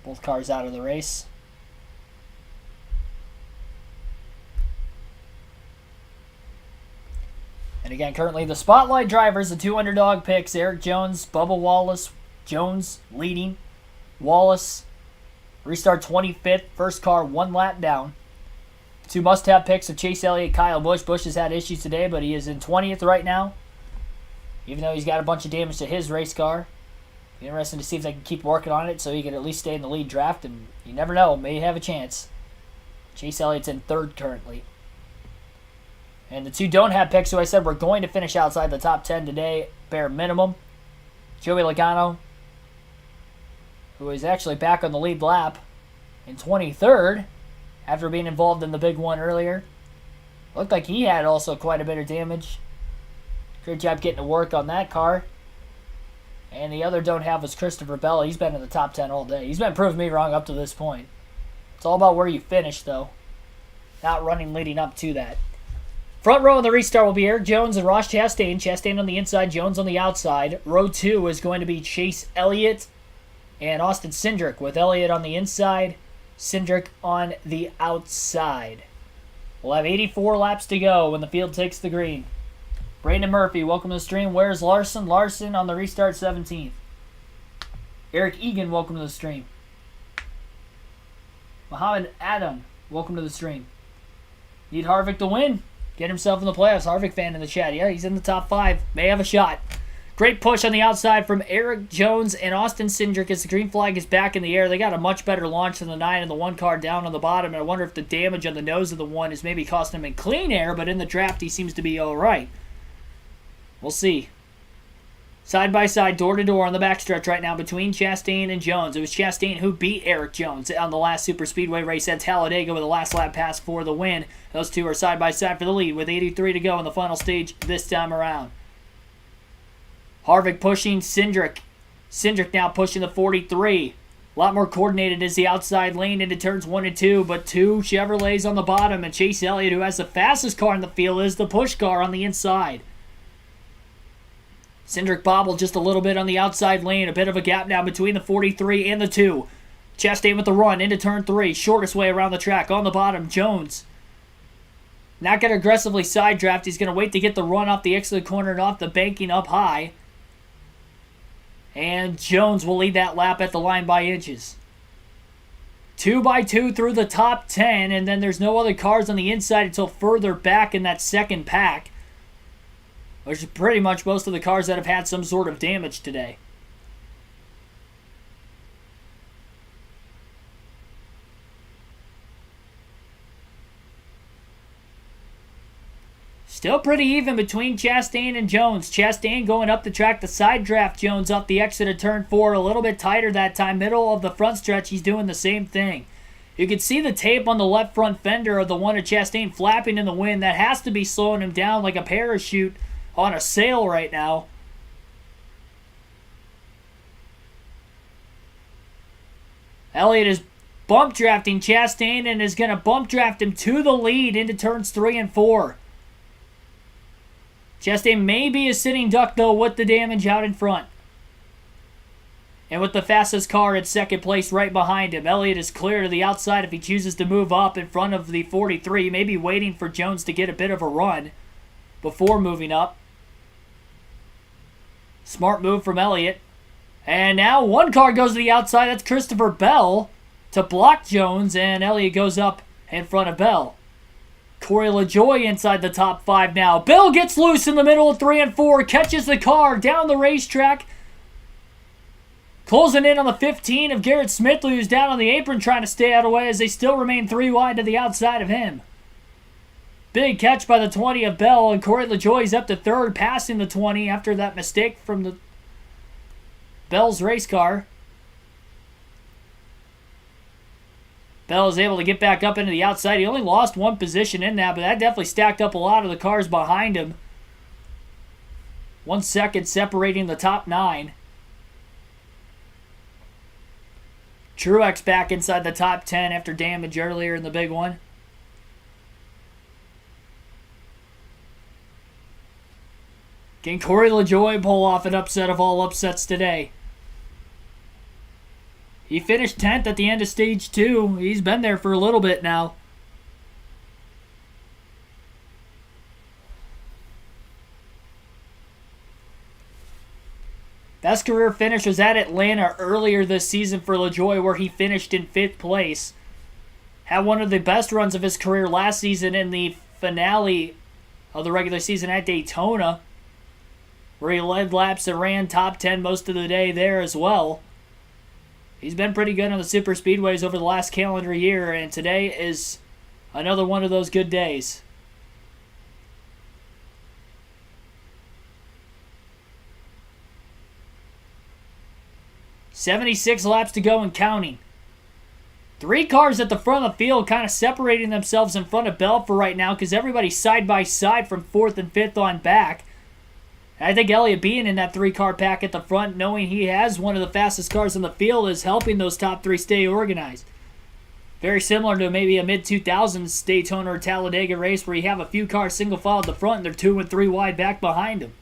Both cars out of the race. And again, currently the spotlight drivers, the 2 underdog picks, Eric Jones, Bubba Wallace. Jones leading. Wallace restart 25th, first car 1 lap down. 2 must-have picks of Chase Elliott, Kyle Busch. Busch has had issues today, but he is in 20th right now, even though he's got a bunch of damage to his race car. Be interesting to see if they can keep working on it so he can at least stay in the lead draft, and you never know, may have a chance. Chase Elliott's in 3rd currently. And the 2 don't have picks, who I said we're going to finish outside the top 10 today, bare minimum. Joey Logano, who is actually back on the lead lap in 23rd after being involved in the big one earlier. Looked like he had also quite a bit of damage. Great job getting to work on that car. And the other don't have was Christopher Bell. He's been in the top 10 all day. He's been proving me wrong up to this point. It's all about where you finish, though. Not running leading up to that. Front row in the restart will be Eric Jones and Ross Chastain. Chastain on the inside, Jones on the outside. Row 2 is going to be Chase Elliott and Austin Cindric, with Elliott on the inside, Cindric on the outside. We'll have 84 laps to go when the field takes the green. Brandon Murphy, welcome to the stream. Where's Larson? Larson on the restart 17th. Eric Egan, welcome to the stream. Muhammad Adam, welcome to the stream. Need Harvick to win. Get himself in the playoffs. Harvick fan in the chat. Yeah, he's in the top 5. May have a shot. Great push on the outside from Eric Jones and Austin Cindric as the green flag is back in the air. They got a much better launch than the 9 and the 1 car down on the bottom. And I wonder if the damage on the nose of the 1 is maybe costing him in clean air, but in the draft he seems to be all right. We'll see. Side by side, door to door on the backstretch right now between Chastain and Jones. It was Chastain who beat Eric Jones on the last Super Speedway race at Talladega with a last lap pass for the win. Those two are side by side for the lead with 83 to go in the final stage this time around. Harvick pushing Cindric. Cindric now pushing the 43. A lot more coordinated as the outside lane into turns 1 and 2, but 2 Chevrolets on the bottom, and Chase Elliott, who has the fastest car in the field, is the push car on the inside. Cindric bobbled just a little bit on the outside lane. A bit of a gap now between the 43 and the 2. Chastain with the run into turn 3. Shortest way around the track. On the bottom, Jones. Not going to aggressively side draft. He's going to wait to get the run off the exit corner and off the banking up high. And Jones will lead that lap at the line by inches. 2 by 2 through the top 10. And then there's no other cars on the inside until further back in that second pack, which is pretty much most of the cars that have had some sort of damage today. Still pretty even between Chastain and Jones. Chastain going up the track to side draft Jones up the exit of turn 4. A little bit tighter that time. Middle of the front stretch, he's doing the same thing. You can see the tape on the left front fender of the one of Chastain flapping in the wind. That has to be slowing him down like a parachute on a sail right now. Elliott is bump drafting Chastain and is going to bump draft him to the lead into turns 3 and 4. Chastain may be a sitting duck, though, with the damage out in front. And with the fastest car at second place right behind him. Elliott is clear to the outside if he chooses to move up in front of the 43. Maybe waiting for Jones to get a bit of a run before moving up. Smart move from Elliott. And now one car goes to the outside. That's Christopher Bell to block Jones. And Elliott goes up in front of Bell. Corey LaJoie inside the top 5 now. Bell gets loose in the middle of 3 and 4. Catches the car down the racetrack. Closing in on the 15 of Garrett Smithley, who's down on the apron trying to stay out of the way as they still remain 3 wide to the outside of him. Big catch by the 20 of Bell, and Corey LaJoie's up to 3rd, passing the 20 after that mistake from the Bell's race car. Bell is able to get back up into the outside. He only lost 1 position in that, but that definitely stacked up a lot of the cars behind him. 1 second separating the top 9. Truex back inside the top 10 after damage earlier in the big one. Can Corey LaJoie pull off an upset of all upsets today? He finished 10th at the end of stage 2. He's been there for a little bit now. Best career finish was at Atlanta earlier this season for LaJoie, where he finished in 5th place. Had one of the best runs of his career last season in the finale of the regular season at Daytona, where he led laps and ran top 10 most of the day there as well. He's been pretty good on the super speedways over the last calendar year, and today is another one of those good days. .76 laps to go and counting. 3 cars at the front of the field kind of separating themselves in front of Bell for right now because everybody's side by side from 4th and 5th on back. I think Elliott being in that 3-car pack at the front, knowing he has one of the fastest cars in the field, is helping those top 3 stay organized. Very similar to maybe a mid-2000s Daytona or Talladega race where you have a few cars single file at the front and they're 2 and 3 wide back behind them.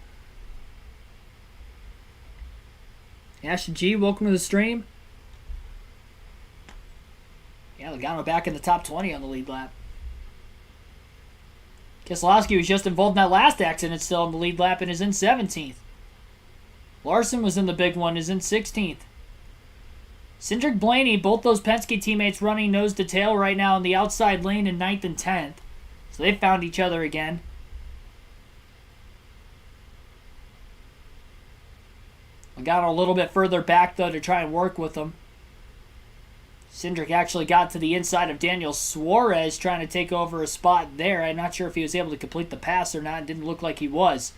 Ashton G, welcome to the stream. Yeah, Logano back in the top 20 on the lead lap. Keselowski was just involved in that last accident, still in the lead lap, and is in 17th. Larson was in the big one, is in 16th. Cindric Blaney, both those Penske teammates running nose to tail right now in the outside lane in 9th and 10th. So they found each other again. We got a little bit further back, though, to try and work with them. Cindric actually got to the inside of Daniel Suarez, trying to take over a spot there. I'm not sure if he was able to complete the pass or not. It didn't look like he was.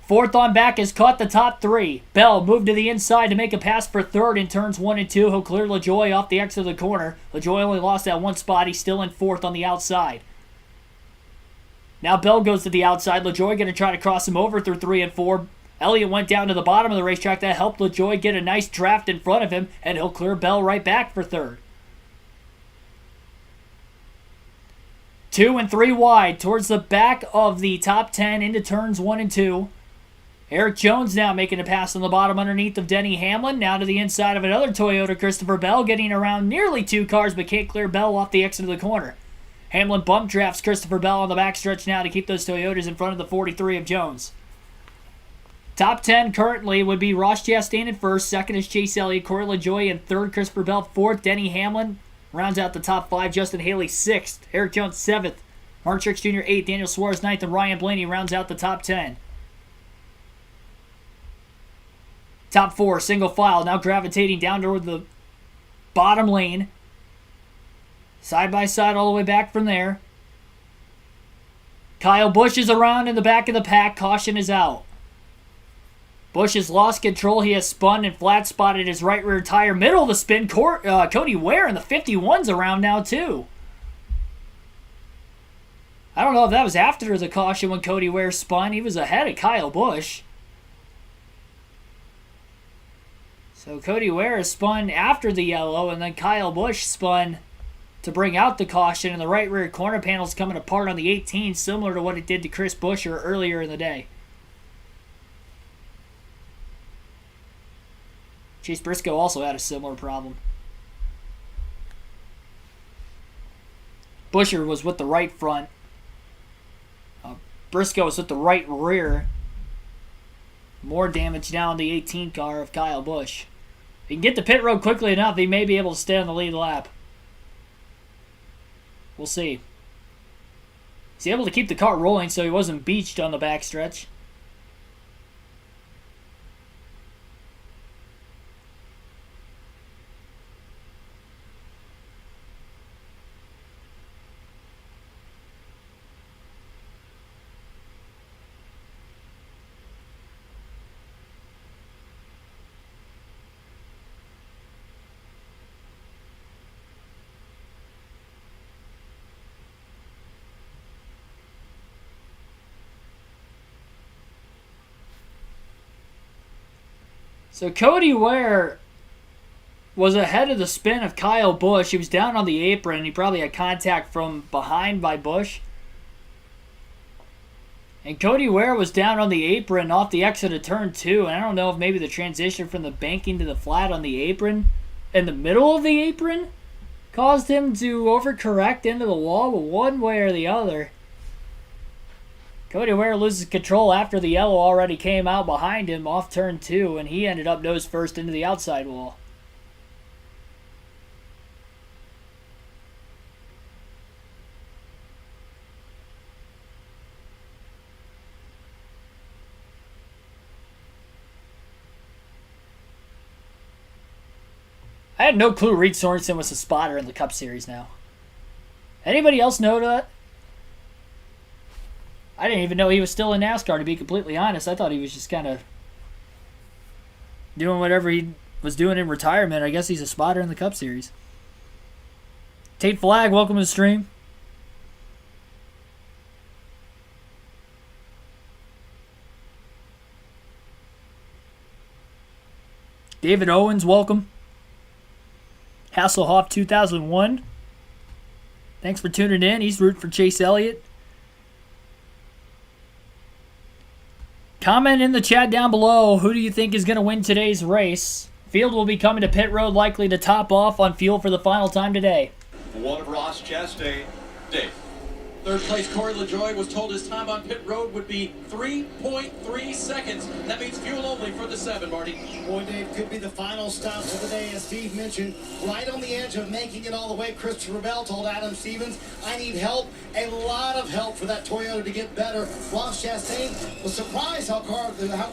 Fourth on back has caught the top three. Bell moved to the inside to make a pass for third in turns 1 and 2. He'll clear LaJoy off the exit of the corner. LaJoy only lost that one spot. He's still in fourth on the outside. Now Bell goes to the outside. LaJoy going to try to cross him over through 3 and 4. Elliott went down to the bottom of the racetrack. That helped LaJoy get a nice draft in front of him, and he'll clear Bell right back for third. 2 and 3 wide towards the back of the top 10 into turns 1 and 2. Eric Jones now making a pass on the bottom underneath of Denny Hamlin. Now to the inside of another Toyota, Christopher Bell, getting around nearly 2 cars, but can't clear Bell off the exit of the corner. Hamlin bump drafts Christopher Bell on the backstretch now to keep those Toyotas in front of the 43 of Jones. Top 10 currently would be Ross Chastain in first. Second is Chase Elliott. Corey LaJoy in third. Christopher Bell fourth. Denny Hamlin rounds out the top 5. Justin Haley sixth. Eric Jones seventh. Martin Truex Jr. 8th. Daniel Suarez 9th. And Ryan Blaney rounds out the top 10. Top 4, single file, now gravitating down toward the bottom lane. Side by side all the way back from there. Kyle Busch is around in the back of the pack. Caution is out. Busch has lost control. He has spun and flat spotted his right rear tire. Middle of the spin. Cody Ware in the 51's around now too. I don't know if that was after the caution when Cody Ware spun. He was ahead of Kyle Busch. So Cody Ware spun after the yellow, and then Kyle Busch spun to bring out the caution, and the right rear corner panel's coming apart on the 18, similar to what it did to Chris Buescher earlier in the day. Chase Briscoe also had a similar problem. Buescher was with the right front. Briscoe was with the right rear. More damage now on the 18 car of Kyle Busch. If he can get to pit road quickly enough, he may be able to stay on the lead lap. We'll see. He's able to keep the car rolling so he wasn't beached on the backstretch. So Cody Ware was ahead of the spin of Kyle Busch. He was down on the apron. He probably had contact from behind by Busch. And Cody Ware was down on the apron off the exit of turn 2. And I don't know if maybe the transition from the banking to the flat on the apron in the middle of the apron caused him to overcorrect into the wall, but one way or the other. Cody Ware loses control after the yellow already came out behind him off turn 2, and he ended up nose first into the outside wall. I had no clue Reed Sorensen was a spotter in the Cup Series now. Anybody else know that? I didn't even know he was still in NASCAR, to be completely honest. I thought he was just kind of doing whatever he was doing in retirement. I guess he's a spotter in the Cup Series. Tate Flagg, welcome to the stream. David Owens, welcome. Hasselhoff 2001. Thanks for tuning in. He's rooting for Chase Elliott. Comment in the chat down below, who do you think is going to win today's race? Field will be coming to pit road, likely to top off on fuel for the final time today. One of Ross Chastain. Dave. Third place, Corey LaJoie was told his time on pit road would be 3.3 seconds. That means fuel only for the 7, Marty. Boy, Dave, could be the final stop of the day, as Steve mentioned. Right on the edge of making it all the way, Christopher Bell told Adam Stevens, I need help, a lot of help for that Toyota to get better. Ross Chastain was surprised how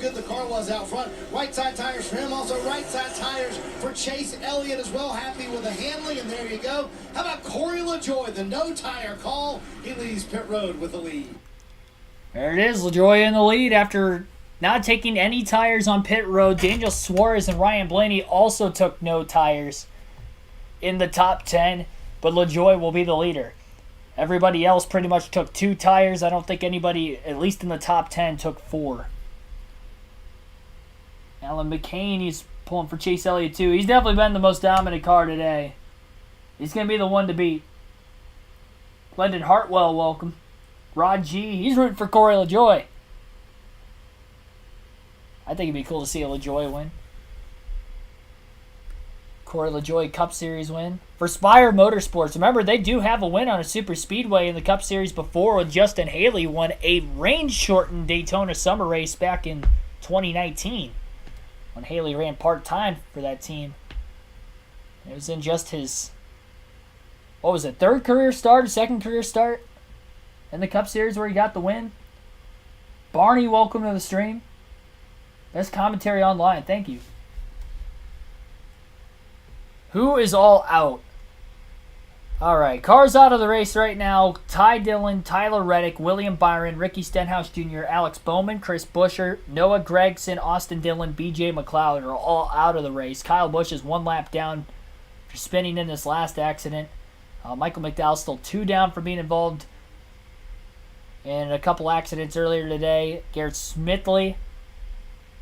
good the car was out front. Right side tires for him, also right side tires for Chase Elliott as well. Happy with the handling, and there you go. How about Corey LaJoie, the no-tire call? He leaves pit road with the lead. There it is, LaJoie in the lead after not taking any tires on pit road. Daniel Suarez and Ryan Blaney also took no tires in the top 10, but LaJoie will be the leader. Everybody else pretty much took 2 tires. I don't think anybody, at least in the top 10, took 4. Alan McCain, he's pulling for Chase Elliott too. He's definitely been the most dominant car today. He's going to be the one to beat. Glendon Hartwell, welcome. Rod G, he's rooting for Corey LaJoie. I think it'd be cool to see a LaJoie win. Corey LaJoie Cup Series win. For Spire Motorsports, remember they do have a win on a super speedway in the Cup Series before when Justin Haley won a range-shortened Daytona Summer Race back in 2019 when Haley ran part-time for that team. It was in just his, what was it, third career start, second career start in the Cup Series where he got the win. Barney, welcome to the stream. Best commentary online, thank you. Who is all out? Alright, cars out of the race right now. Ty Dillon, Tyler Reddick, William Byron, Ricky Stenhouse Jr., Alex Bowman, Chris Buescher, Noah Gragson, Austin Dillon, BJ McLeod are all out of the race. Kyle Busch is 1 lap down for spinning in this last accident. Michael McDowell still 2 down for being involved in a couple accidents earlier today. Garrett Smithley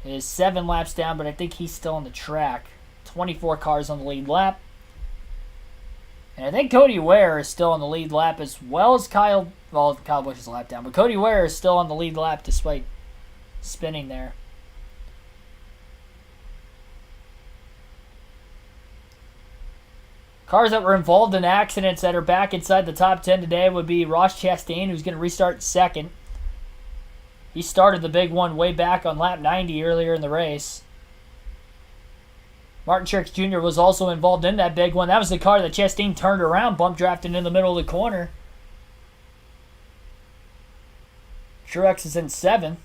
is 7 laps down, but I think he's still on the track. 24 cars on the lead lap. And I think Cody Ware is still on the lead lap as well as Kyle Busch is a lap down, but Cody Ware is still on the lead lap despite spinning there. Cars that were involved in accidents that are back inside the top 10 today would be Ross Chastain, who's going to restart second. He started the big one way back on lap 90 earlier in the race. Martin Truex Jr. was also involved in that big one. That was the car that Chastain turned around, bump drafting in the middle of the corner. Truex is in 7th.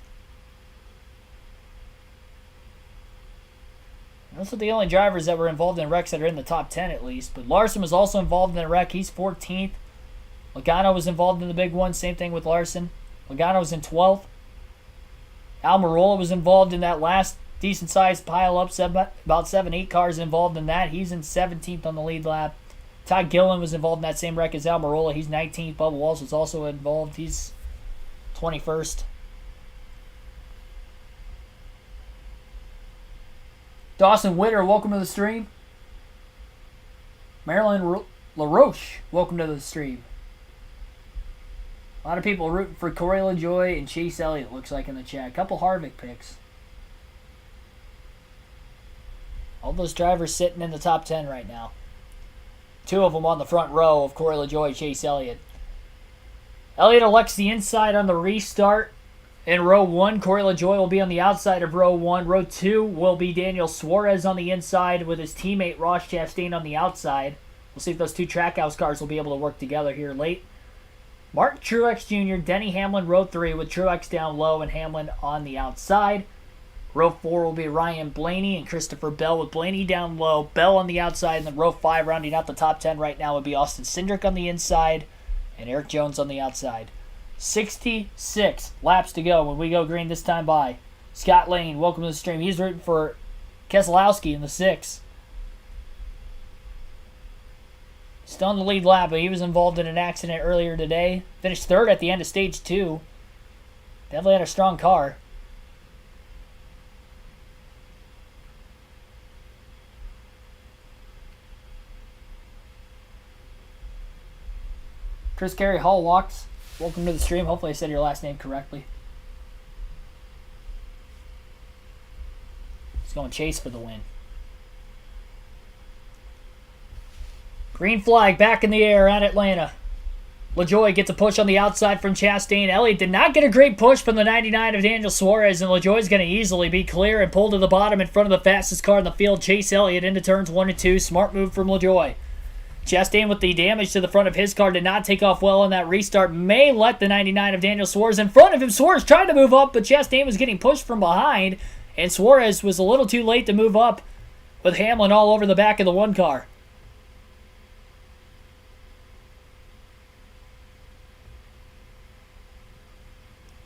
Those are the only drivers that were involved in wrecks that are in the top 10 at least. But Larson was also involved in a wreck. He's 14th. Logano was involved in the big one. Same thing with Larson. Logano was in 12th. Almirola was involved in that last decent-sized pile-up. About 7-8 cars involved in that. He's in 17th on the lead lap. Todd Gillen was involved in that same wreck as Almirola. He's 19th. Bubba Walsh was also involved. He's 21st. Dawson Witter, welcome to the stream. Marilyn LaRoche, welcome to the stream. A lot of people rooting for Corey LaJoie and Chase Elliott, looks like in the chat. A couple Harvick picks. All those drivers sitting in the top 10 right now. 2 of them on the front row of Corey LaJoie, Chase Elliott. Elliott elects the inside on the restart. In row 1, Corey LaJoie will be on the outside of row 1. Row 2 will be Daniel Suarez on the inside with his teammate Ross Chastain on the outside. We'll see if those 2 Trackhouse cars will be able to work together here late. Martin Truex Jr., Denny Hamlin, row 3 with Truex down low and Hamlin on the outside. Row 4 will be Ryan Blaney and Christopher Bell with Blaney down low, Bell on the outside, and then row 5 rounding out the top 10 right now would be Austin Cindric on the inside and Eric Jones on the outside. 66 laps to go when we go green this time by. Scott Lane, welcome to the stream. He's rooting for Keselowski in the 6. Still on the lead lap, but he was involved in an accident earlier today. Finished 3rd at the end of stage 2. Definitely had a strong car. Chris Carey Hall walks. Welcome to the stream. Hopefully I said your last name correctly. He's going Chase for the win. Green flag back in the air at Atlanta. LaJoy gets a push on the outside from Chastain. Elliott did not get a great push from the 99 of Daniel Suarez, and LaJoy's going to easily be clear and pull to the bottom in front of the fastest car in the field, Chase Elliott, into turns 1 and 2. Smart move from LaJoy. Chastain, with the damage to the front of his car, did not take off well on that restart. May let the 99 of Daniel Suarez in front of him. Suarez tried to move up, but Chastain was getting pushed from behind, and Suarez was a little too late to move up with Hamlin all over the back of the one car.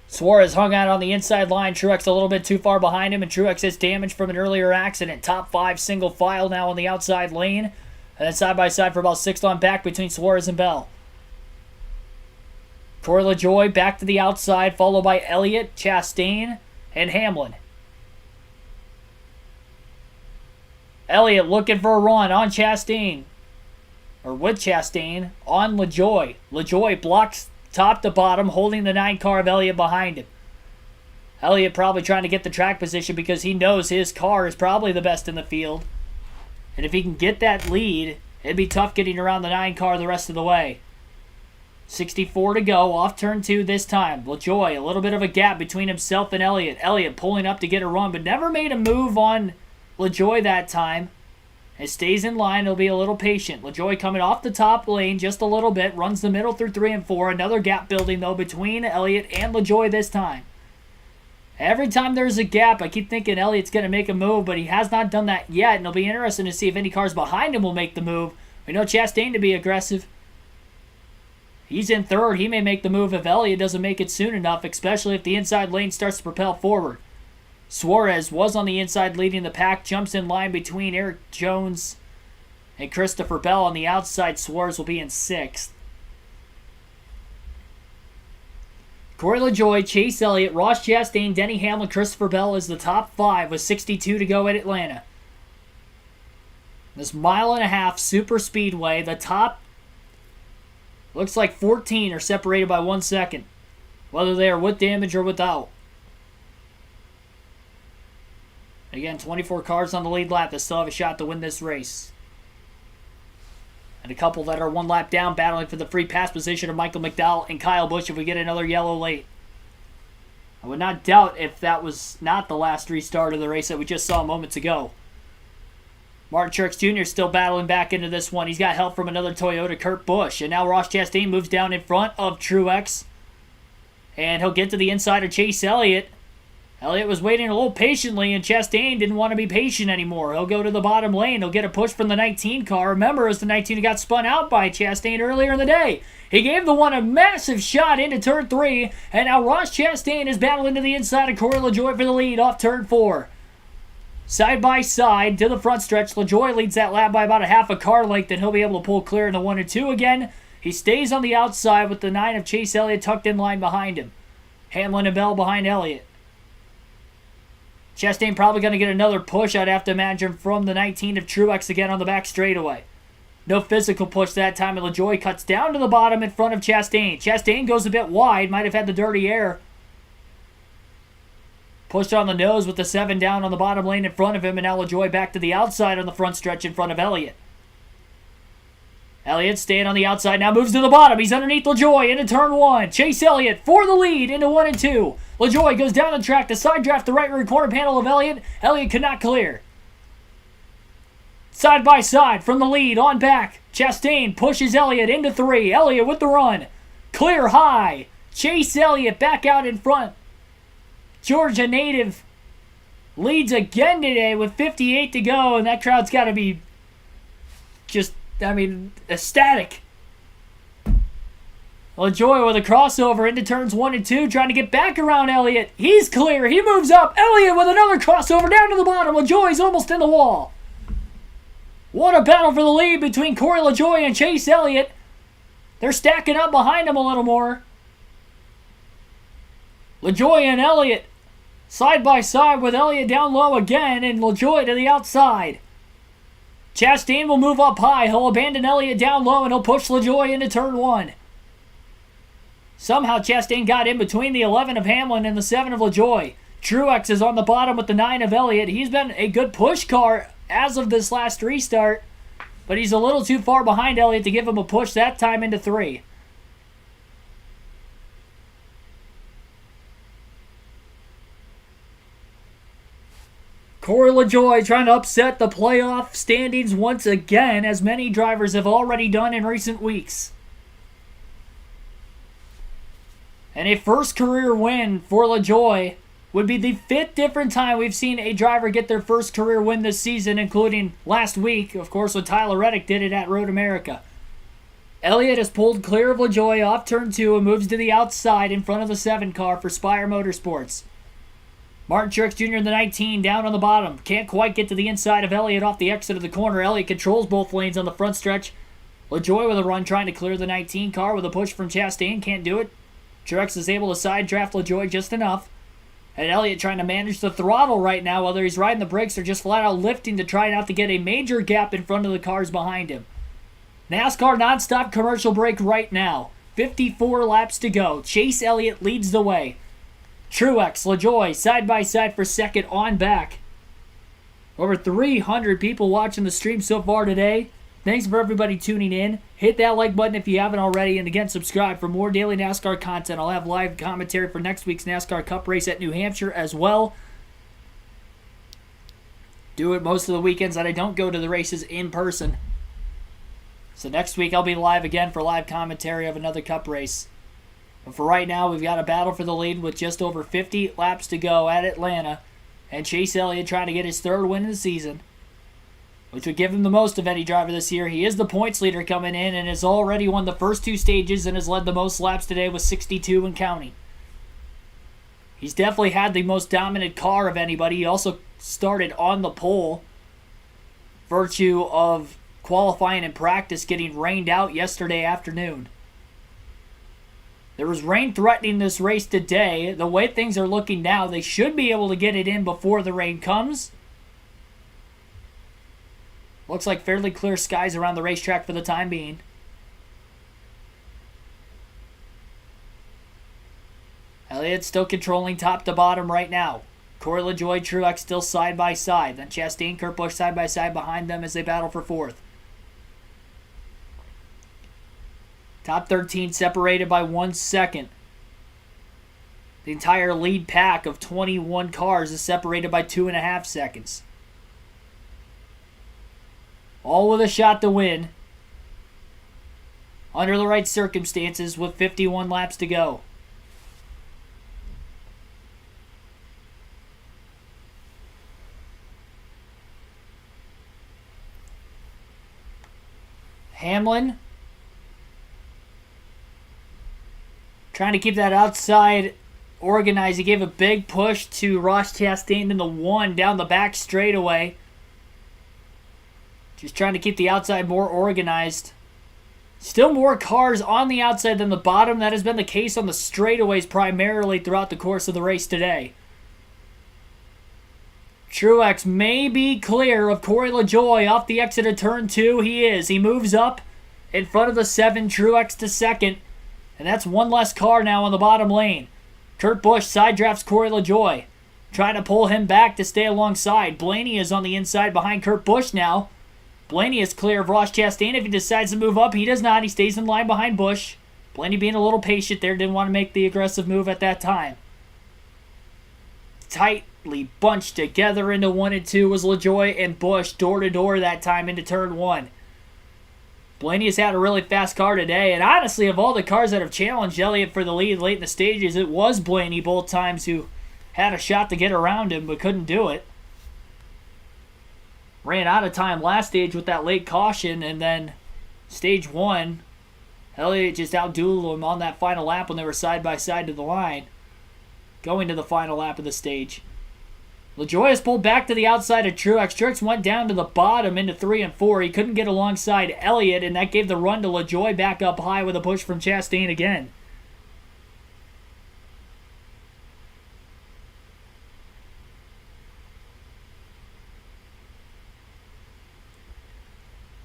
Suarez hung out on the inside line. Truex a little bit too far behind him, and Truex has damage from an earlier accident. Top 5 single file now on the outside lane. And then side by side for about 6th on back between Suarez and Bell. Corey LaJoy back to the outside, followed by Elliott, Chastain, and Hamlin. Elliott looking for a run on Chastain. Or with Chastain on LaJoy. LaJoy blocks top to bottom, holding the 9 car of Elliott behind him. Elliott probably trying to get the track position because he knows his car is probably the best in the field. And if he can get that lead, it'd be tough getting around the 9 car the rest of the way. 64 to go, off turn 2 this time. LaJoy, a little bit of a gap between himself and Elliott. Elliott pulling up to get a run, but never made a move on LaJoy that time. It stays in line. He'll be a little patient. LaJoy coming off the top lane just a little bit. Runs the middle through 3 and 4. Another gap building, though, between Elliott and LaJoy this time. Every time there's a gap, I keep thinking Elliott's going to make a move, but he has not done that yet. And it'll be interesting to see if any cars behind him will make the move. We know Chastain to be aggressive. He's in 3rd. He may make the move if Elliott doesn't make it soon enough, especially if the inside lane starts to propel forward. Suarez was on the inside leading the pack, jumps in line between Eric Jones and Christopher Bell. On the outside, Suarez will be in 6th. Corey LaJoy, Chase Elliott, Ross Chastain, Denny Hamlin, Christopher Bell is the top 5 with 62 to go at Atlanta. This 1.5-mile super speedway, the top looks like 14 are separated by 1 second, whether they are with damage or without. Again, 24 cars on the lead lap that still have a shot to win this race. And a couple that are 1 lap down battling for the free pass position of Michael McDowell and Kyle Busch if we get another yellow late. I would not doubt if that was not the last restart of the race that we just saw moments ago. Martin Truex Jr. still battling back into this one. He's got help from another Toyota, Kurt Busch. And now Ross Chastain moves down in front of Truex. And he'll get to the inside of Chase Elliott. Elliott was waiting a little patiently, and Chastain didn't want to be patient anymore. He'll go to the bottom lane. He'll get a push from the 19 car. Remember, as the 19 got spun out by Chastain earlier in the day. He gave the one a massive shot into turn 3, and now Ross Chastain is battling to the inside of Corey LaJoy for the lead off turn 4. Side by side to the front stretch. LaJoy leads that lap by about a half a car length, and he'll be able to pull clear in the 1 and 2 again. He stays on the outside with the 9 of Chase Elliott tucked in line behind him. Hamlin and Bell behind Elliott. Chastain probably going to get another push, I'd have to imagine, from the 19 of Truex again on the back straightaway. No physical push that time, and LaJoy cuts down to the bottom in front of Chastain. Chastain goes a bit wide, might have had the dirty air. Pushed on the nose with the 7 down on the bottom lane in front of him, and now LaJoy back to the outside on the front stretch in front of Elliott. Elliott staying on the outside, now moves to the bottom. He's underneath LaJoy into turn 1. Chase Elliott for the lead into 1 and 2. LaJoy goes down the track to side draft the right rear corner panel of Elliott. Elliott could not clear. Side by side from the lead on back. Chastain pushes Elliott into 3. Elliott with the run. Clear high. Chase Elliott back out in front. Georgia native leads again today with 58 to go, and that crowd's got to be just, ecstatic. LaJoy with a crossover into turns 1 and 2, trying to get back around Elliott. He's clear. He moves up. Elliott with another crossover down to the bottom. LaJoy's almost in the wall. What a battle for the lead between Corey LaJoy and Chase Elliott. They're stacking up behind him a little more. LaJoy and Elliott side by side with Elliott down low again, and LaJoy to the outside. Chastain will move up high. He'll abandon Elliott down low, and he'll push LaJoy into turn 1. Somehow Chastain got in between the 11 of Hamlin and the 7 of LaJoy. Truex is on the bottom with the 9 of Elliott. He's been a good push car as of this last restart, but he's a little too far behind Elliott to give him a push that time into 3. Corey LaJoie trying to upset the playoff standings once again, as many drivers have already done in recent weeks. And a first career win for LaJoie would be the 5th different time we've seen a driver get their first career win this season, including last week, of course, when Tyler Reddick did it at Road America. Elliott has pulled clear of LaJoie off turn 2 and moves to the outside in front of the 7 car for Spire Motorsports. Martin Truex Jr. in the 19 down on the bottom. Can't quite get to the inside of Elliott off the exit of the corner. Elliott controls both lanes on the front stretch. LaJoie with a run trying to clear the 19 car with a push from Chastain. Can't do it. Truex is able to side draft LaJoie just enough. And Elliott trying to manage the throttle right now, whether he's riding the brakes or just flat out lifting to try not to get a major gap in front of the cars behind him. NASCAR nonstop commercial break right now. 54 laps to go. Chase Elliott leads the way. Truex, LaJoie, side by side for second on back. Over 300 people watching the stream so far today. Thanks for everybody tuning in. Hit that like button if you haven't already. And again, subscribe for more daily NASCAR content. I'll have live commentary for next week's NASCAR Cup race at New Hampshire as well. Do it most of the weekends that I don't go to the races in person. So next week I'll be live again for live commentary of another Cup race. But for right now, we've got a battle for the lead with just over 50 laps to go at Atlanta. And Chase Elliott trying to get his 3rd win of the season, which would give him the most of any driver this year. He is the points leader coming in and has already won the first 2 stages and has led the most laps today with 62 and counting. He's definitely had the most dominant car of anybody. He also started on the pole, virtue of qualifying and practice getting rained out yesterday afternoon. There was rain threatening this race today. The way things are looking now, they should be able to get it in before the rain comes. Looks like fairly clear skies around the racetrack for the time being. Elliott still controlling top to bottom right now. Corey LaJoie, Truex still side by side. Then Chastain, Kurt Busch side by side behind them as they battle for 4th. Top 13 separated by 1 second. The entire lead pack of 21 cars is separated by 2.5 seconds. All with a shot to win. Under the right circumstances with 51 laps to go. Hamlin trying to keep that outside organized. He gave a big push to Ross Chastain in the 1 down the back straightaway. Just trying to keep the outside more organized. Still more cars on the outside than the bottom. That has been the case on the straightaways primarily throughout the course of the race today. Truex may be clear of Corey LaJoie off the exit of turn 2. He is. He moves up in front of the 7. Truex to second. And that's 1 less car now on the bottom lane. Kurt Busch side drafts Corey LaJoie, trying to pull him back to stay alongside. Blaney is on the inside behind Kurt Busch now. Blaney is clear of Ross Chastain. If he decides to move up, he does not. He stays in line behind Busch. Blaney being a little patient there, didn't want to make the aggressive move at that time. Tightly bunched together into 1 and 2 was LaJoie and Busch door to door that time into turn 1. Blaney has had a really fast car today, and honestly, of all the cars that have challenged Elliott for the lead late in the stages, it was Blaney both times who had a shot to get around him but couldn't do it. Ran out of time last stage with that late caution, and then stage 1, Elliott just outdueled him on that final lap when they were side by side to the line, going to the final lap of the stage. LaJoie is pulled back to the outside of Truex. Truex went down to the bottom into 3 and 4. He couldn't get alongside Elliott, and that gave the run to LaJoie back up high with a push from Chastain again.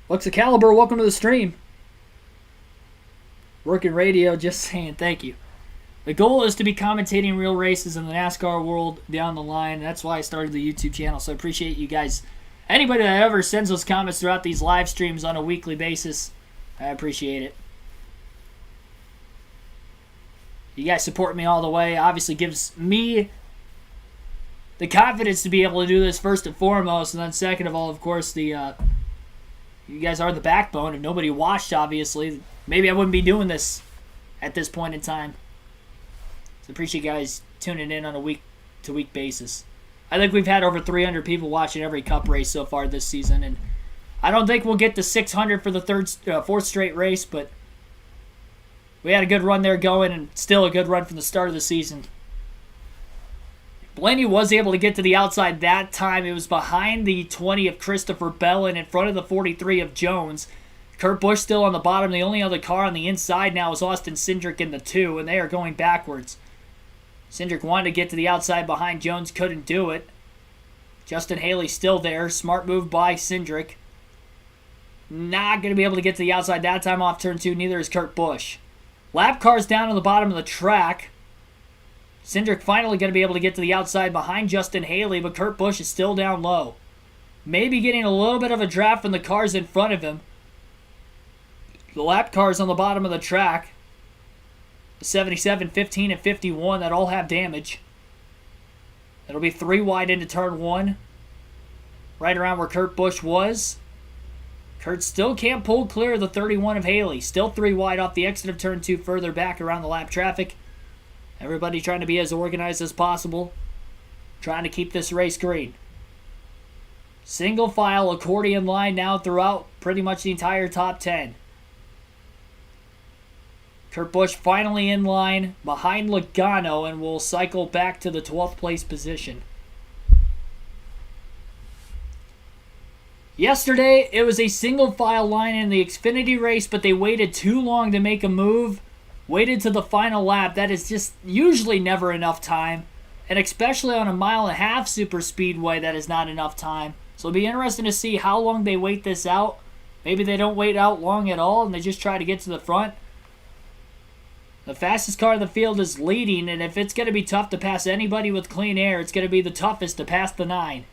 Looks Caliber, welcome to the stream. Working radio, just saying thank you. The goal is to be commentating real races in the NASCAR world down the line. That's why I started the YouTube channel, so I appreciate you guys. Anybody that ever sends those comments throughout these live streams on a weekly basis, I appreciate it. You guys support me all the way. Obviously gives me the confidence to be able to do this first and foremost, and then second of all, of course, you guys are the backbone. If nobody watched, obviously, maybe I wouldn't be doing this at this point in time. So appreciate you guys tuning in on a week-to-week basis. I think we've had over 300 people watching every Cup race so far this season, and I don't think we'll get to 600 for the fourth straight race, but we had a good run there going, and still a good run from the start of the season. Blaney was able to get to the outside that time. It was behind the 20 of Christopher Bell and in front of the 43 of Jones. Kurt Busch still on the bottom. The only other car on the inside now is Austin Cindric in the 2, and they are going backwards. Cindric wanted to get to the outside behind Jones, couldn't do it. Justin Haley still there. Smart move by Cindric. Not going to be able to get to the outside that time off turn 2. Neither is Kurt Busch. Lap cars down on the bottom of the track. Cindric finally going to be able to get to the outside behind Justin Haley, but Kurt Busch is still down low. Maybe getting a little bit of a draft from the cars in front of him. The lap cars on the bottom of the track. The 77, 15, and 51 that all have damage. It'll be 3 wide into turn 1. Right around where Kurt Busch was. Kurt still can't pull clear of the 31 of Haley. Still 3 wide off the exit of turn 2 further back around the lap traffic. Everybody trying to be as organized as possible. Trying to keep this race green. Single file accordion line now throughout pretty much the entire top 10. Kurt Busch finally in line behind Logano and will cycle back to the 12th place position. Yesterday, it was a single file line in the Xfinity race, but they waited too long to make a move. Waited to the final lap. That is just usually never enough time. And especially on a 1.5 mile super speedway, that is not enough time. So it'll be interesting to see how long they wait this out. Maybe they don't wait out long at all and they just try to get to the front. The fastest car in the field is leading, and if it's going to be tough to pass anybody with clean air, it's going to be the toughest to pass the 9.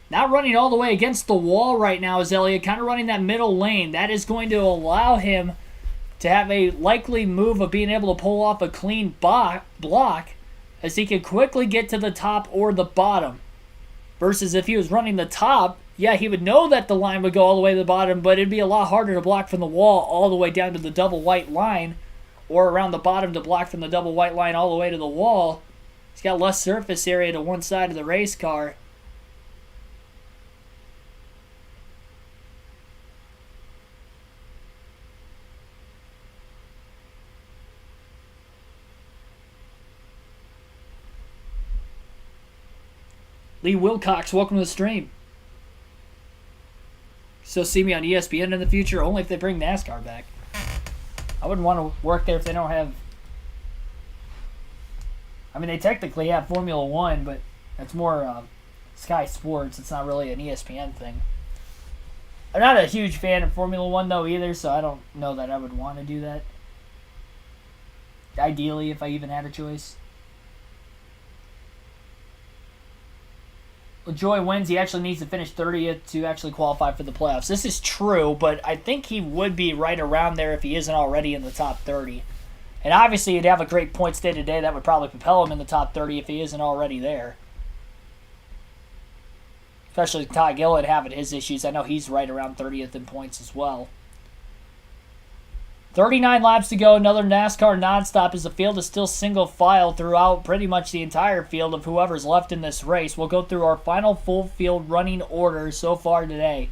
Not running all the way against the wall right now is Elliott, kind of running that middle lane. That is going to allow him to have a likely move of being able to pull off a clean block as he can quickly get to the top or the bottom. Versus if he was running the top, yeah, he would know that the line would go all the way to the bottom, but it'd be a lot harder to block from the wall all the way down to the double white line or around the bottom to block from the double white line all the way to the wall. He's got less surface area to one side of the race car. Lee Wilcox, welcome to the stream. Still see me on ESPN in the future, only if they bring NASCAR back. I wouldn't want to work there if they don't have... I mean, they technically have Formula One, but that's more Sky Sports. It's not really an ESPN thing. I'm not a huge fan of Formula One, though, either, so I don't know that I would want to do that. Ideally, if I even had a choice. LaJoy wins. He actually needs to finish 30th to actually qualify for the playoffs. This is true, but I think he would be right around there if he isn't already in the top 30. And obviously, he'd have a great points day today. That would probably propel him in the top 30 if he isn't already there. Especially Todd Gillett having his issues. I know he's right around 30th in points as well. 39 laps to go. Another NASCAR nonstop as the field is still single file throughout pretty much the entire field of whoever's left in this race. We'll go through our final full field running order so far today.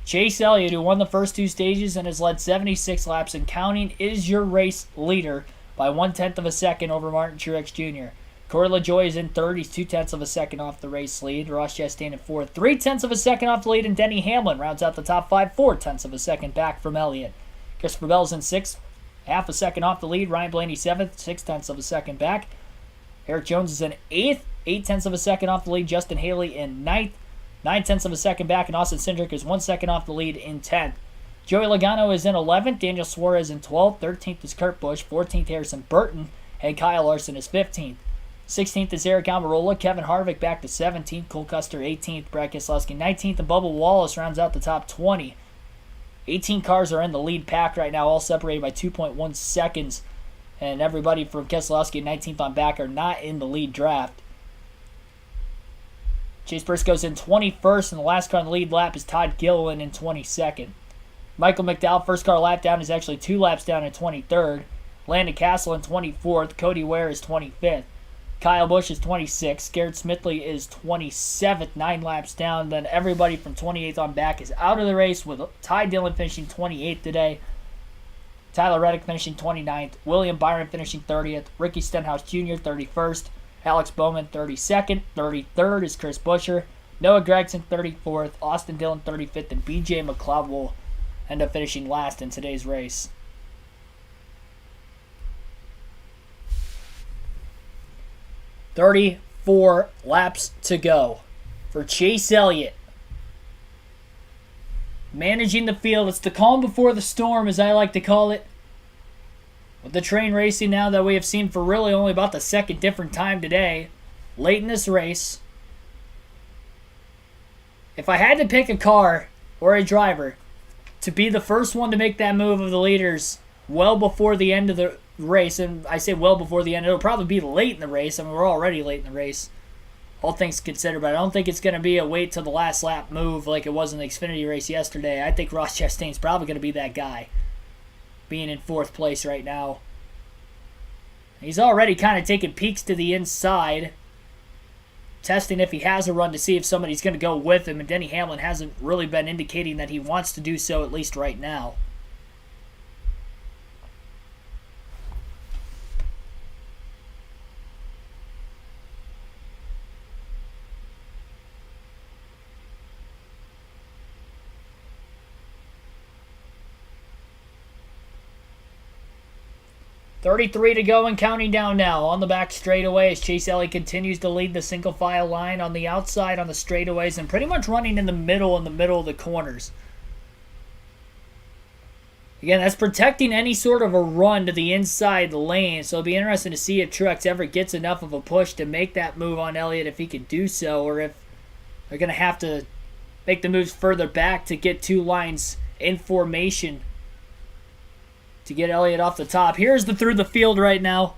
Chase Elliott, who won the first 2 stages and has led 76 laps and counting, is your race leader by 1/10 of a second over Martin Truex Jr. Corey LaJoy is in third. He's 2/10 of a second off the race lead. Ross Chastain in fourth. 3/10 of a second off the lead, and Denny Hamlin rounds out the top 5. 4/10 of a second back from Elliott. Christopher Bell's in 6th, half a second off the lead. Ryan Blaney 7th, 6/10 of a second back. Eric Jones is in 8th, 8/10 of a second off the lead. Justin Haley in 9th, 9/10 of a second back. And Austin Cindric is 1 second off the lead in 10th. Joey Logano is in 11th, Daniel Suarez in 12th, 13th is Kurt Busch, 14th Harrison Burton, and Kyle Larson is 15th. 16th is Eric Almirola, Kevin Harvick back to 17th, Cole Custer 18th, Brad Keselowski 19th, and Bubba Wallace rounds out the top 20. 18 cars are in the lead pack right now, all separated by 2.1 seconds. and everybody from Keselowski and 19th on back are not in the lead draft. Chase Briscoe's in 21st, and the last car on the lead lap is Todd Gilliland in 22nd. Michael McDowell, first car lap down, is actually 2 laps down in 23rd. Landon Castle in 24th. Cody Ware is 25th. Kyle Busch is 26th. Garrett Smithley is 27th, 9 laps down. Then everybody from 28th on back is out of the race, with Ty Dillon finishing 28th today. Tyler Reddick finishing 29th. William Byron finishing 30th. Ricky Stenhouse Jr. 31st. Alex Bowman 32nd. 33rd is Chris Buescher. Noah Gragson 34th. Austin Dillon 35th. And BJ McLeod will end up finishing last in today's race. "34 laps to go for Chase Elliott. Managing the field. It's the calm before the storm, as I like to call it. With the train racing now that we have seen for really only about the second different time today, late in this race. If I had to pick a car or a driver to be the first one to make that move of the leaders well before the end of the race, and I say well before the end, it'll probably be late in the race. I mean, we're already late in the race, all things considered, but I don't think it's going to be a wait till the last lap move like it was in the Xfinity race yesterday. I think Ross Chastain's probably going to be that guy, being in 4th place right now. He's already kind of taking peeks to the inside, testing if he has a run to see if somebody's going to go with him, and Denny Hamlin hasn't really been indicating that he wants to do so, at least right now. .33 to go and counting down now. On the back straightaway as Chase Elliott continues to lead the single file line on the outside on the straightaways and pretty much running in the middle of the corners. Again, that's protecting any sort of a run to the inside lane, so it'll be interesting to see if Truex ever gets enough of a push to make that move on Elliott, if he can do so, or if they're going to have to make the moves further back to get 2 lines in formation to get Elliott off the top. Here's the through the field right now.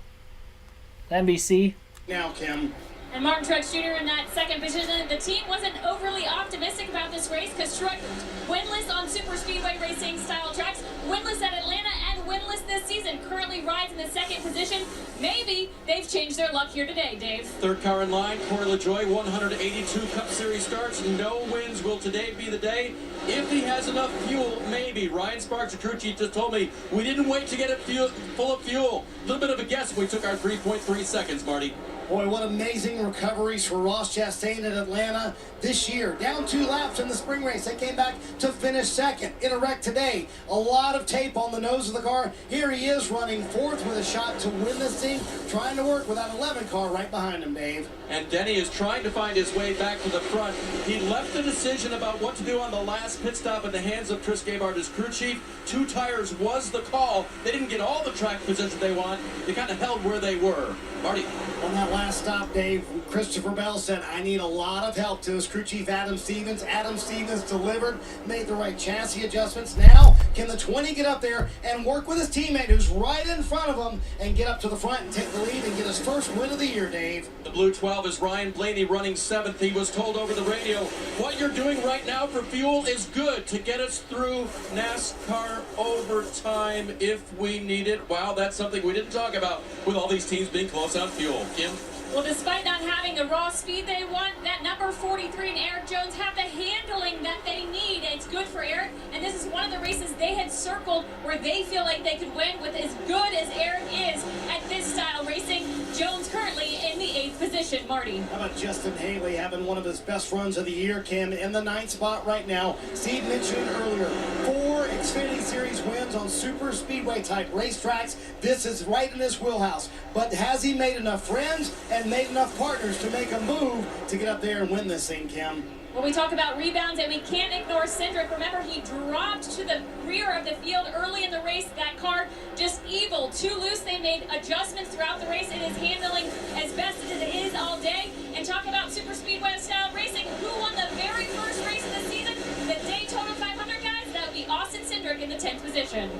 NBC. Now, Kim. And Martin Truex Jr. in that second position. The team wasn't overly optimistic about this race because Truex winless on super speedway racing style tracks, winless at Atlanta, and winless this season. Currently rides in the second position. Maybe they've changed their luck here today, Dave. 3rd car in line, Corey LaJoie, 182 Cup Series starts. No wins. Will today be the day? If he has enough fuel, maybe. Ryan Sparks, the crew chief, just told me we didn't wait to get it full of fuel. A little bit of a guess. We took our 3.3 seconds, Marty. Boy, what amazing recoveries for Ross Chastain at Atlanta this year. Down 2 laps in the spring race. They came back to finish second in a wreck today. A lot of tape on the nose of the car. Here he is running 4th with a shot to win this thing, trying to work with that 11 car right behind him, Dave. And Denny is trying to find his way back to the front. He left the decision about what to do on the last pit stop in the hands of Chris Gabehart, his crew chief. 2 tires was the call. They didn't get all the track position they want. They kind of held where they were. Marty. On that last stop, Dave, Christopher Bell said, I need a lot of help to his crew chief, Adam Stevens. Adam Stevens delivered, made the right chassis adjustments. Now, can the 20 get up there and work with his teammate who's right in front of him and get up to the front and take the lead and get his first win of the year, Dave? The Blue 12 is Ryan Blaney running 7th. He was told over the radio, what you're doing right now for fuel is good to get us through NASCAR overtime if we need it. Wow, that's something we didn't talk about with all these teams being close on fuel. Kim? Well, despite not having the raw speed they want, that number 43 and Eric Jones have the handling that they need. It's good for Eric, and this is one of the races they had circled where they feel like they could win with as good as Eric is at this style racing. Jones currently in the 8th position. Marty. How about Justin Haley having one of his best runs of the year, Kim, in the 9th spot right now. Steve mentioned earlier, 4 Xfinity Series wins on super speedway type racetracks. This is right in his wheelhouse. But has he made enough friends and made enough partners to make a move to get up there and win this thing, Kim? When we talk about rebounds, and we can't ignore Cindric. Remember, he dropped to the rear of the field early in the race. That car just evil, too loose. They made adjustments throughout the race. It is handling as best as it is all day. And talk about super speedway style racing. Who won the very first race of the season? The Daytona 500, guys. That would be Austin Cindric in the 10th position.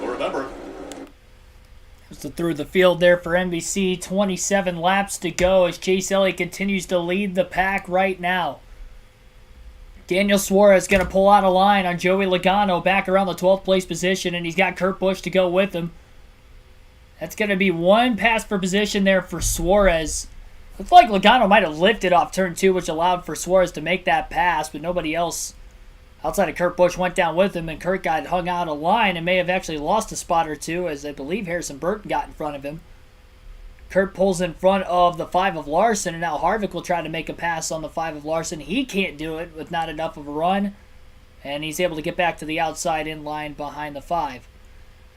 Well, remember, It So through the field there for NBC, 27 laps to go as Chase Elliott continues to lead the pack right now. Daniel Suarez going to pull out a line on Joey Logano back around the 12th place position, and he's got Kurt Busch to go with him. That's going to be one pass per position there for Suarez. Looks like Logano might have lifted off turn 2, which allowed for Suarez to make that pass, but nobody else outside of Kurt Busch went down with him, and Kurt got hung out a line and may have actually lost a spot or two, as I believe Harrison Burton got in front of him. Kurt pulls in front of the 5 of Larson, and now Harvick will try to make a pass on the 5 of Larson. He can't do it with not enough of a run, and he's able to get back to the outside in line behind the 5.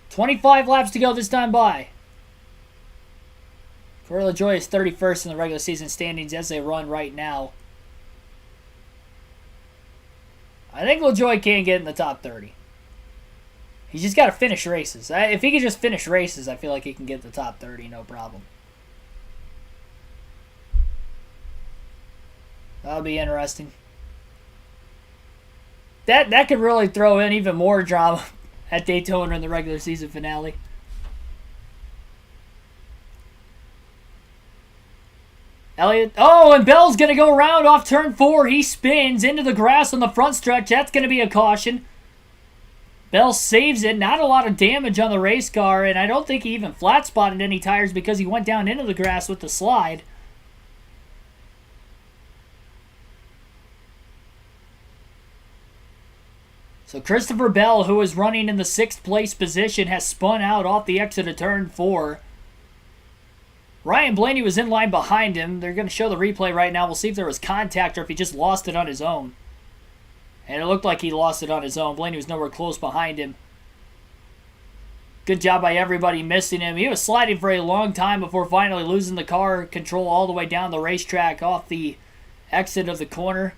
25 laps to go this time by. Corey LaJoie is 31st in the regular season standings as they run right now. I think LaJoie can get in the top 30. He's just got to finish races. If he can just finish races, I feel like he can get the top 30, no problem. That'll be interesting. That could really throw in even more drama at Daytona in the regular season finale. Elliott. Oh, and Bell's going to go around off turn 4. He spins into the grass on the front stretch. That's going to be a caution. Bell saves it. Not a lot of damage on the race car, and I don't think he even flat spotted any tires because he went down into the grass with the slide. So Christopher Bell, who is running in the 6th place position, has spun out off the exit of turn 4. Ryan Blaney was in line behind him. They're going to show the replay right now. We'll see if there was contact or if he just lost it on his own. And it looked like he lost it on his own. Blaney was nowhere close behind him. Good job by everybody missing him. He was sliding for a long time before finally losing the car control all the way down the racetrack off the exit of the corner.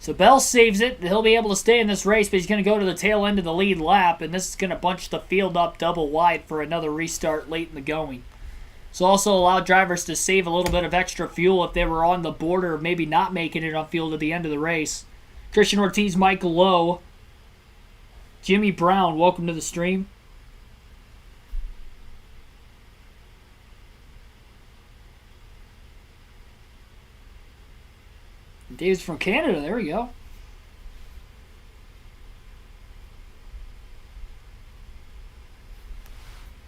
So Bell saves it. He'll be able to stay in this race, but he's going to go to the tail end of the lead lap, and this is going to bunch the field up double wide for another restart late in the going. So also allow drivers to save a little bit of extra fuel if they were on the border of maybe not making it on field at the end of the race. Christian Ortiz, Michael Lowe, Jimmy Brown, welcome to the stream. Dave's from Canada. There we go.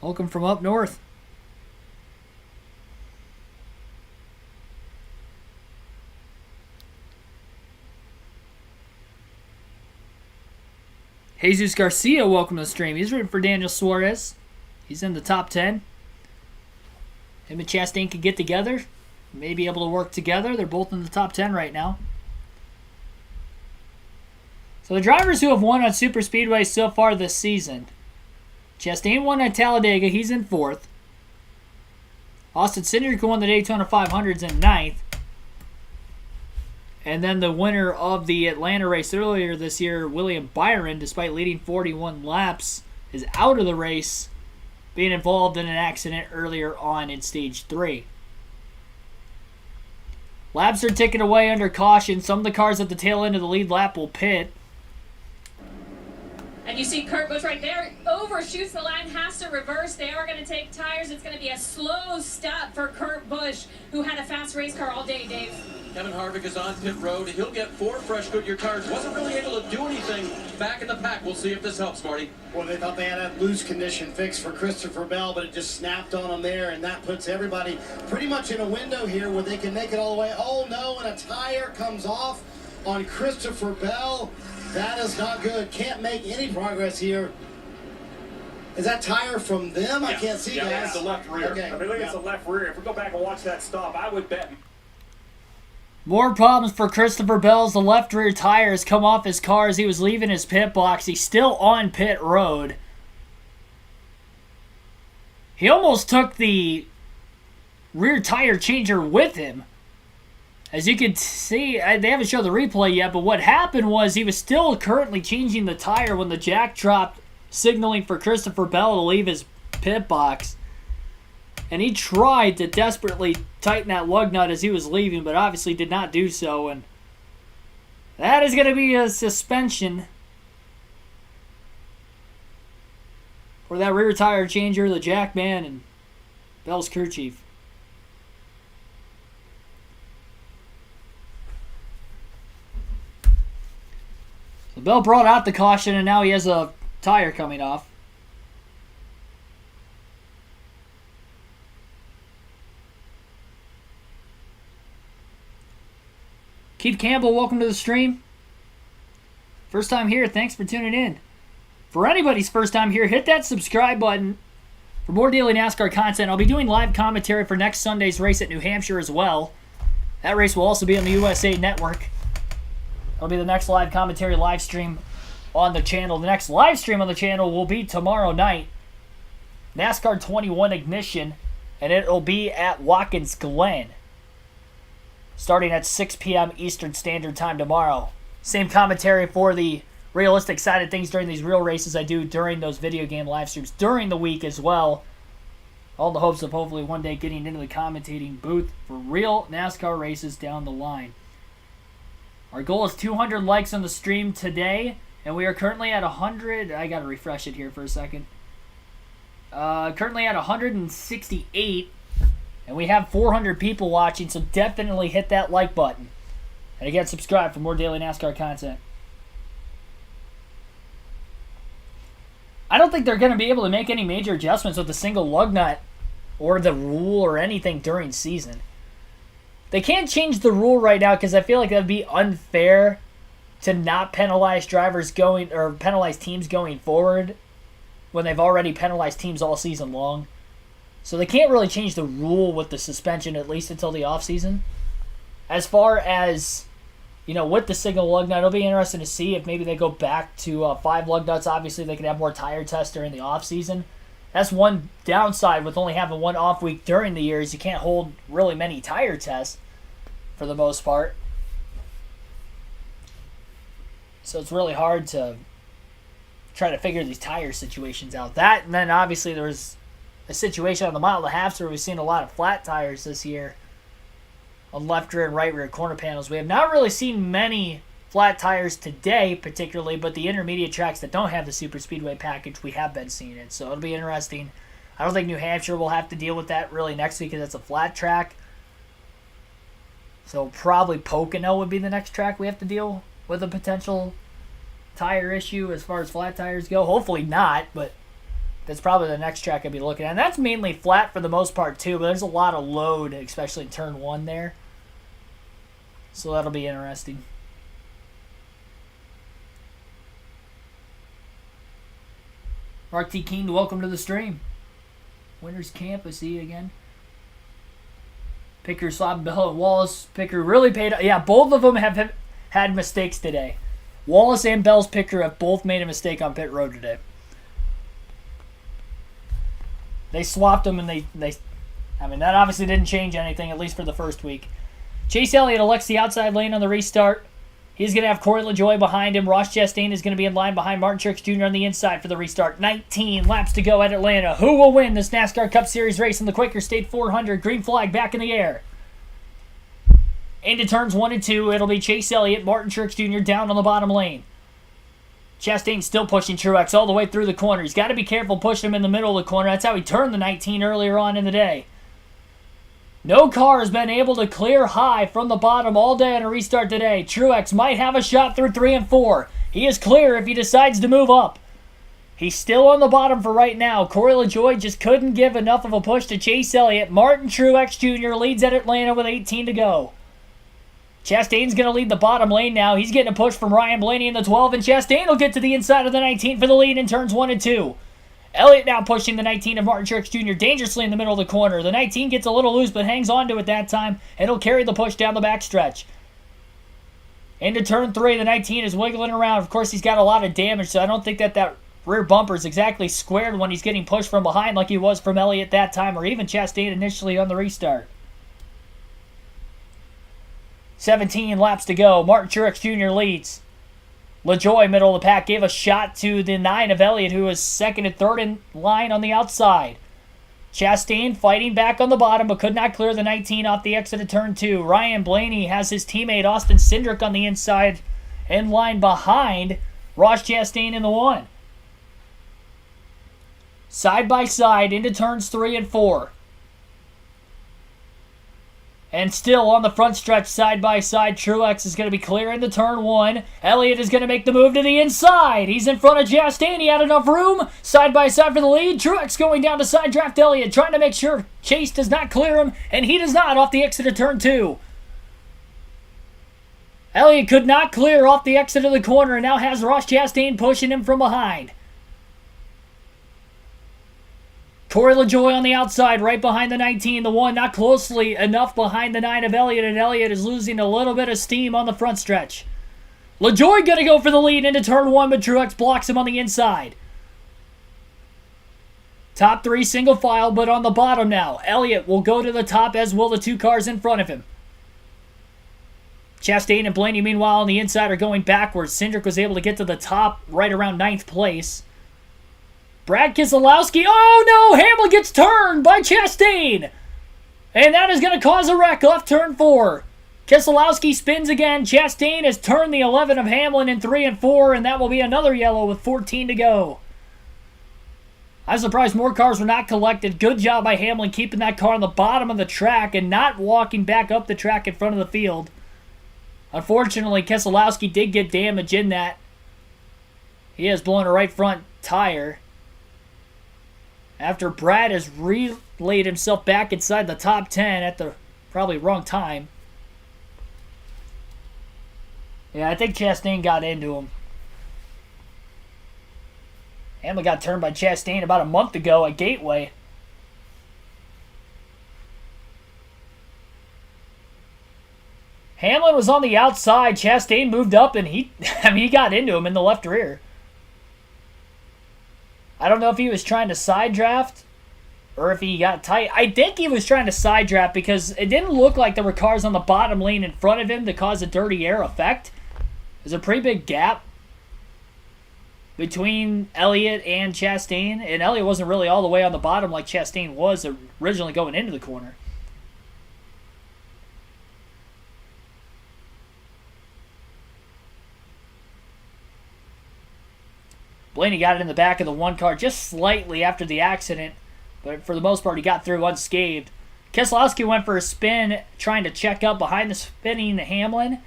Welcome from up north. Jesus Garcia, welcome to the stream. He's rooting for Daniel Suarez. He's in the top 10. Him and Chastain could get together. May be able to work together. They're both in the top 10 right now. So the drivers who have won on super speedways so far this season. Chastain won at Talladega. He's in 4th. Austin Cindric won the Daytona 500s in 9th. And then the winner of the Atlanta race earlier this year, William Byron, despite leading 41 laps, is out of the race, being involved in an accident earlier on in Stage 3. Laps are ticking away under caution. Some of the cars at the tail end of the lead lap will pit. And you see Kurt Busch right there, overshoots the line, has to reverse. They are going to take tires. It's going to be a slow stop for Kurt Busch, who had a fast race car all day, Dave. Kevin Harvick is on pit road. He'll get 4 fresh Goodyear tires. Wasn't really able to do anything back in the pack. We'll see if this helps, Marty. Well, they thought they had a loose condition fix for Christopher Bell, but it just snapped on them there, and that puts everybody pretty much in a window here where they can make it all the way. Oh, no, and a tire comes off on Christopher Bell. That is not good. Can't make any progress here. Is that tire from them? I can't see, guys. guys. It's the left rear. Okay. I mean, look, it's the left rear. If we go back and watch that stop, I would bet. More problems for Christopher Bell's. The left rear tires come off his car as he was leaving his pit box. He's still on pit road. He almost took the rear tire changer with him. As you can see, they haven't shown the replay yet, but what happened was he was still currently changing the tire when the jack dropped, signaling for Christopher Bell to leave his pit box. and he tried to desperately tighten that lug nut as he was leaving, but obviously did not do so, and that is going to be a suspension for that rear tire changer, the Jackman, and Bell's crew chief. So Bell brought out the caution, and now he has a tire coming off. Keith Campbell, welcome to the stream. First time here, thanks for tuning in. For anybody's first time here, hit that subscribe button for more daily NASCAR content. I'll be doing live commentary for next Sunday's race at New Hampshire as well. That race will also be on the USA Network. It'll be the next live commentary live stream on the channel. The next live stream on the channel will be tomorrow night. NASCAR 21 Ignition, and it'll be at Watkins Glen, starting at 6 p.m. Eastern Standard Time tomorrow. Same commentary for the realistic side of things during these real races I do during those video game live streams during the week as well. All in the hopes of hopefully one day getting into the commentating booth for real NASCAR races down the line. Our goal is 200 likes on the stream today, and we are currently at 100. I gotta refresh it here for a second. Currently at 168. And we have 400 people watching, so definitely hit that like button. And again, subscribe for more daily NASCAR content. I don't think they're going to be able to make any major adjustments with the single lug nut or the rule or anything during season. They can't change the rule right now because I feel like that would be unfair to not penalize drivers going or penalize teams going forward when they've already penalized teams all season long. So they can't really change the rule with the suspension, at least until the offseason. As far as, with the single lug nut, it'll be interesting to see if maybe they go back to 5 lug nuts. Obviously, they could have more tire tests during the offseason. That's one downside with only having one off week during the year is you can't hold really many tire tests for the most part. So it's really hard to try to figure these tire situations out. That, and then obviously there was a situation on the mile and a half where we've seen a lot of flat tires this year on left rear and right rear corner panels. We have not really seen many flat tires today particularly, but the intermediate tracks that don't have the super speedway package, we have been seeing it. So it'll be interesting. I don't think New Hampshire will have to deal with that really next week because it's a flat track. So probably Pocono would be the next track we have to deal with a potential tire issue as far as flat tires go. Hopefully not, but that's probably the next track I'd be looking at. And that's mainly flat for the most part, too. But there's a lot of load, especially in Turn 1 there. So that'll be interesting. Mark T. King, welcome to the stream. Winners Camp, I see you again. Picker, Slob, Bell, and Wallace. Picker really paid... Yeah, both of them have had mistakes today. Wallace and Bell's Picker have both made a mistake on pit road today. They swapped them, and they that obviously didn't change anything, at least for the first week. Chase Elliott elects the outside lane on the restart. He's going to have Corey LaJoie behind him. Ross Chastain is going to be in line behind Martin Truex Jr. on the inside for the restart. 19 laps to go at Atlanta. Who will win this NASCAR Cup Series race in the Quaker State 400? Green flag back in the air. Into turns 1 and 2, it'll be Chase Elliott, Martin Truex Jr. down on the bottom lane. Chastain still pushing Truex all the way through the corner. He's got to be careful pushing him in the middle of the corner. That's how he turned the 19 earlier on in the day. No car has been able to clear high from the bottom all day on a restart today. Truex might have a shot through 3 and 4. He is clear if he decides to move up. He's still on the bottom for right now. Corey LaJoie just couldn't give enough of a push to Chase Elliott. Martin Truex Jr. leads at Atlanta with 18 to go. Chastain's going to lead the bottom lane now. He's getting a push from Ryan Blaney in the 12, and Chastain will get to the inside of the 19 for the lead in turns 1 and 2. Elliott now pushing the 19 of Martin Truex Jr. dangerously in the middle of the corner. The 19 gets a little loose, but hangs on to it that time, and he'll carry the push down the backstretch. Into turn 3, the 19 is wiggling around. Of course, he's got a lot of damage, so I don't think that rear bumper is exactly squared when he's getting pushed from behind like he was from Elliott that time, or even Chastain initially on the restart. 17 laps to go. Martin Truex Jr. leads. LaJoie, middle of the pack, gave a shot to the 9 of Elliott, who was second and third in line on the outside. Chastain fighting back on the bottom, but could not clear the 19 off the exit of turn 2. Ryan Blaney has his teammate Austin Cindric on the inside in line behind Ross Chastain in the 1. Side by side into turns 3 and 4. And still on the front stretch, side by side, Truex is going to be clearing the turn 1. Elliott is going to make the move to the inside. He's in front of Chastain. He had enough room. Side by side for the lead. Truex going down to side draft Elliott, trying to make sure Chase does not clear him, and he does not off the exit of turn 2. Elliott could not clear off the exit of the corner and now has Ross Chastain pushing him from behind. Corey LaJoie on the outside, right behind the 19. The 1 not closely enough behind the 9 of Elliott, and Elliott is losing a little bit of steam on the front stretch. LaJoie going to go for the lead into turn 1, but Truex blocks him on the inside. Top 3 single file, but on the bottom now. Elliott will go to the top, as will the 2 cars in front of him. Chastain and Blaney, meanwhile, on the inside are going backwards. Cindric was able to get to the top right around 9th place. Brad Keselowski, oh no, Hamlin gets turned by Chastain. And that is going to cause a wreck off turn 4. Keselowski spins again. Chastain has turned the 11 of Hamlin in 3 and 4, and that will be another yellow with 14 to go. I'm surprised more cars were not collected. Good job by Hamlin keeping that car on the bottom of the track and not walking back up the track in front of the field. Unfortunately, Keselowski did get damage in that. He has blown a right front tire. After Brad has relayed himself back inside the top 10 at the probably wrong time. Yeah, I think Chastain got into him. Hamlin got turned by Chastain about a month ago at Gateway. Hamlin was on the outside. Chastain moved up and he got into him in the left rear. I don't know if he was trying to side draft or if he got tight. I think he was trying to side draft because it didn't look like there were cars on the bottom lane in front of him to cause a dirty air effect. There's a pretty big gap between Elliott and Chastain, and Elliott wasn't really all the way on the bottom like Chastain was originally going into the corner. Blaney got it in the back of the 1 car just slightly after the accident, but for the most part he got through unscathed. Keselowski went for a spin trying to check up behind the spinning Hamlin,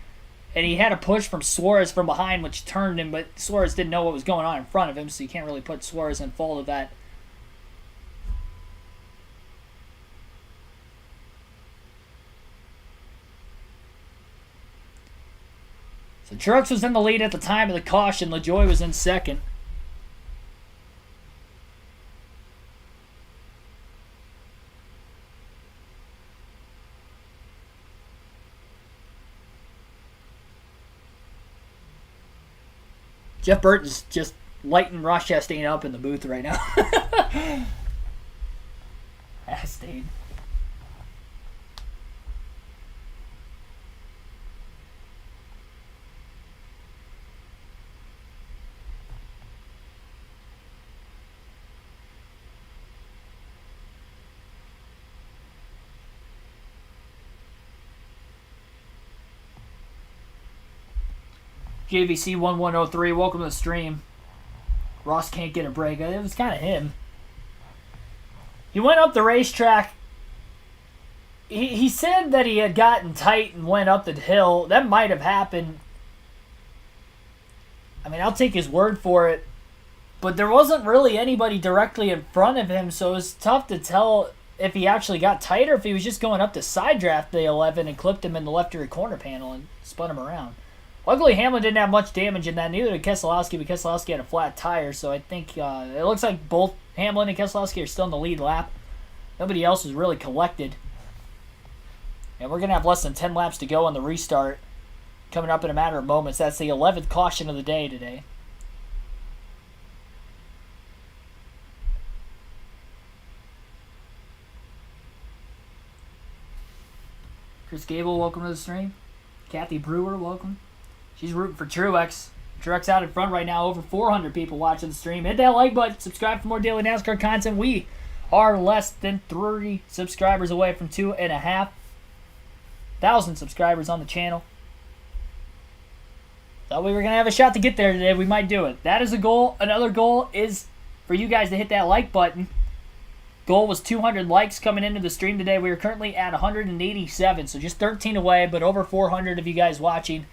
and he had a push from Suarez from behind which turned him, but Suarez didn't know what was going on in front of him, so you can't really put Suarez in fault of that. So Truex was in the lead at the time of the caution. LaJoie was in second. Jeff Burton's just lighting Ross Chastain up in the booth right now. Chastain. JVC1103, welcome to the stream. Ross can't get a break. It was kind of him. He went up the racetrack. He said that he had gotten tight and went up the hill. That might have happened. I mean, I'll take his word for it. But there wasn't really anybody directly in front of him, so it was tough to tell if he actually got tight or if he was just going up to side draft the 11 and clipped him in the left rear corner panel and spun him around. Luckily, Hamlin didn't have much damage in that. Neither did Keselowski, but Keselowski had a flat tire, so I think it looks like both Hamlin and Keselowski are still in the lead lap. Nobody else is really collected. And we're going to have less than 10 laps to go on the restart coming up in a matter of moments. That's the 11th caution of the day today. Chris Gable, welcome to the stream. Kathy Brewer, welcome. She's rooting for Truex. Truex out in front right now. Over 400 people watching the stream. Hit that like button. Subscribe for more daily NASCAR content. We are less than 30 subscribers away from 2,500 subscribers on the channel. Thought we were going to have a shot to get there today. We might do it. That is a goal. Another goal is for you guys to hit that like button. Goal was 200 likes coming into the stream today. We are currently at 187, so just 13 away, but over 400 of you guys watching.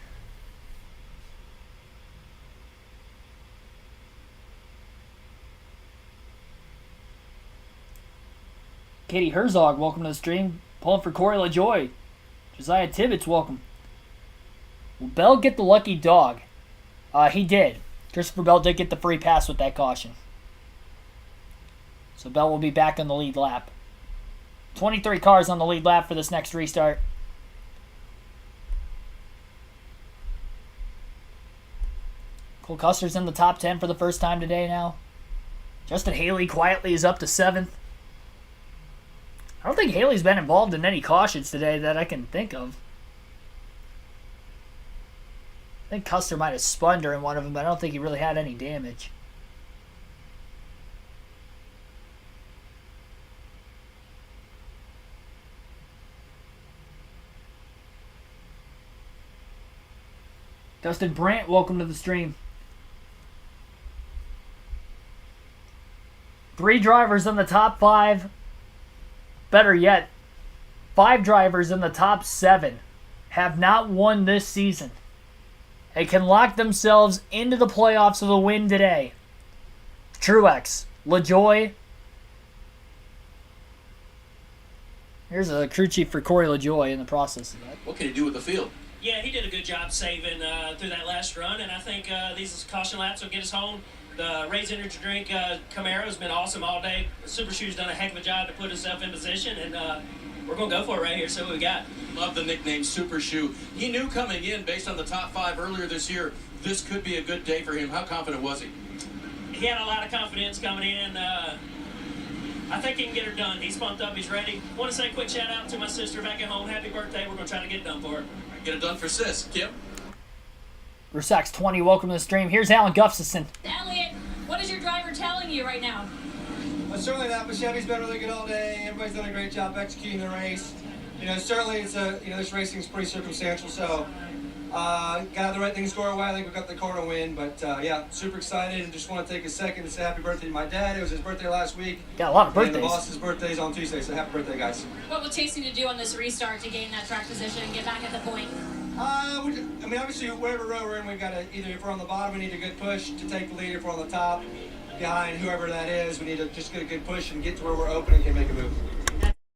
Katie Herzog, welcome to the stream. Pulling for Corey LaJoy. Josiah Tibbetts, welcome. Will Bell get the lucky dog? He did. Christopher Bell did get the free pass with that caution. So Bell will be back on the lead lap. 23 cars on the lead lap for this next restart. Cole Custer's in the top 10 for the first time today now. Justin Haley quietly is up to 7th. I don't think Haley's been involved in any cautions today that I can think of. I think Custer might have spun during one of them, but I don't think he really had any damage. Dustin Brandt, welcome to the stream. 3 drivers in the top 5. Better yet, 5 drivers in the top 7 have not won this season. They can lock themselves into the playoffs with a win today. Truex, LaJoy. Here's a crew chief for Corey LaJoy in the process of that. What can he do with the field? Yeah, he did a good job saving through that last run, and I think these caution laps will get us home. The Raise Energy Drink Camaro has been awesome all day. Super Shoe's done a heck of a job to put himself in position, and we're going to go for it right here, so what we got. Love the nickname Super Shoe. He knew coming in, based on the top 5 earlier this year, this could be a good day for him. How confident was he? He had a lot of confidence coming in. I think he can get her done. He's pumped up. He's ready. Want to say a quick shout out to my sister back at home. Happy birthday. We're going to try to get it done for her. Get it done for Sis. Kim? Rusax 20, welcome to the stream. Here's Alan Gustafson. Elliot, what is your driver telling you right now? Well, certainly that, but Chevy's been really good all day. Everybody's done a great job executing the race. You know, certainly it's this racing is pretty circumstantial, so got the right things going away. I think we got the car to win, but yeah, super excited and just want to take a second to say happy birthday to my dad. It was his birthday last week. Got a lot of And birthdays. the boss's birthday's on Tuesday, so happy birthday, guys. What will Chase need to do on this restart to gain that track position and get back at the point? Obviously, whatever row we're in, we've got to either, if we're on the bottom, we need a good push to take the lead. If we're on the top, behind whoever that is, we need to just get a good push and get to where we're open and can make a move.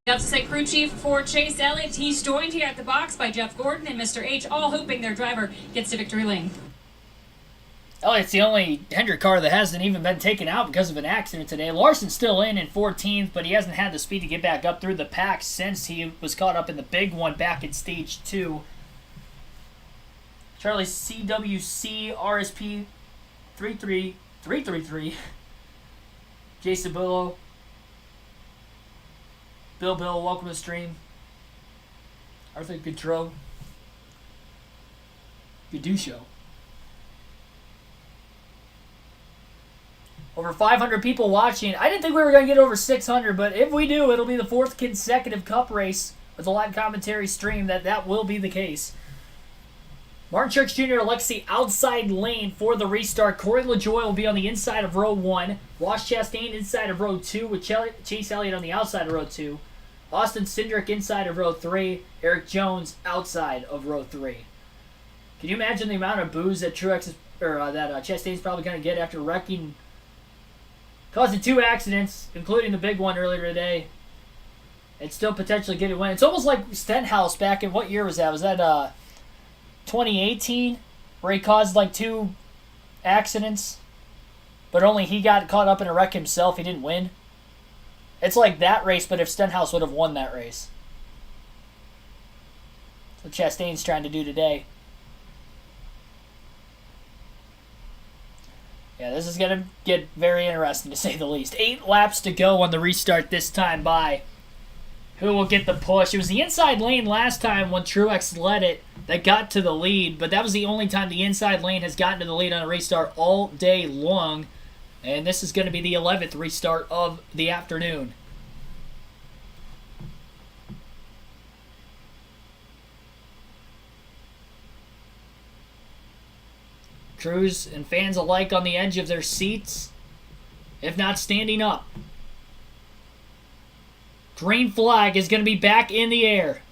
That's to say crew chief for Chase Elliott. He's joined here at the box by Jeff Gordon and Mr. H, all hoping their driver gets to victory lane. Elliott's the only Hendrick car that hasn't even been taken out because of an accident today. Larson's still in 14th, but he hasn't had the speed to get back up through the pack since he was caught up in the big one back in stage 2. Charlie CWC RSP 33333. Jason Billow. Bill, welcome to the stream. Arthur Gaudreau. Gadusho. Over 500 people watching. I didn't think we were going to get over 600, but if we do, it'll be the 4th consecutive Cup race with a live commentary stream that will be the case. Martin Truex Jr. elects the outside lane for the restart. Corey LaJoy will be on the inside of row 1. Ross Chastain inside of row 2 with Chase Elliott on the outside of row 2. Austin Cindric inside of row 3. Eric Jones outside of row 3. Can you imagine the amount of boos that Chastain's probably going to get after causing 2 accidents, including the big one earlier today, and still potentially get a win? It's almost like Stenhouse back in, what year was that? Was that 2018, where he caused 2 accidents, but only he got caught up in a wreck himself. He didn't win. It's like that race, but if Stenhouse would have won that race. That's what Chastain's trying to do today. Yeah, this is going to get very interesting, to say the least. 8 laps to go on the restart this time by. Who will get the push? It was the inside lane last time when Truex led it that got to the lead, but that was the only time the inside lane has gotten to the lead on a restart all day long. And this is going to be the 11th restart of the afternoon. Crews and fans alike on the edge of their seats, if not standing up. Green flag is going to be back in the air.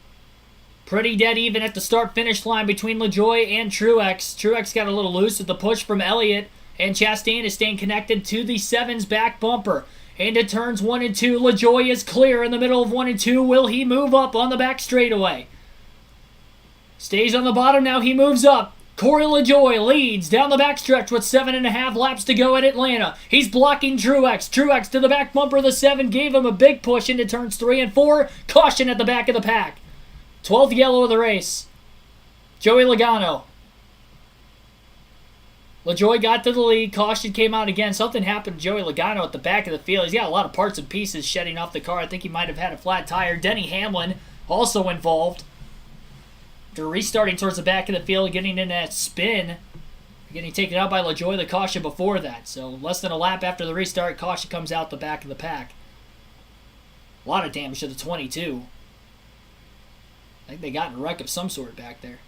Pretty dead even at the start-finish line between LaJoie and Truex. Truex got a little loose with the push from Elliott, and Chastain is staying connected to the 7's back bumper. Into turns 1 and 2. LaJoie is clear in the middle of 1 and 2. Will he move up on the back straightaway? Stays on the bottom now. He moves up. Corey LaJoie leads down the backstretch with 7.5 laps to go at Atlanta. He's blocking Truex. Truex to the back bumper of the 7. Gave him a big push into turns 3 and 4. Caution at the back of the pack. 12th yellow of the race. Joey Logano. LaJoie got to the lead. Caution came out again. Something happened to Joey Logano at the back of the field. He's got a lot of parts and pieces shedding off the car. I think he might have had a flat tire. Denny Hamlin also involved. They're restarting towards the back of the field, getting in that spin. Getting taken out by LaJoie, the caution before that. So less than a lap after the restart, caution comes out the back of the pack. A lot of damage to the 22. I think they got in a wreck of some sort back there.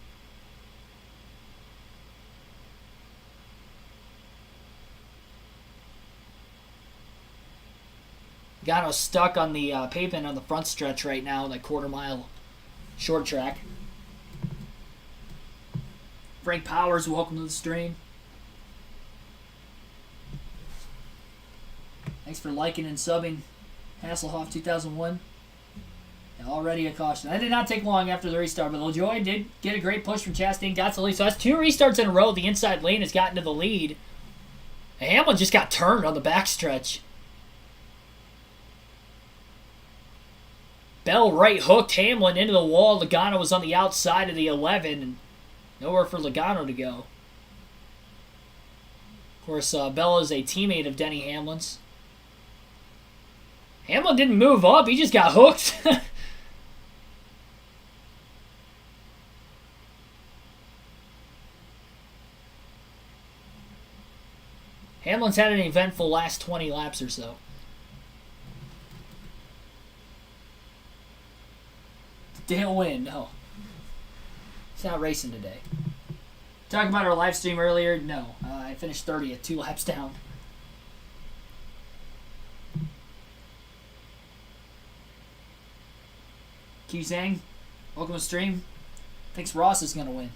Logano's stuck on the pavement on the front stretch right now, that quarter-mile short track. Frank Powers, welcome to the stream. Thanks for liking and subbing Hasselhoff 2001. Yeah, already a caution. That did not take long after the restart, but LaJoie did get a great push from Chastain, got to the lead. So that's 2 restarts in a row. The inside lane has gotten to the lead. And Hamlin just got turned on the backstretch. Bell right hooked Hamlin into the wall. Logano was on the outside of the 11, and nowhere for Logano to go. Of course, Bell is a teammate of Denny Hamlin's. Hamlin didn't move up. He just got hooked. Hamlin's had an eventful last 20 laps or so. Dale win? No. He's not racing today. Talking about our live stream earlier? No. I finished 30th, 2 laps down. Q Zhang, welcome to the stream. Thinks Ross is going to win.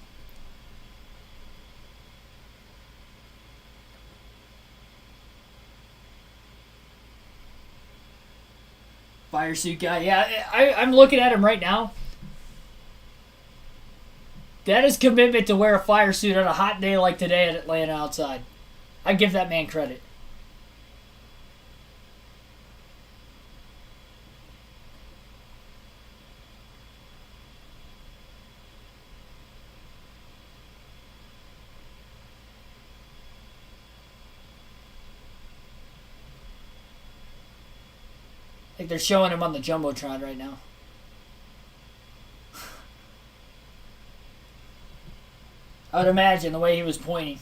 Fire suit guy. Yeah, I'm looking at him right now. That is commitment to wear a fire suit on a hot day like today at Atlanta outside. I give that man credit. I think they're showing him on the Jumbotron right now. I would imagine the way he was pointing.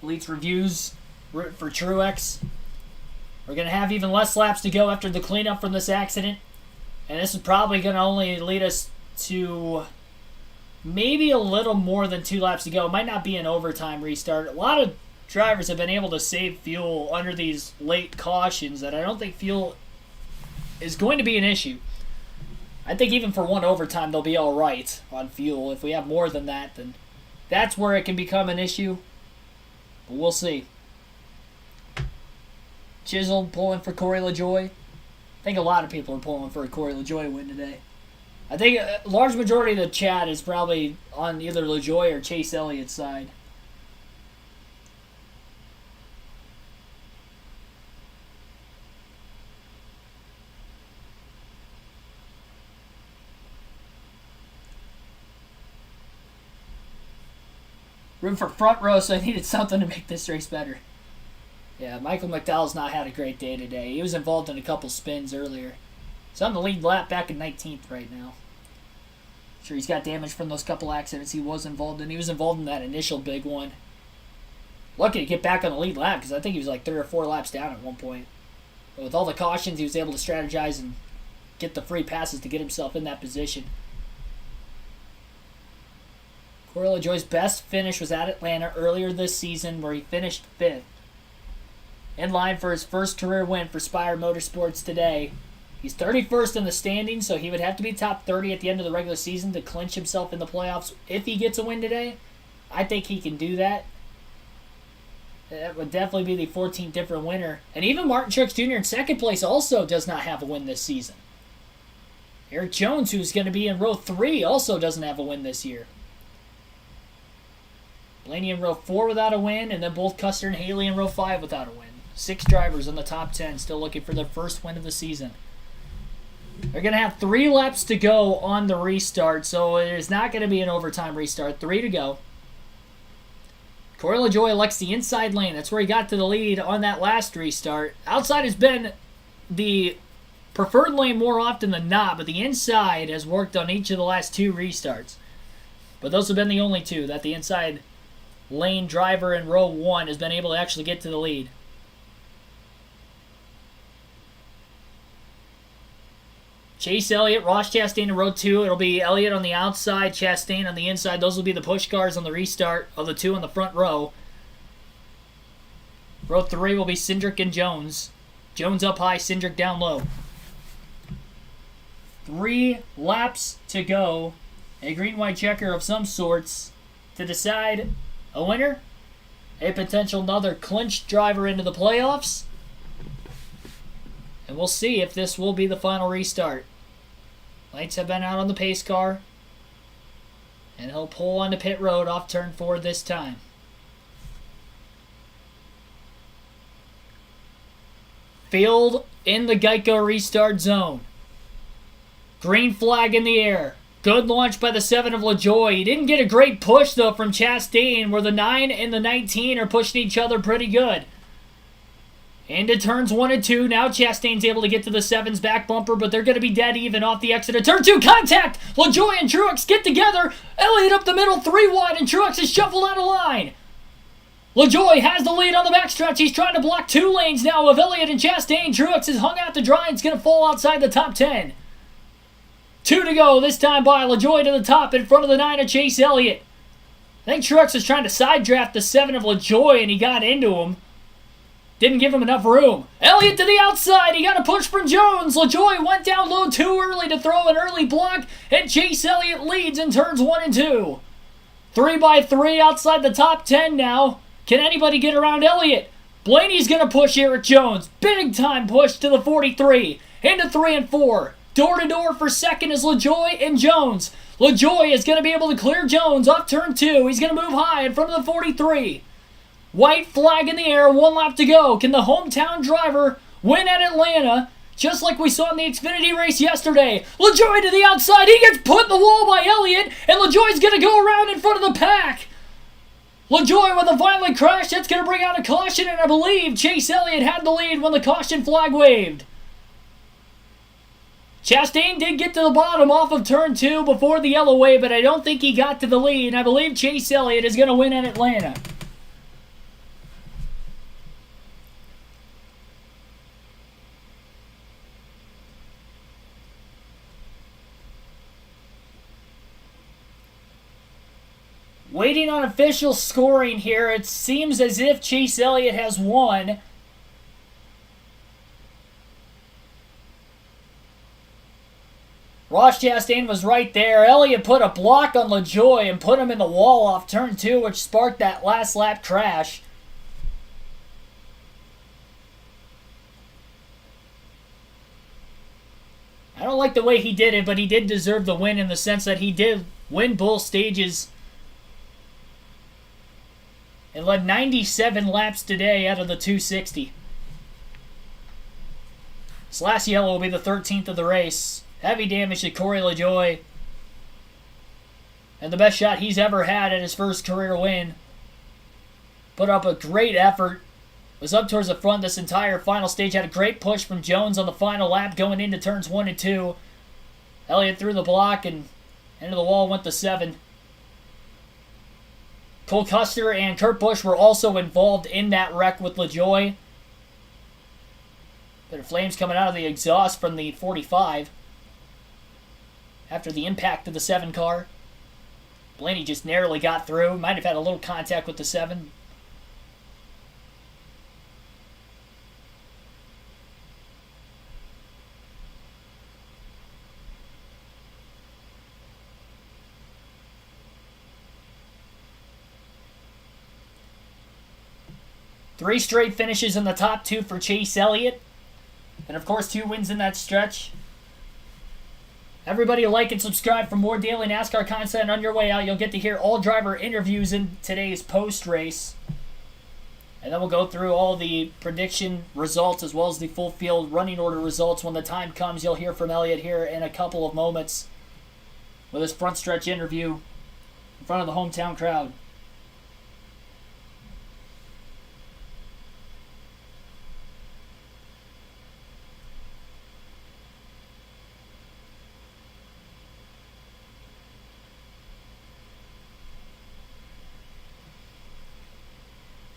Elites reviews for Truex. We're going to have even less laps to go after the cleanup from this accident. And this is probably going to only lead us to maybe a little more than 2 laps to go. It might not be an overtime restart. A lot of drivers have been able to save fuel under these late cautions that I don't think fuel is going to be an issue. I think even for 1 overtime, they'll be all right on fuel. If we have more than that, then that's where it can become an issue. But we'll see. Chisholm pulling for Corey LaJoie. I think a lot of people are pulling for a Corey LaJoie win today. I think a large majority of the chat is probably on either LaJoie or Chase Elliott's side. Room for front row, so I needed something to make this race better. Yeah, Michael McDowell's not had a great day today. He was involved in a couple spins earlier. He's on the lead lap back in 19th right now. Sure, he's got damage from those couple accidents he was involved in. He was involved in that initial big one. Lucky to get back on the lead lap because I think he was like 3 or 4 laps down at one point. But with all the cautions, he was able to strategize and get the free passes to get himself in that position. Corey LaJoie's best finish was at Atlanta earlier this season, where he finished 5th. In line for his first career win for Spire Motorsports today. He's 31st in the standings, so he would have to be top 30 at the end of the regular season to clinch himself in the playoffs if he gets a win today. I think he can do that. That would definitely be the 14th different winner. And even Martin Truex Jr. in second place also does not have a win this season. Eric Jones, who's going to be in row 3, also doesn't have a win this year. Blaney in row 4 without a win, and then both Custer and Haley in row 5 without a win. 6 drivers in the top 10 still looking for their first win of the season. They're going to have 3 laps to go on the restart, so it is not going to be an overtime restart. 3 to go. Corey LaJoie elects the inside lane. That's where he got to the lead on that last restart. Outside has been the preferred lane more often than not, but the inside has worked on each of the last 2 restarts. But those have been the only 2 that the inside lane driver in row 1 has been able to actually get to the lead. Chase Elliott, Ross Chastain in row 2. It'll be Elliott on the outside, Chastain on the inside. Those will be the push cars on the restart of the 2 on the front row. Row 3 will be Cindric and Jones. Jones up high, Cindric down low. 3 laps to go. A green-white checker of some sorts to decide a winner, a potential another clinched driver into the playoffs. And we'll see if this will be the final restart. Lights have been out on the pace car. And he'll pull onto pit road off turn 4 this time. Field in the Geico restart zone. Green flag in the air. Good launch by the 7 of LaJoie. He didn't get a great push, though, from Chastain, where the 9 and the 19 are pushing each other pretty good. Into turns 1 and 2. Now Chastain's able to get to the 7's back bumper, but they're going to be dead even off the exit of turn 2. Contact! LaJoie and Truex get together. Elliott up the middle, 3 wide, and Truex is shuffled out of line. LaJoie has the lead on the backstretch. He's trying to block 2 lanes now of Elliott and Chastain. Truex is hung out to dry and is going to fall outside the top 10. 2 to go, this time by LaJoie to the top in front of the 9 of Chase Elliott. I think Truex was trying to side draft the 7 of LaJoie, and he got into him. Didn't give him enough room. Elliott to the outside. He got a push from Jones. LaJoie went down low too early to throw an early block, and Chase Elliott leads in turns 1 and 2. 3 by 3 outside the top 10 now. Can anybody get around Elliott? Blaney's going to push Eric Jones. Big time push to the 43. Into 3 and 4. Door to door for second is LaJoie and Jones. LaJoie is going to be able to clear Jones off turn 2. He's going to move high in front of the 43. White flag in the air, 1 lap to go. Can the hometown driver win at Atlanta, just like we saw in the Xfinity race yesterday? LaJoie to the outside. He gets put in the wall by Elliott, and LaJoie's going to go around in front of the pack. LaJoie with a violent crash. That's going to bring out a caution, and I believe Chase Elliott had the lead when the caution flag waved. Chastain did get to the bottom off of turn 2 before the yellow wave, but I don't think he got to the lead, and I believe Chase Elliott is going to win at Atlanta. Waiting on official scoring here, it seems as if Chase Elliott has won. Ross Chastain was right there. Elliott put a block on LaJoie and put him in the wall off turn 2, which sparked that last lap crash. I don't like the way he did it, but he did deserve the win in the sense that he did win both stages and led 97 laps today out of the 260. This last yellow will be the 13th of the race. Heavy damage to Corey LaJoie. And the best shot he's ever had at his first career win. Put up a great effort. Was up towards the front this entire final stage. Had a great push from Jones on the final lap going into turns 1 and 2. Elliott threw the block and into the wall went the 7. Cole Custer and Kurt Busch were also involved in that wreck with LaJoie. Bit of flames coming out of the exhaust from the 45. after the impact of the 7 car. Blaney just narrowly got through. Might have had a little contact with the 7. Three straight finishes in the top 2 for Chase Elliott. And of course, 2 wins in that stretch. Everybody like and subscribe for more daily NASCAR content. On your way out, you'll get to hear all driver interviews in today's post-race. And then we'll go through all the prediction results as well as the full field running order results. When the time comes, you'll hear from Elliott here in a couple of moments with his front stretch interview in front of the hometown crowd.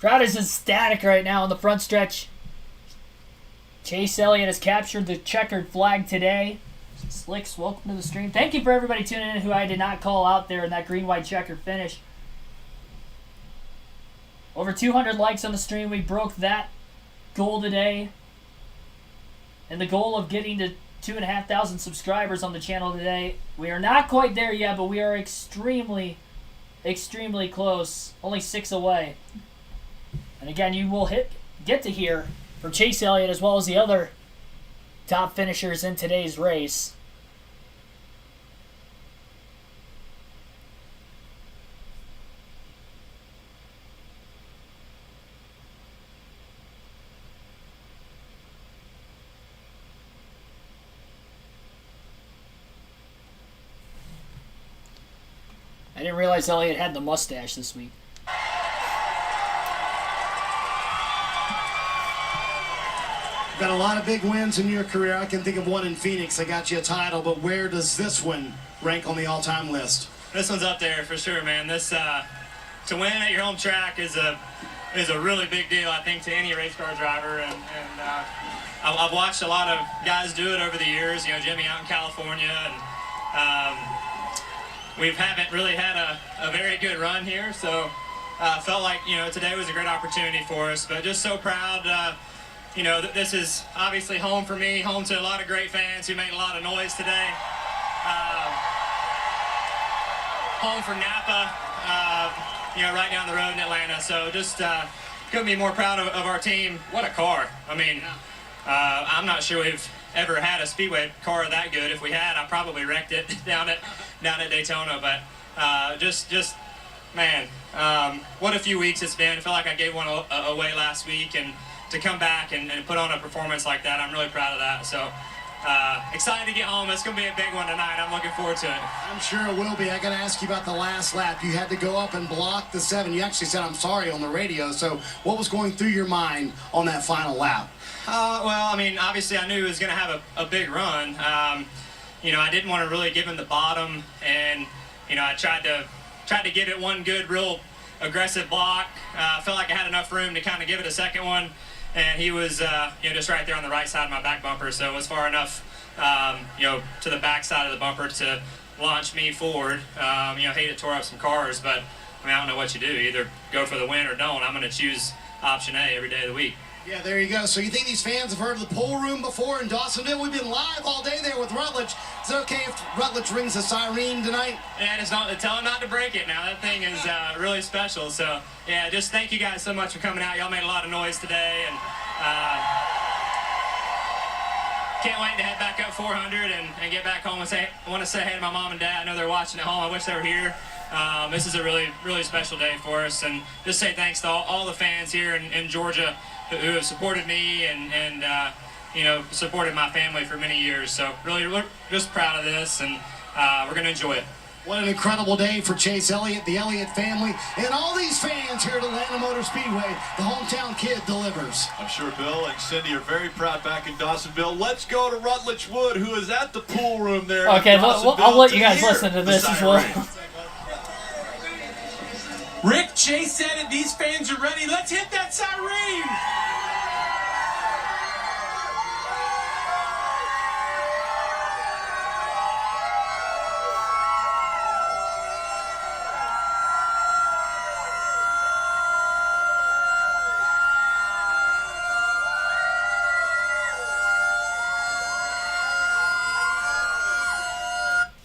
Crowd is ecstatic right now on the front stretch. Chase Elliott has captured the checkered flag today. Slicks, welcome to the stream. Thank you for everybody tuning in who I did not call out there in that green-white checkered finish. Over 200 likes on the stream. We broke that goal today. And the goal of getting to 2,500 subscribers on the channel today. We are not quite there yet, but we are extremely, extremely close. Only 6 away. And again, you will get to hear from Chase Elliott as well as the other top finishers in today's race. I didn't realize Elliott had the mustache this week. Got a lot of big wins in your career. I can think of one in Phoenix that got you a title, but where does this one rank on the all-time list? This one's up there for sure, man. This to win at your home track is a really big deal, I think, to any race car driver. And I've watched a lot of guys do it over the years. You know, Jimmy out in California, and we haven't really had a very good run here. So felt like, you know, today was a great opportunity for us. But just so proud. You know, this is obviously home for me, home to a lot of great fans who made a lot of noise today. Home for Napa, you know, right down the road in Atlanta. So just couldn't be more proud of our team. What a car. I mean, I'm not sure we've ever had a Speedway car that good. If we had, I probably wrecked it down at Daytona. But just man, what a few weeks it's been. I feel like I gave one away last week, and to come back and put on a performance like that, I'm really proud of that. So excited to get home. It's going to be a big one tonight. I'm looking forward to it. I'm sure it will be. I got to ask you about the last lap. You had to go up and block the 7. You actually said, I'm sorry, on the radio. So what was going through your mind on that final lap? Well, I mean, obviously I knew he was going to have a big run. You know, I didn't want to really give him the bottom, and, you know, I tried to give it one good, real aggressive block. Felt like I had enough room to kind of give it a second one. And he was, you know, just right there on the right side of my back bumper, so it was far enough, you know, to the back side of the bumper to launch me forward. You know, hate it tore up some cars, but I mean, I don't know what you do. Either go for the win or don't. I'm going to choose option A every day of the week. Yeah, there you go. So you think these fans have heard of the pool room before in Dawsonville? We've been live all day there with Rutledge. Is it okay if Rutledge rings a siren tonight? Yeah, just tell him not to break it now. That thing is really special. So, yeah, just thank you guys so much for coming out. Y'all made a lot of noise today, and can't wait to head back up 400 and get back home and I want to say hey to my mom and dad. I know they're watching at home. I wish they were here. This is a really, really special day for us, and just say thanks to all the fans here in Georgia who have supported me and you know, supported my family for many years. So really, we're just proud of this, and we're going to enjoy it. What an incredible day for Chase Elliott, the Elliott family, and all these fans here at Atlanta Motor Speedway. The hometown kid delivers. I'm sure Bill and Cindy are very proud back in Dawsonville. Let's go to Rutledge Wood, who is at the pool room there. Okay, I'll let you guys listen to this as well. Rick Chase said it. These fans are ready. Let's hit that siren.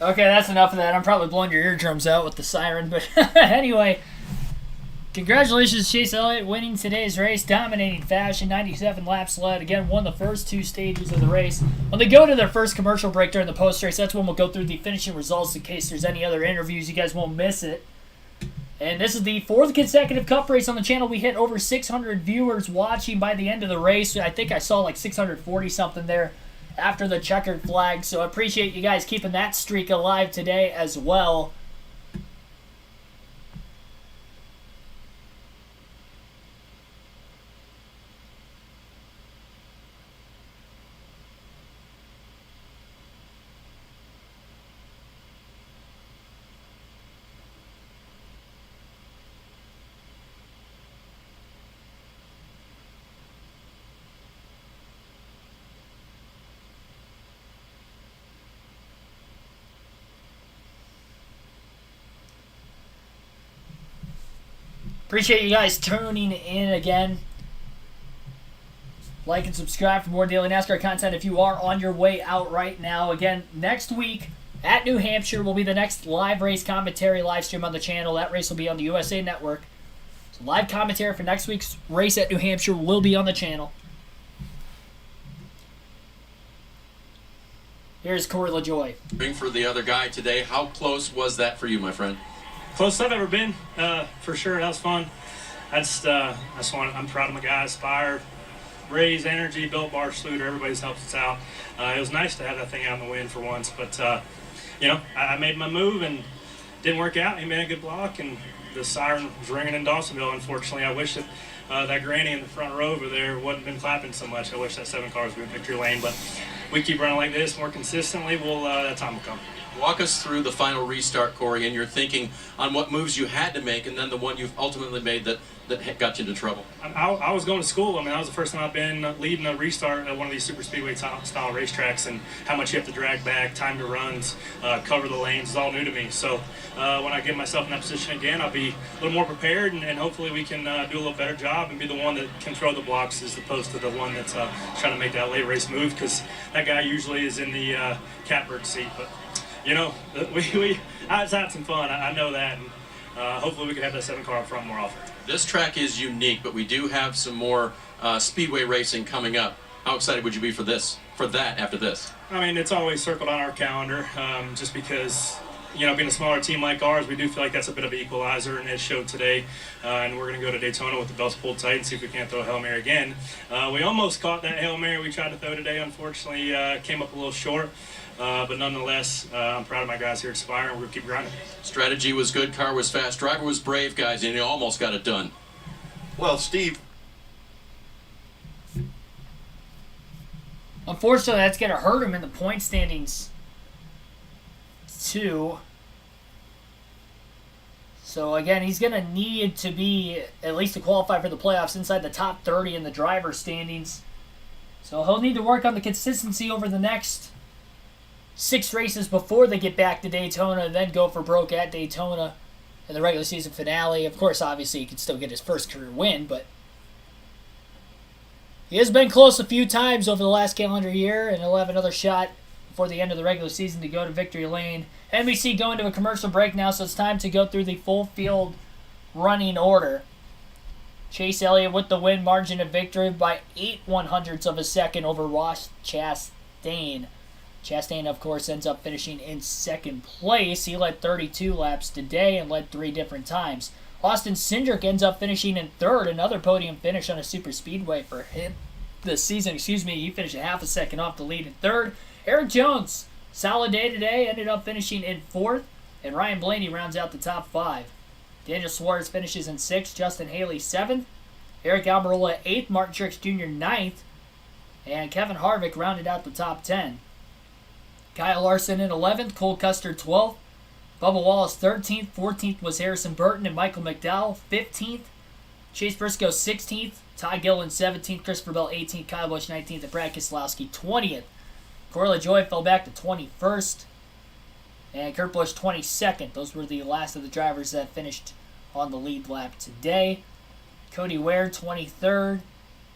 Okay, that's enough of that. I'm probably blowing your eardrums out with the siren, but anyway. Congratulations, Chase Elliott, winning today's race, dominating fashion, 97 laps led. Again, won the first 2 stages of the race. When they go to their first commercial break during the post-race, that's when we'll go through the finishing results in case there's any other interviews. You guys won't miss it. And this is the 4th consecutive Cup race on the channel. We hit over 600 viewers watching by the end of the race. I think I saw like 640-something there after the checkered flag. So I appreciate you guys keeping that streak alive today as well. Appreciate you guys tuning in again. Like and subscribe for more daily NASCAR content if you are on your way out right now. Again, next week at New Hampshire will be the next live race commentary live stream on the channel. That race will be on the USA Network. So live commentary for next week's race at New Hampshire will be on the channel. Here's Corey LaJoie. For the other guy today, how close was that for you, my friend? Closest I've ever been, for sure. That was fun. I'm proud of my guys. Spire, Raise, Energy, Built Bar, Schluter, everybody's helped us out. It was nice to have that thing out in the wind for once, but I made my move and didn't work out. He made a good block, and the siren was ringing in Dawsonville. Unfortunately, I wish that that granny in the front row over there wouldn't been clapping so much. I wish that 7 car was in victory lane, but we keep running like this more consistently. That time will come. Walk us through the final restart, Corey, and your thinking on what moves you had to make and then the one you've ultimately made that got you into trouble. I was going to school. That was the first time I've been leading a restart at one of these super speedway style racetracks, and how much you have to drag back, time to runs, cover the lanes is all new to me. So when I get myself in that position again, I'll be a little more prepared, and hopefully we can do a little better job and be the one that can throw the blocks as opposed to the one that's trying to make that late race move, because that guy usually is in the catbird seat. But I've had some fun. I know that, and hopefully we can have that 7 car up front more often. This track is unique, but we do have some more speedway racing coming up. How excited would you be for that after this? I mean, it's always circled on our calendar, just because, being a smaller team like ours, we do feel like that's a bit of an equalizer, and it showed today. And we're going to go to Daytona with the belts pulled tight and see if we can't throw a Hail Mary again. We almost caught that Hail Mary we tried to throw today. Unfortunately, came up a little short. But nonetheless, I'm proud of my guys here at Spire, and we're going to keep grinding. Strategy was good, car was fast, driver was brave, guys, and you almost got it done. Well, Steve. Unfortunately, that's going to hurt him in the point standings, too. So, again, he's going to need to be, at least to qualify for the playoffs, inside the top 30 in the driver standings. So he'll need to work on the consistency over the next 6 races before they get back to Daytona, and then go for broke at Daytona in the regular season finale. Of course, obviously, he can still get his first career win, but he has been close a few times over the last calendar year, and he'll have another shot before the end of the regular season to go to victory lane. NBC going to a commercial break now, so it's time to go through the full field running order. Chase Elliott with the win, margin of victory by 0.08 of a second over Ross Chastain. Chastain, of course, ends up finishing in 2nd place. He led 32 laps today and led 3 different times. Austin Cindric ends up finishing in 3rd, another podium finish on a super speedway for him this season. He finished a half a second off the lead in 3rd. Eric Jones, solid day today, ended up finishing in 4th, and Ryan Blaney rounds out the top 5. Daniel Suarez finishes in 6th, Justin Haley 7th, Eric Almirola 8th, Martin Truex Jr. 9th, and Kevin Harvick rounded out the top 10. Kyle Larson in 11th, Cole Custer 12th, Bubba Wallace 13th, 14th was Harrison Burton and Michael McDowell 15th, Chase Briscoe 16th, Todd Gilliland 17th, Christopher Bell 18th, Kyle Busch 19th, and Brad Keselowski 20th. Corey LaJoie fell back to 21st, and Kurt Busch 22nd. Those were the last of the drivers that finished on the lead lap today. Cody Ware 23rd,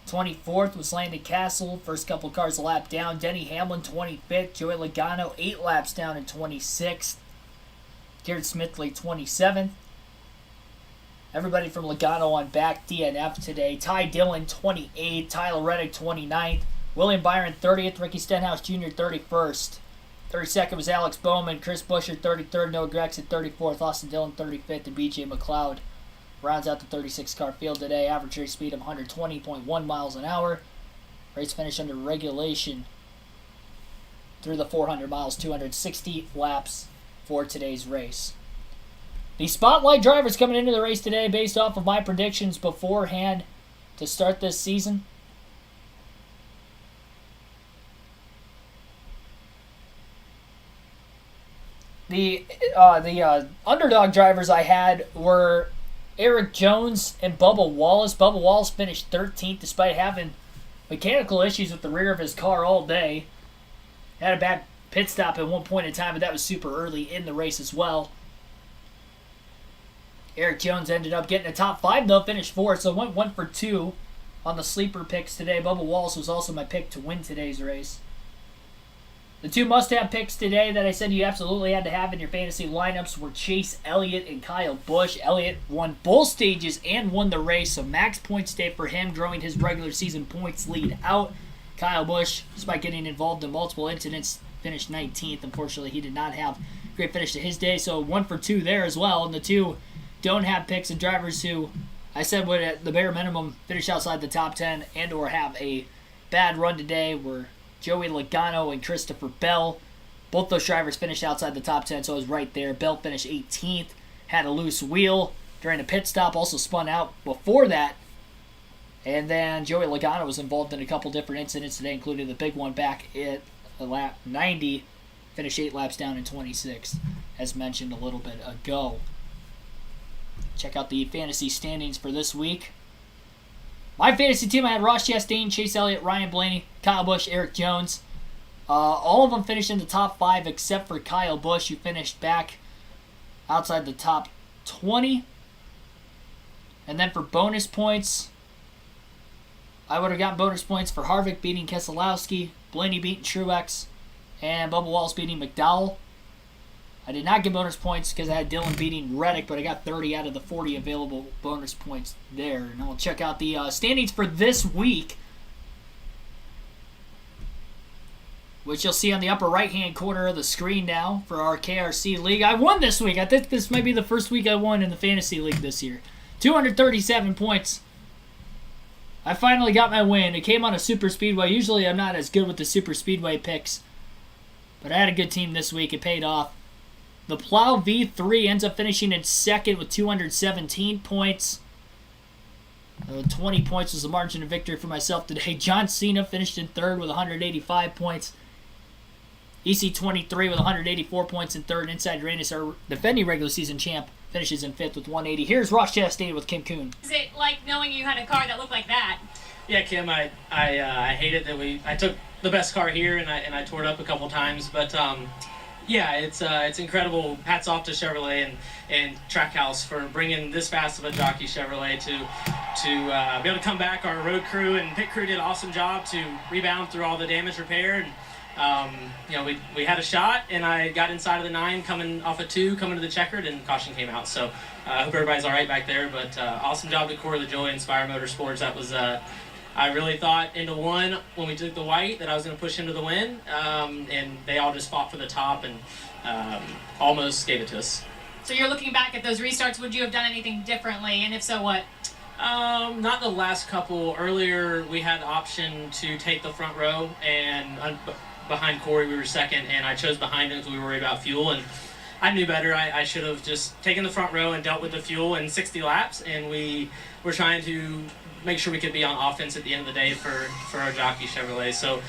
24th was Landon Castle, first couple cars a lap down. Denny Hamlin, 25th. Joey Logano, 8 laps down in 26th. Garrett Smithley, 27th. Everybody from Logano on back DNF today. Ty Dillon, 28th. Tyler Reddick, 29th. William Byron, 30th. Ricky Stenhouse Jr., 31st. 32nd was Alex Bowman. Chris Buescher, 33rd. Noah Gragson, 34th. Austin Dillon, 35th. And BJ McLeod rounds out the 36-car field today. Average race speed of 120.1 miles an hour. Race finish under regulation through the 400 miles, 260 laps for today's race. The spotlight drivers coming into the race today based off of my predictions beforehand to start this season. The underdog drivers I had were Eric Jones and Bubba Wallace. Bubba Wallace finished 13th despite having mechanical issues with the rear of his car all day. Had a bad pit stop at one point in time, but that was super early in the race as well. Eric Jones ended up getting a top 5, though, finished 4th, so went 1 for 2 on the sleeper picks today. Bubba Wallace was also my pick to win today's race. The 2 must-have picks today that I said you absolutely had to have in your fantasy lineups were Chase Elliott and Kyle Busch. Elliott won both stages and won the race, so max points day for him, growing his regular season points lead out. Kyle Busch, despite getting involved in multiple incidents, finished 19th. Unfortunately, he did not have a great finish to his day, so 1 for 2 there as well. And the 2 don't have picks and drivers who I said would at the bare minimum finish outside the top 10 and or have a bad run today were Joey Logano and Christopher Bell. Both those drivers finished outside the top 10, so I was right there. Bell finished 18th, had a loose wheel during a pit stop, also spun out before that. And then Joey Logano was involved in a couple different incidents today, including the big one back at lap 90, finished 8 laps down in 26, as mentioned a little bit ago. Check out the fantasy standings for this week. My fantasy team, I had Ross Chastain, Chase Elliott, Ryan Blaney, Kyle Busch, Eric Jones. All of them finished in the top 5 except for Kyle Busch, who finished back outside the top 20. And then for bonus points, I would have gotten bonus points for Harvick beating Keselowski, Blaney beating Truex, and Bubba Wallace beating McDowell. I did not get bonus points because I had Dillon beating Reddick, but I got 30 out of the 40 available bonus points there. And I'll check out the standings for this week, which you'll see on the upper right-hand corner of the screen now for our KRC League. I won this week. I think this might be the first week I won in the Fantasy League this year. 237 points. I finally got my win. It came on a super speedway. Usually I'm not as good with the super speedway picks, but I had a good team this week. It paid off. The Plow V3 ends up finishing in second with 217 points. 20 points was the margin of victory for myself today. John Cena finished in third with 185 points. EC23 with 184 points in third. Inside Uranus, our defending regular season champ, finishes in fifth with 180. Here's Ross Chastain with Kim Kuhn. Is it like knowing you had a car that looked like that? Yeah, Kim, I hated that I took the best car here and I tore it up a couple times, but yeah, it's incredible. Hats off to Chevrolet and Trackhouse for bringing this fast of a jockey Chevrolet to be able to come back. Our road crew and pit crew did an awesome job to rebound through all the damage repair. And we had a shot, and I got inside of the 9 coming off a 2, coming to the checkered, and caution came out. So I hope everybody's all right back there. But awesome job to Corey LaJoy and Spire Motorsports. That was I really thought into 1 when we took the white that I was going to push into the win, and they all just fought for the top and almost gave it to us. So you're looking back at those restarts, would you have done anything differently, and if so, what? Not the last couple. Earlier, we had the option to take the front row, and behind Corey, we were second, and I chose behind him because we were worried about fuel, and I knew better. I should have just taken the front row and dealt with the fuel in 60 laps, and we were trying to make sure we could be on offense at the end of the day for our jockey Chevrolet. So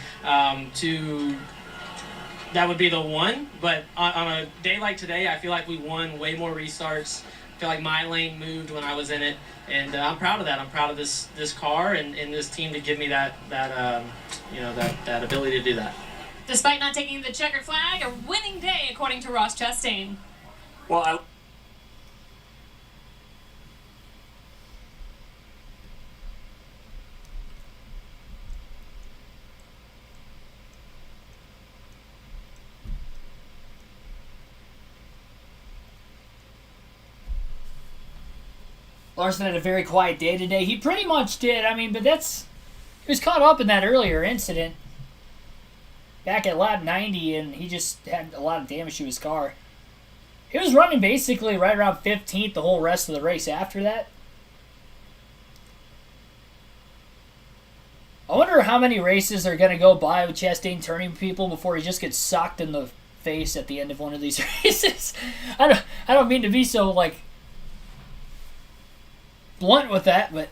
that would be the 1, but on a day like today, I feel like we won way more restarts. I feel like my lane moved when I was in it, and I'm proud of that. I'm proud of this car and this team to give me that ability to do that. Despite not taking the checkered flag, a winning day according to Ross Chastain. Well, Larson had a very quiet day today. He pretty much did. I mean, but he was caught up in that earlier incident back at lap 90, and he just had a lot of damage to his car. He was running basically right around 15th the whole rest of the race after that. I wonder how many races are going to go by with Chastain turning people before he just gets socked in the face at the end of one of these races. I don't mean to be so, like, blunt with that, but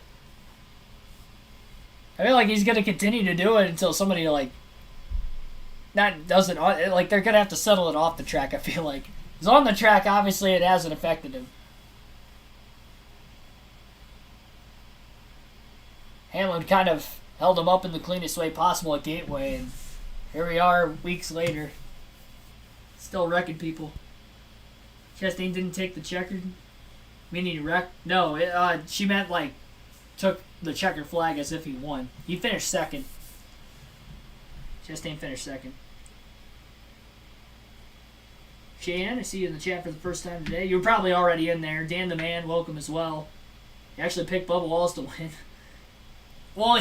I feel like he's going to continue to do it until somebody, like, that doesn't, like, they're going to have to settle it off the track, I feel like. He's on the track, obviously it hasn't affected him. Hamlin kind of held him up in the cleanest way possible at Gateway, and here we are weeks later. Still wrecking people. Chastain didn't take the checkered, meaning he wrecked. No, she meant, like, took the checkered flag as if he won. He finished second. Chastain finished second. Cheyenne, I see you in the chat for the first time today. You were probably already in there. Dan the Man, welcome as well. You actually picked Bubba Wallace to win. Well,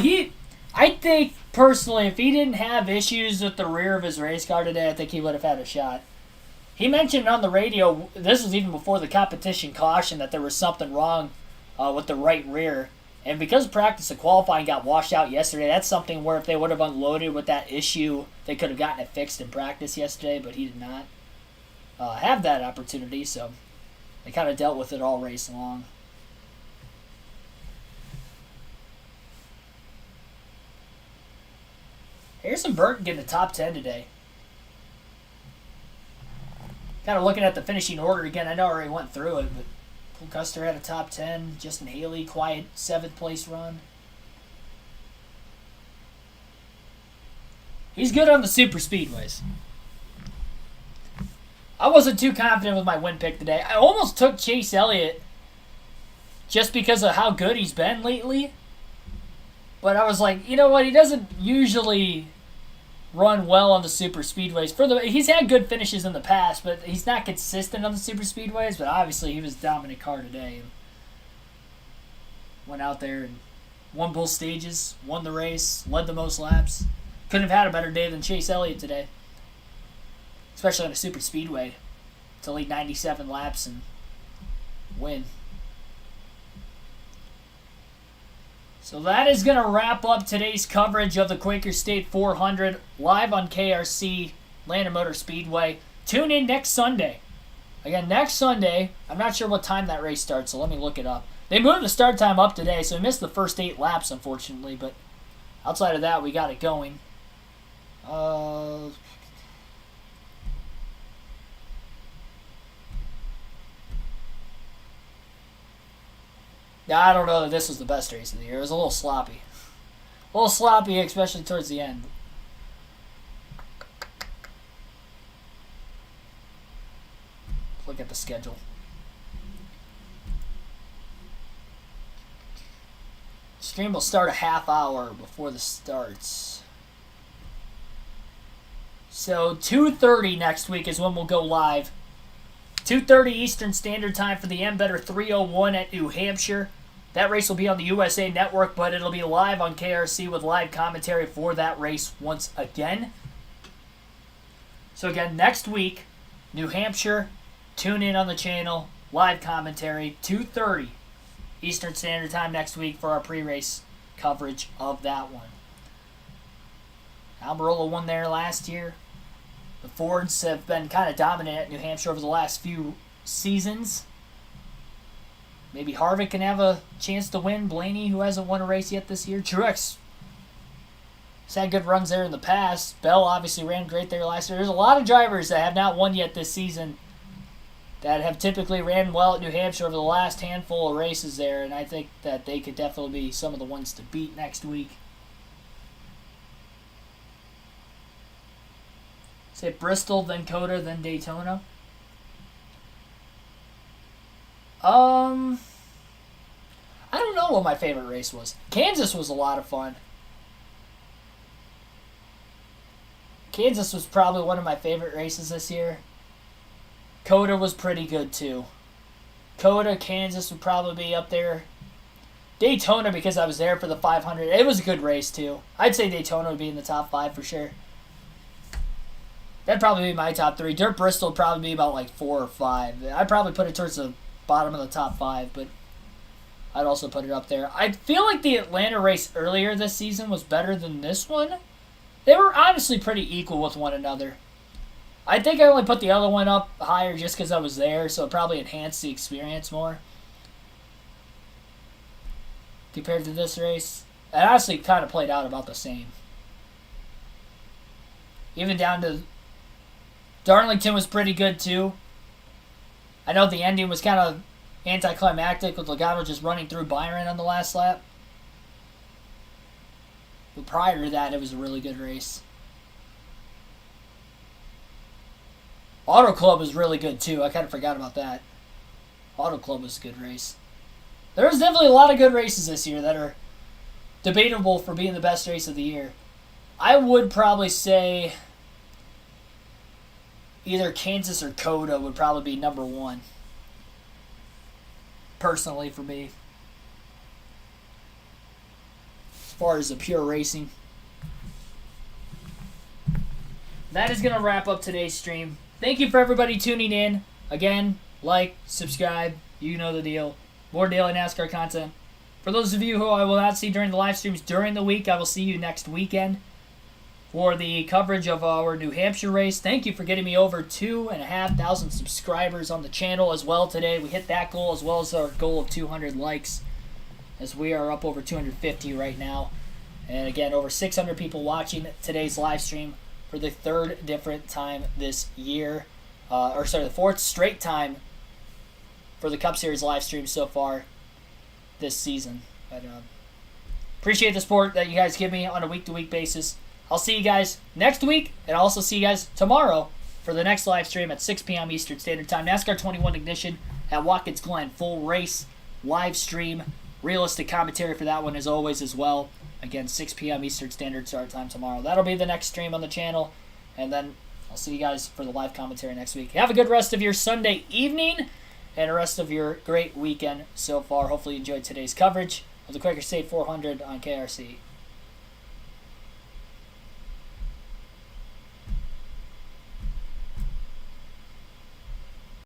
I think, personally, if he didn't have issues with the rear of his race car today, I think he would have had a shot. He mentioned on the radio, this was even before the competition caution, that there was something wrong with the right rear. And because practice and qualifying got washed out yesterday, that's something where if they would have unloaded with that issue, they could have gotten it fixed in practice yesterday, but he did not have that opportunity, so they kind of dealt with it all race long. Harrison Burton getting the top 10 today. Kind of looking at the finishing order again. I know I already went through it, but Cole Custer had a top 10. Justin Haley, quiet 7th place run. He's good on the super speedways. I wasn't too confident with my win pick today. I almost took Chase Elliott just because of how good he's been lately. But I was like, you know what? He doesn't usually run well on the super speedways. He's had good finishes in the past, but he's not consistent on the super speedways. But obviously, he was a dominant car today. And went out there and won both stages, won the race, led the most laps. Couldn't have had a better day than Chase Elliott today, especially on a super speedway, to lead 97 laps and win. So that is going to wrap up today's coverage of the Quaker State 400 live on KRC Landon Motor Speedway. Tune in next Sunday. Again, next Sunday, I'm not sure what time that race starts, so let me look it up. They moved the start time up today, so we missed the first 8 laps, unfortunately, but outside of that, we got it going. I don't know that this was the best race of the year. It was a little sloppy. A little sloppy, especially towards the end. Let's look at the schedule. Stream will start a half hour before the starts. So 2:30 next week is when we'll go live. 2:30 Eastern Standard Time for the Embeddor 301 at New Hampshire. That race will be on the USA Network, but it'll be live on KRC with live commentary for that race once again. So again, next week, New Hampshire, tune in on the channel, live commentary, 2:30 Eastern Standard Time next week for our pre-race coverage of that one. Almirola won there last year. The Fords have been kind of dominant at New Hampshire over the last few seasons. Maybe Harvick can have a chance to win. Blaney, who hasn't won a race yet this year. Truex has had good runs there in the past. Bell obviously ran great there last year. There's a lot of drivers that have not won yet this season that have typically ran well at New Hampshire over the last handful of races there, and I think that they could definitely be some of the ones to beat next week. Say Bristol, then COTA, then Daytona. I don't know what my favorite race was. Kansas was a lot of fun. Kansas was probably one of my favorite races this year. COTA was pretty good too. COTA, Kansas would probably be up there Daytona, because I was there for the 500, it was a good race too. I'd say Daytona would be in the top 5 for sure. That'd probably be my top 3. Dirt Bristol would probably be about like 4 or 5. I'd probably put it towards the bottom of the top 5, but I'd also put it up there. I feel like the Atlanta race earlier this season was better than this one. They were honestly pretty equal with one another. I think I only put the other one up higher just because I was there, so it probably enhanced the experience more compared to this race. It honestly kind of played out about the same. Even down to Darlington was pretty good too. I know the ending was kind of anticlimactic with Logano just running through Byron on the last lap. But prior to that, it was a really good race. Auto Club was really good too. I kind of forgot about that. Auto Club was a good race. There's definitely a lot of good races this year that are debatable for being the best race of the year. I would probably say either Kansas or Coda would probably be number 1. Personally, for me. As far as the pure racing. That is going to wrap up today's stream. Thank you for everybody tuning in. Again, like, subscribe. You know the deal. More daily NASCAR content. For those of you who I will not see during the live streams during the week, I will see you next weekend for the coverage of our New Hampshire race. Thank you for getting me over 2,500 subscribers on the channel as well today. We hit that goal as well as our goal of 200 likes, as we are up over 250 right now. And again, over 600 people watching today's live stream for the 3rd different time this year. The 4th straight time for the Cup Series live stream so far this season. But appreciate the support that you guys give me on a week-to-week basis. I'll see you guys next week, and I'll also see you guys tomorrow for the next live stream at 6 p.m. Eastern Standard Time. NASCAR 21 Ignition at Watkins Glen. Full race, live stream, realistic commentary for that one as always as well. Again, 6 p.m. Eastern Standard Start Time tomorrow. That'll be the next stream on the channel, and then I'll see you guys for the live commentary next week. Have a good rest of your Sunday evening and the rest of your great weekend so far. Hopefully you enjoyed today's coverage of the Quaker State 400 on KRC.